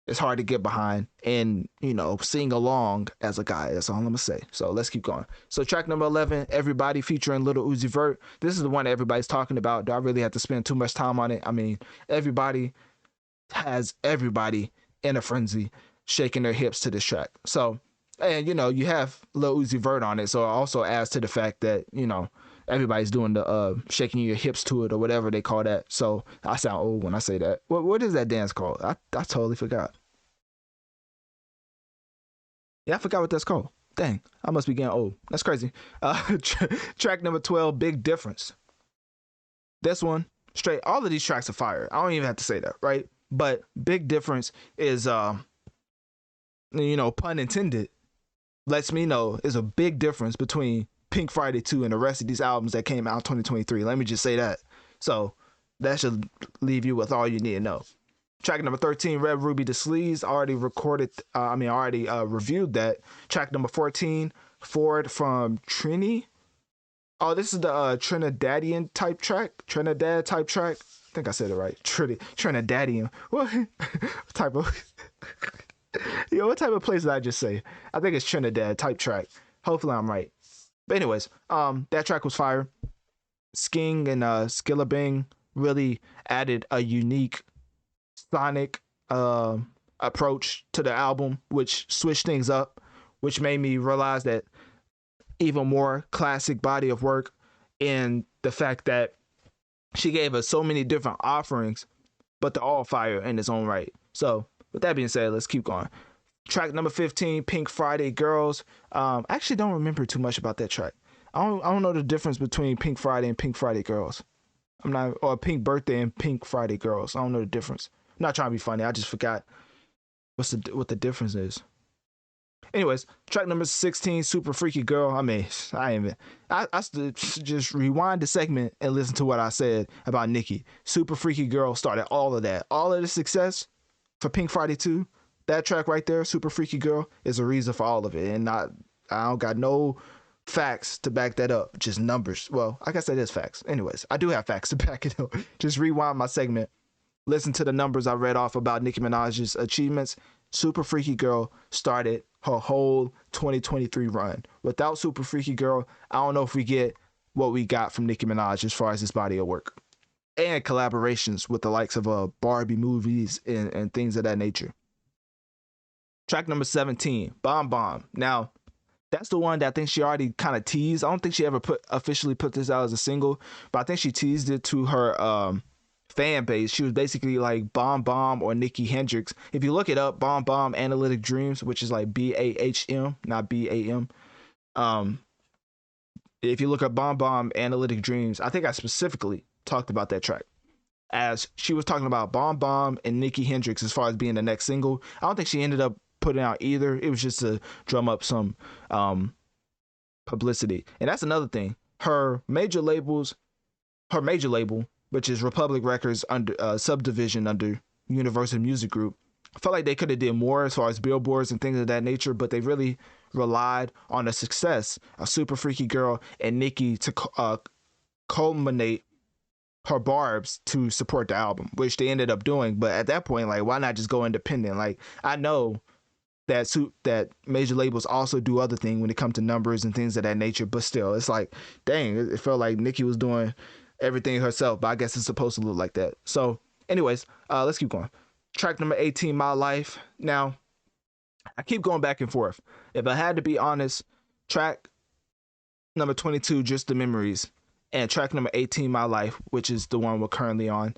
it's hard to get behind and, you know, sing along as a guy. That's all I'm gonna say. So let's keep going. So track number 11, Everybody featuring Lil Uzi Vert. This is the one that everybody's talking about. Do I really have to spend too much time on it? I mean, everybody has everybody in a frenzy shaking their hips to this track. So, and you know, you have Lil Uzi Vert on it, so it also adds to the fact that, you know, everybody's doing the shaking your hips to it or whatever they call that. So I sound old when I say that. What is that dance called? I totally forgot. Yeah, I forgot what that's called. Dang, I must be getting old. That's crazy. Track number 12, Big Difference. This one, straight, all of these tracks are fire. I don't even have to say that, right? But Big Difference is, you know, pun intended, lets me know there's a big difference between Pink Friday 2 and the rest of these albums that came out in 2023. Let me just say that. So that should leave you with all you need to know. Track number 13, Red Ruby the Sleaze, already reviewed that. Track number 14, Ford from Trini. Oh, this is the Trinidadian type track. Trinidad type track. I think I said it right. Trinidadian. What type of what type of place did I just say? I think it's Trinidad type track. Hopefully I'm right. But anyways, that track was fire. Sking and Skillabang really added a unique sonic approach to the album, which switched things up, which made me realize that even more classic body of work, in the fact that she gave us so many different offerings, but they're all fire in its own right. So with that being said, let's keep going. Track number 15, Pink Friday Girls. I actually don't remember too much about that track. I don't know the difference between Pink Friday and Pink Friday Girls. Or Pink Birthday and Pink Friday Girls. I don't know the difference. I'm not trying to be funny. I just forgot what the difference is. Anyways, track number 16, Super Freaky Girl. I just rewind the segment and listen to what I said about Nicki. Super Freaky Girl started all of that. All of the success for Pink Friday 2, that track right there, Super Freaky Girl, is a reason for all of it. And I don't got no facts to back that up, just numbers. Well, I guess that is facts. Anyways, I do have facts to back it up. Just rewind my segment, listen to the numbers I read off about Nicki Minaj's achievements. Super Freaky Girl started her whole 2023 run. Without Super Freaky Girl, I don't know if we get what we got from Nicki Minaj as far as this body of work. And collaborations with the likes of Barbie movies and things of that nature. Track number 17, Bomb Bomb. Now, that's the one that I think she already kind of teased. I don't think she ever officially put this out as a single, but I think she teased it to her fan base. She was basically like Bomb Bomb or Nicki Hendrix. If you look it up, Bomb Bomb Analytic Dreamz, which is like BAHM, not BAM. If you look up Bomb Bomb Analytic Dreamz, I think I specifically talked about that track as she was talking about Bomb Bomb and Nicki Hendrix as far as being the next single. I don't think she ended up putting out either. It was just to drum up some publicity. And that's another thing. Her major label, which is Republic Records under subdivision under Universal Music Group, I felt like they could have did more as far as billboards and things of that nature, but they really relied on the success of Super Freaky Girl and Nicki to culminate her barbs to support the album, which they ended up doing. But at that point, like, why not just go independent? Like, I know that major labels also do other things when it comes to numbers and things of that nature, but still, it's like, dang, it felt like Nicki was doing everything herself, but I guess it's supposed to look like that. So anyways, let's keep going. Track number 18, My Life. Now, I keep going back and forth. If I had to be honest, track number 22, Just the Memories, and track number 18, My Life, which is the one we're currently on,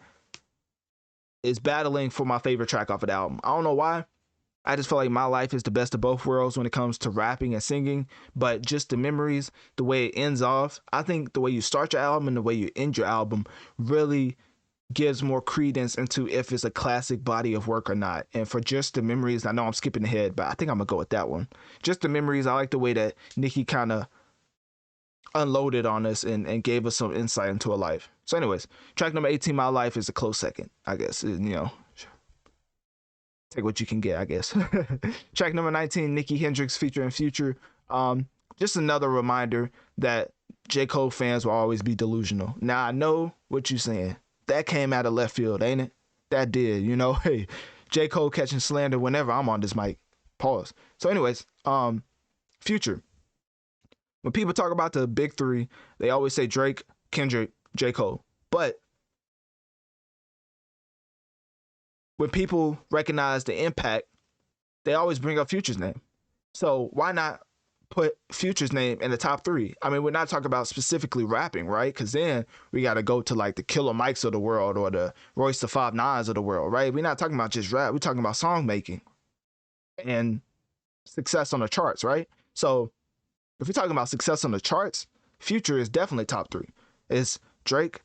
is battling for my favorite track off of the album. I don't know why. I just feel like My Life is the best of both worlds when it comes to rapping and singing, but Just the Memories, the way it ends off, I think the way you start your album and the way you end your album really gives more credence into if it's a classic body of work or not. And for Just the Memories, I know I'm skipping ahead, but I think I'm gonna go with that one. Just the Memories, I like the way that Nicki kind of unloaded on us and gave us some insight into her life. So anyways, track number 18, My Life, is a close second, I guess. Take what you can get, I guess. Track number 19, Nicki Hendrix featuring Future. Just another reminder that J. Cole fans will always be delusional. Now, I know what you're saying. That came out of left field, ain't it? That did, Hey, J. Cole catching slander whenever I'm on this mic. Pause. So anyways, Future. When people talk about the big three, they always say Drake, Kendrick, J. Cole. But when people recognize the impact, they always bring up Future's name. So why not put Future's name in the top three? I mean, we're not talking about specifically rapping, right? Because then we got to go to like the Killer Mikes of the world or the Royce the 5'9" of the world, right? We're not talking about just rap. We're talking about song making and success on the charts, right? So if we're talking about success on the charts, Future is definitely top 3. It's Drake,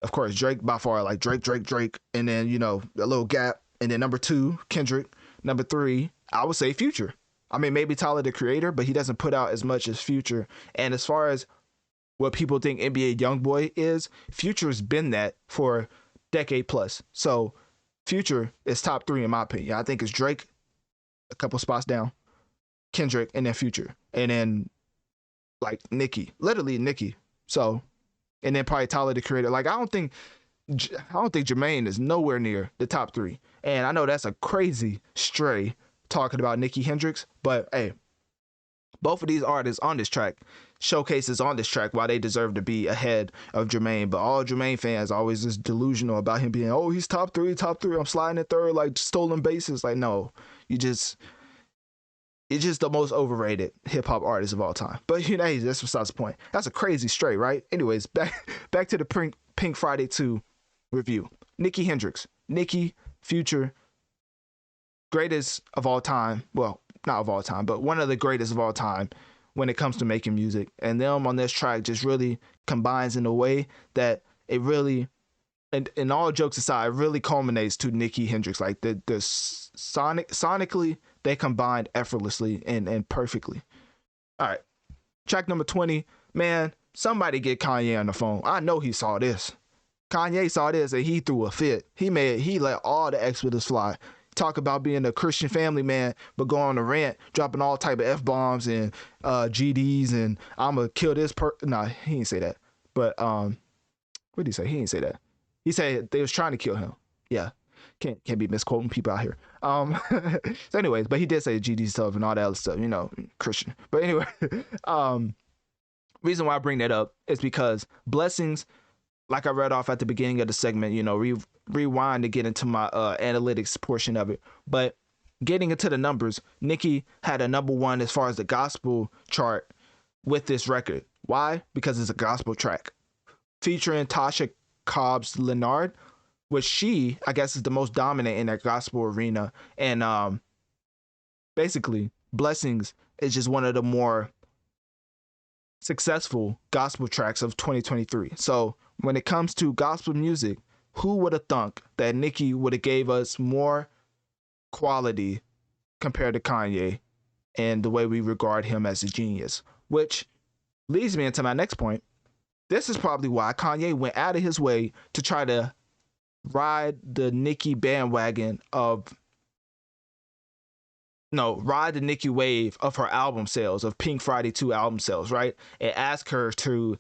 of course, Drake by far, like Drake, and then, you know, a little gap, and then number 2, Kendrick, number 3, I would say Future. I mean, maybe Tyler the Creator, but he doesn't put out as much as Future. And as far as what people think NBA YoungBoy is, Future's been that for a decade plus. So Future is top 3 in my opinion. I think it's Drake, a couple spots down, Kendrick, and then Future, and then like Nicki, literally Nicki. So, and then probably Tyler the Creator. Like I don't think Jermaine is nowhere near the top 3. And I know that's a crazy stray talking about Nicki Hendrix, but hey, both of these artists on this track showcases on this track why they deserve to be ahead of Jermaine. But all Jermaine fans always just delusional about him being, oh, he's top 3. I'm sliding in 3rd, like stolen bases. Like, no, you're just the most overrated hip hop artist of all time. But you know, hey, that's besides the point. That's a crazy straight, right? Anyways, back to the Pink Friday 2 review. Nicki Hendrix, Nicki, Future, greatest of all time. Well, not of all time, but one of the greatest of all time when it comes to making music. And them on this track just really combines in a way that it really, and all jokes aside, it really culminates to Nicki Hendrix. Like the sonically, they combined effortlessly and perfectly. All right, track number 20. Man, somebody get Kanye on the phone. I know he saw this. Kanye saw this and he threw a fit. He let all the expletives fly. Talk about being a Christian family man, but go on a rant, dropping all type of F-bombs and GDs and I'ma kill this Nah, he didn't say that. But what did he say? He didn't say that. He said they was trying to kill him. Yeah. Can't be misquoting people out here. So anyways, but he did say GD stuff and all that other stuff, you know, Christian. But anyway, reason why I bring that up is because Blessings, like I read off at the beginning of the segment, you know, rewind to get into my analytics portion of it. But getting into the numbers, Nicki had a number 1 as far as the gospel chart with this record. Why? Because it's a gospel track featuring Tasha Cobbs Leonard, which she, I guess, is the most dominant in that gospel arena. And basically, Blessings is just one of the more successful gospel tracks of 2023. So when it comes to gospel music, who would have thunk that Nicki would have gave us more quality compared to Kanye and the way we regard him as a genius? Which leads me into my next point. This is probably why Kanye went out of his way to try to ride the Nicki bandwagon ride the Nicki wave of her album sales, of Pink Friday 2 album sales, right? And ask her to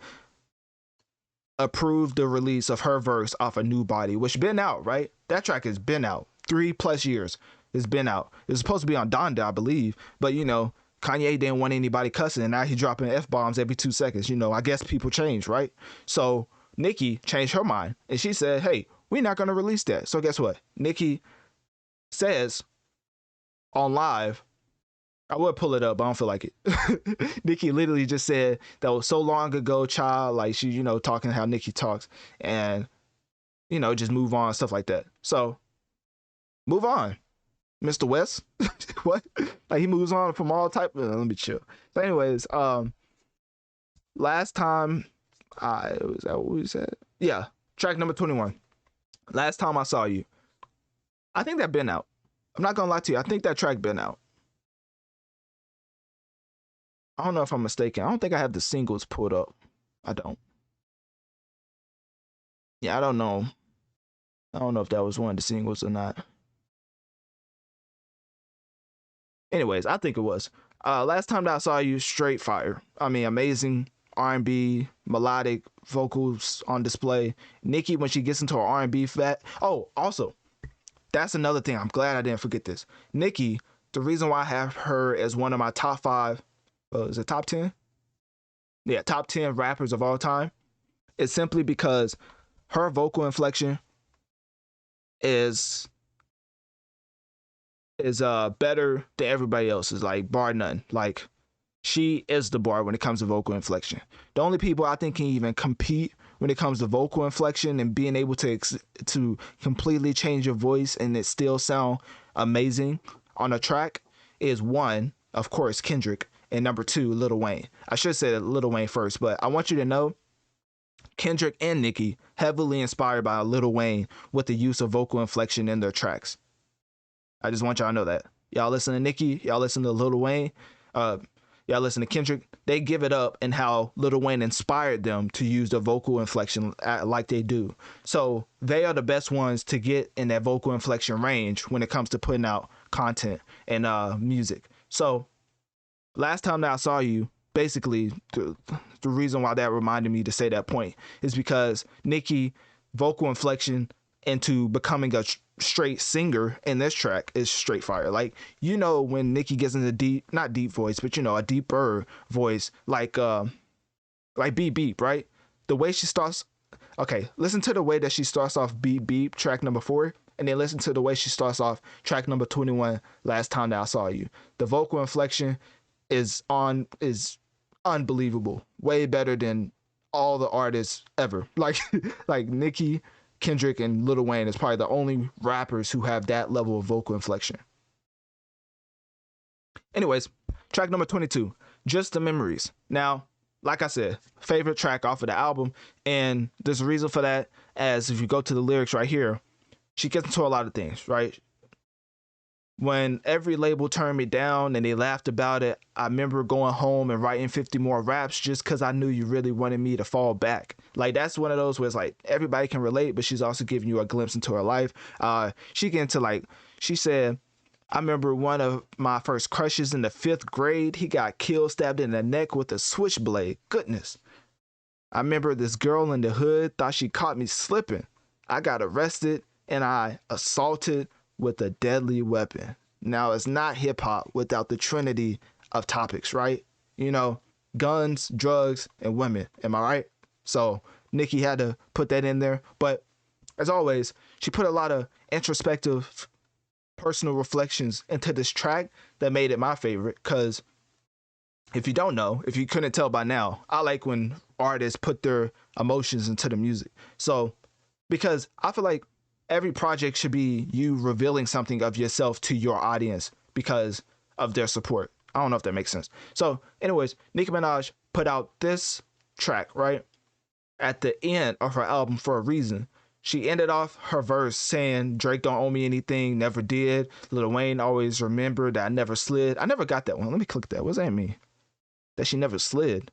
approve the release of her verse off a New Body, which been out, right? That track has been out 3+ years. It's been out. It's supposed to be on Donda, I believe, but you know, Kanye didn't want anybody cussing, and now he's dropping F-bombs every 2 seconds. You know, I guess people change, right? So Nicki changed her mind, and she said, hey, we're not going to release that. So guess what? Nicki says on live, I would pull it up, but I don't feel like it. Nicki literally just said that was so long ago, child. Like she, you know, talking how Nicki talks, and you know, just move on, stuff like that. So move on, Mr. West. What? Like he moves on from all type. Let me chill. So, anyways, last time was that what we said? Yeah, track number 21. Last Time I Saw You. I think that been out. I'm not gonna lie to you. I think that track been out. I don't know if I'm mistaken. I don't think I have the singles pulled up. I don't. Yeah, I don't know. I don't know if that was one of the singles or not. Anyways, I think it was. Last Time That I Saw You, straight fire. I mean, amazing R&B, melodic vocals on display. Nicki, when she gets into her R&B fat. Oh, also, that's another thing. I'm glad I didn't forget this. Nicki, the reason why I have her as one of my top 5, is it top 10? Yeah, top 10 rappers of all time is simply because her vocal inflection is better than everybody else's, like bar none. Like she is the bar when it comes to vocal inflection. The only people I think can even compete when it comes to vocal inflection and being able to completely change your voice and it still sound amazing on a track is one, of course, Kendrick, and number 2, Lil Wayne. I should say Lil Wayne first, but I want you to know Kendrick and Nicki heavily inspired by Lil Wayne with the use of vocal inflection in their tracks. I just want y'all to know that. Y'all listen to Nicki, y'all listen to Lil Wayne, y'all listen to Kendrick, they give it up in how Lil Wayne inspired them to use the vocal inflection like they do. So they are the best ones to get in that vocal inflection range when it comes to putting out content and music. So last time that I saw you, basically the reason why that reminded me to say that point is because Nicki vocal inflection into becoming a straight singer in this track is straight fire. Like, you know, when Nicki gets into not deep voice, but you know, a deeper voice, like Beep Beep, right? The way she starts, okay, listen to the way that she starts off Beep Beep, track number 4, and then listen to the way she starts off track number 21, Last Time That I Saw You. The vocal inflection is unbelievable, way better than all the artists ever. Like Nicki, Kendrick, and Lil Wayne is probably the only rappers who have that level of vocal inflection. Anyways, track number 22, Just the Memories. Now, like I said, favorite track off of the album, and there's a reason for that, as if you go to the lyrics right here, she gets into a lot of things, right? When every label turned me down and they laughed about it, I remember going home and writing 50 more raps just because I knew you really wanted me to fall back. Like, that's one of those where it's like everybody can relate, but she's also giving you a glimpse into her life. She get into, like, she said, I remember one of my first crushes in the 5th grade. He got killed, stabbed in the neck with a switchblade. Goodness. I remember this girl in the hood thought she caught me slipping. I got arrested and I assaulted with a deadly weapon. Now, it's not hip hop without the trinity of topics, right? You know, guns, drugs, and women. Am I right? So Nicki had to put that in there. But as always, she put a lot of introspective personal reflections into this track that made it my favorite. Because if you don't know, if you couldn't tell by now, I like when artists put their emotions into the music. So, because I feel like every project should be you revealing something of yourself to your audience because of their support. I don't know if that makes sense. So anyways, Nicki Minaj put out this track, right, at the end of her album for a reason. She ended off her verse saying, Drake don't owe me anything, never did. Lil Wayne always remembered that I never slid. I never got that one. Let me click that. What does that mean? That she never slid.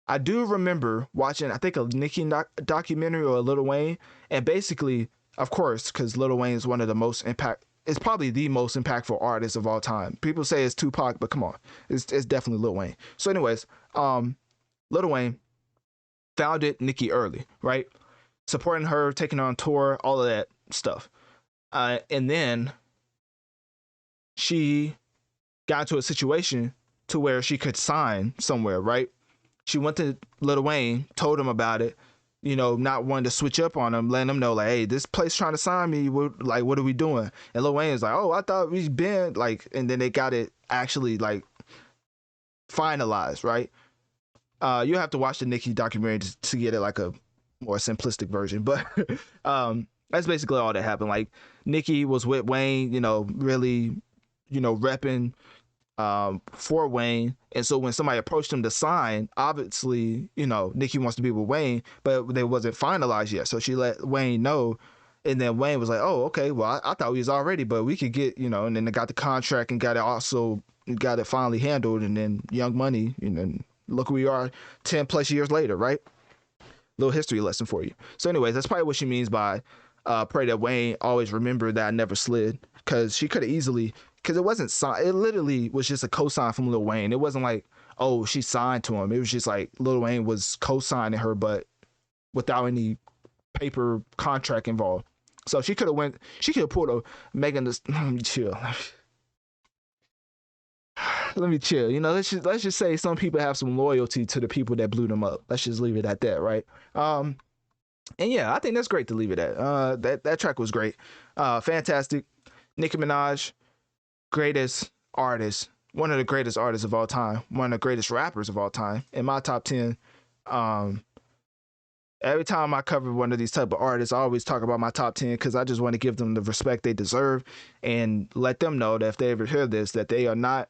I do remember watching, I think, a Nicki documentary or a Lil Wayne, and basically, of course, because Lil Wayne is one of the most it's probably the most impactful artist of all time. People say it's Tupac, but come on, it's definitely Lil Wayne. So anyways, Lil Wayne founded Nicki early, right? Supporting her, taking her on tour, all of that stuff. And then she got into a situation to where she could sign somewhere, right? She went to Lil Wayne, told him about it, you know, not wanting to switch up on him, letting him know, like, hey, this place trying to sign me, what are we doing? And Lil Wayne is like, oh, I thought we'd been, like, and then they got it actually, like, finalized, right? You have to watch the Nicki documentary to get it, like, a more simplistic version, but that's basically all that happened. Like, Nicki was with Wayne, you know, really, you know, repping for Wayne, and so when somebody approached him to sign, obviously, you know, Nicki wants to be with Wayne, but they wasn't finalized yet, so she let Wayne know, and then Wayne was like, oh, okay, well, I thought we was already, but we could get, you know, and then they got the contract and got it finally handled, and then Young Money, you know, look who we are 10 plus years later, right? Little history lesson for you. So anyways, that's probably what she means by pray that Wayne always remembered that I never slid, because she could have easily, because it wasn't signed. It literally was just a co-sign from Lil Wayne. It wasn't like, oh, she signed to him. It was just like Lil Wayne was co-signing her, but without any paper contract involved. So she could have pulled a Megan. Let me chill. Let me chill. You know, let's just say some people have some loyalty to the people that blew them up. Let's just leave it at that, right? And yeah, I think that's great to leave it at. That track was great. Fantastic. Nicki Minaj, greatest artist, one of the greatest artists of all time, one of the greatest rappers of all time, in my top 10. Every time I cover one of these type of artists, I always talk about my top 10 because I just want to give them the respect they deserve and let them know that if they ever hear this, that they are not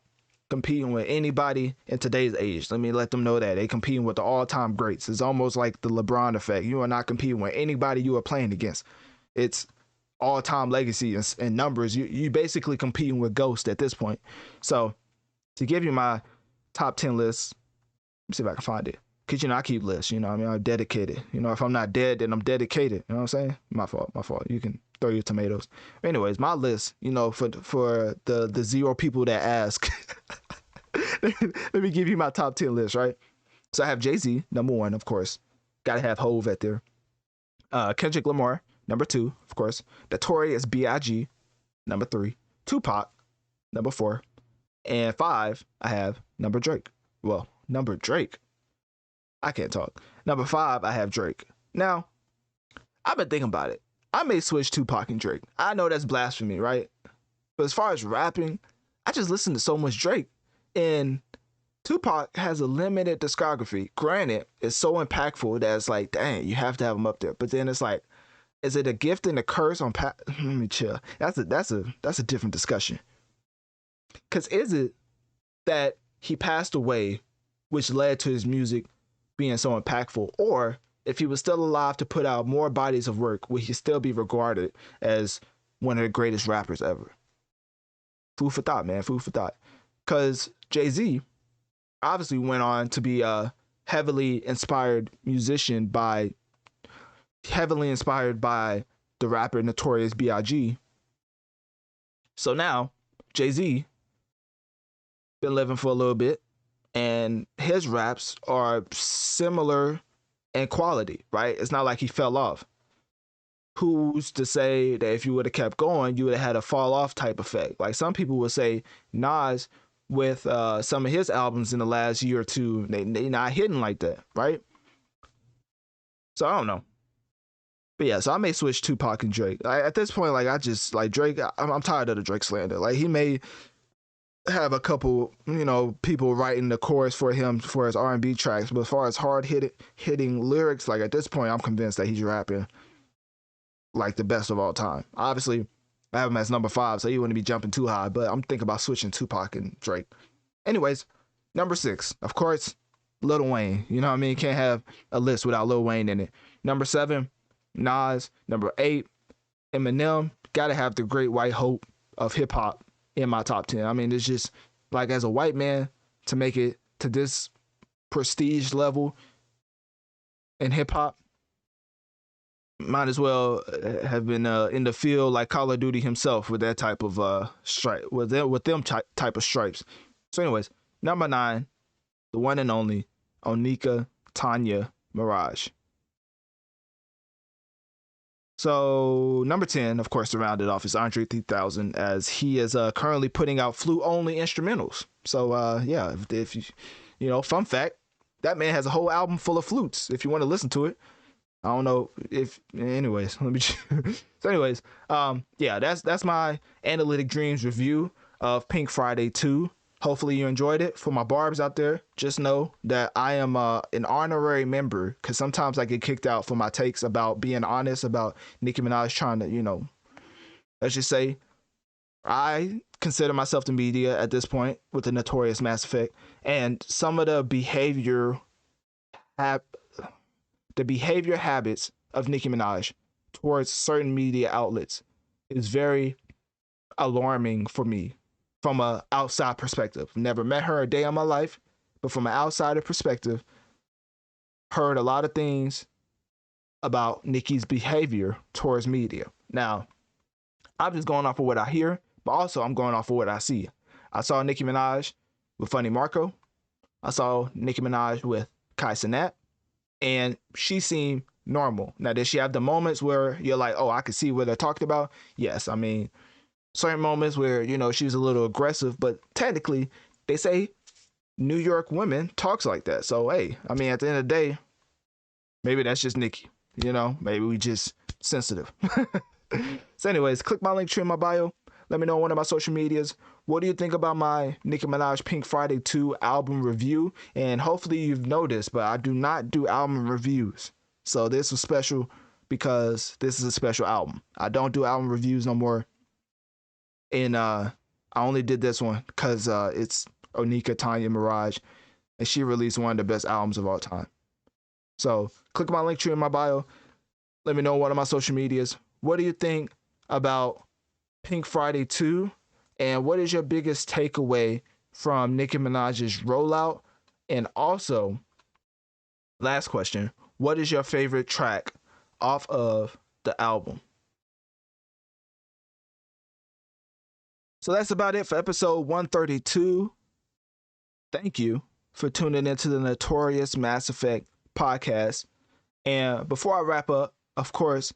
competing with anybody in today's age. Let me let them know that they competing with the all-time greats. It's almost like the LeBron effect. You are not competing with anybody you are playing against. It's all-time legacy and numbers. You basically competing with Ghost at this point. So to give you my top 10 list, let me see if I can find it. Cause I keep lists, I mean, I'm dedicated. If I'm not dead, then I'm dedicated. You know what I'm saying? My fault. You can throw your tomatoes. Anyways, my list, for the zero people that ask, let me give you my top 10 list, right? So I have Jay-Z, number 1, of course. Gotta have Hove at there. Kendrick Lamar, number 2, of course. Notorious B.I.G., number 3. Tupac, number 4. And 5, I have number Drake. Well, number Drake. I can't talk. Number 5, I have Drake. Now, I've been thinking about it. I may switch Tupac and Drake. I know that's blasphemy, right? But as far as rapping, I just listen to so much Drake. And Tupac has a limited discography. Granted, it's so impactful that it's like, dang, you have to have him up there. But then it's like, is it a gift and a curse on let me chill. That's a different discussion. Because is it that he passed away, which led to his music being so impactful, or if he was still alive to put out more bodies of work, would he still be regarded as one of the greatest rappers ever? Food for thought, man. Food for thought. Because Jay-Z obviously went on to be a heavily inspired by the rapper Notorious B.I.G. So now Jay-Z been living for a little bit, and his raps are similar in quality, right? It's not like he fell off. Who's to say that if you would have kept going, you would have had a fall off type effect? Like some people would say Nas with some of his albums in the last year or two, they not hitting like that, right? So I don't know. But yeah, so I may switch Tupac and Drake. At this point, like I just like Drake, I'm tired of the Drake slander. Like he may have a couple, people writing the chorus for him for his R&B tracks, but as far as hard hitting lyrics, like at this point, I'm convinced that he's rapping like the best of all time. Obviously, I have him as number 5, so he wouldn't be jumping too high, but I'm thinking about switching Tupac and Drake. Anyways, number 6, of course, Lil Wayne. You know what I mean? Can't have a list without Lil Wayne in it. Number 7, Nas. Number 8, Eminem. Gotta have the great white hope of hip hop in my top 10. I mean, it's just like as a white man to make it to this prestige level in hip hop, might as well have been in the field like Call of Duty himself with that type of stripe, with them type of stripes. So, anyways, number 9, the one and only Onika Tanya Mirage. So number 10, of course, to round it off, is Andre 3000, as he is currently putting out flute-only instrumentals. So yeah, if you, fun fact, that man has a whole album full of flutes. If you want to listen to it, I don't know if. Anyways, let me. So anyways, yeah, that's my Analytic Dreamz review of Pink Friday 2. Hopefully you enjoyed it. For my barbs out there, just know that I am an honorary member, because sometimes I get kicked out for my takes about being honest about Nicki Minaj trying to, let's just say, I consider myself the media at this point with the Notorious Mass Effect, and some of the behavior habits of Nicki Minaj towards certain media outlets is very alarming for me. From an outside perspective, never met her a day in my life, but from an outsider perspective, heard a lot of things about Nicki's behavior towards media. Now, I'm just going off of what I hear, but also I'm going off of what I see. I saw Nicki Minaj with Funny Marco. I saw Nicki Minaj with Kai Cenat, and she seemed normal. Now, did she have the moments where you're like, oh, I can see what they're talking about? Yes, I mean, certain moments where, she was a little aggressive, but technically they say New York women talks like that. So, hey, I mean, at the end of the day, maybe that's just Nicki, maybe we just sensitive. So anyways, click my link tree in my bio. Let me know on one of my social medias. What do you think about my Nicki Minaj Pink Friday 2 album review? And hopefully you've noticed, but I do not do album reviews. So this was special because this is a special album. I don't do album reviews no more. And I only did this one because it's Onika Tanya Mirage, and she released one of the best albums of all time. So click my link tree in my bio. Let me know on one of my social medias. What do you think about Pink Friday 2? And what is your biggest takeaway from Nicki Minaj's rollout? And also, last question, what is your favorite track off of the album? So that's about it for episode 132. Thank you for tuning into the Notorious Mass Effect podcast. And before I wrap up, of course,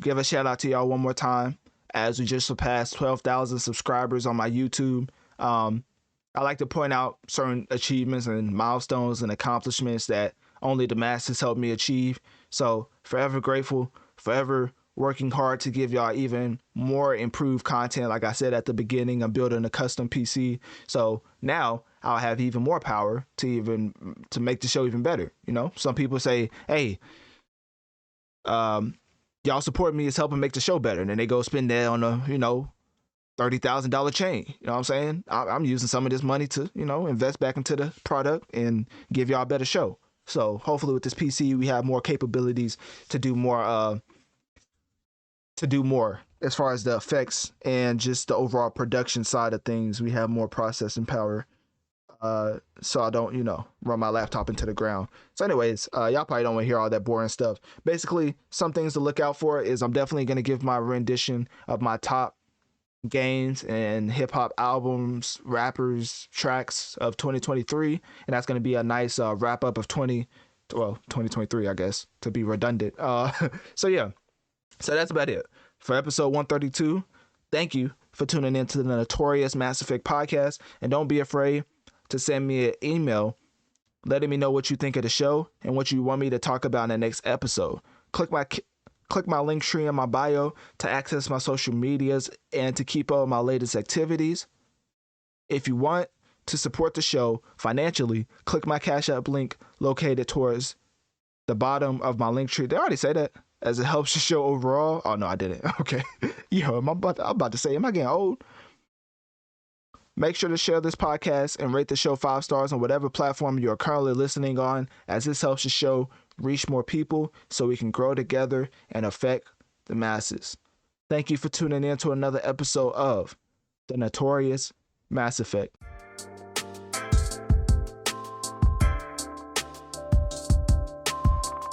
give a shout out to y'all one more time as we just surpassed 12,000 subscribers on my YouTube. I like to point out certain achievements and milestones and accomplishments that only the masses helped me achieve. So forever grateful, forever working hard to give y'all even more improved content. Like I said at the beginning, I'm building a custom PC. So now I'll have even more power to make the show even better. You know, some people say, hey, y'all support me is helping make the show better. And then they go spend that on a, $30,000 chain. You know what I'm saying? I'm using some of this money to, invest back into the product and give y'all a better show. So hopefully with this PC, we have more capabilities to do more as far as the effects and just the overall production side of things. We have more processing power. So I don't, run my laptop into the ground. So anyways, y'all probably don't want to hear all that boring stuff. Basically, some things to look out for is I'm definitely going to give my rendition of my top games and hip hop albums, rappers, tracks of 2023. And that's going to be a nice wrap up of 2023, I guess, to be redundant. So yeah, so that's about it for episode 132. Thank you for tuning in to the Notorious Mass Effect podcast. And don't be afraid to send me an email letting me know what you think of the show and what you want me to talk about in the next episode. Click my link tree in my bio to access my social medias and to keep up with my latest activities. If you want to support the show financially, click my Cash App link located towards the bottom of my link tree. Did I already say that? As it helps the show overall. Oh no, I didn't. Okay. I'm about to say, am I getting old? Make sure to share this podcast and rate the show 5 stars on whatever platform you are currently listening on, as this helps the show reach more people so we can grow together and affect the masses. Thank you for tuning in to another episode of the Notorious Mass Effect.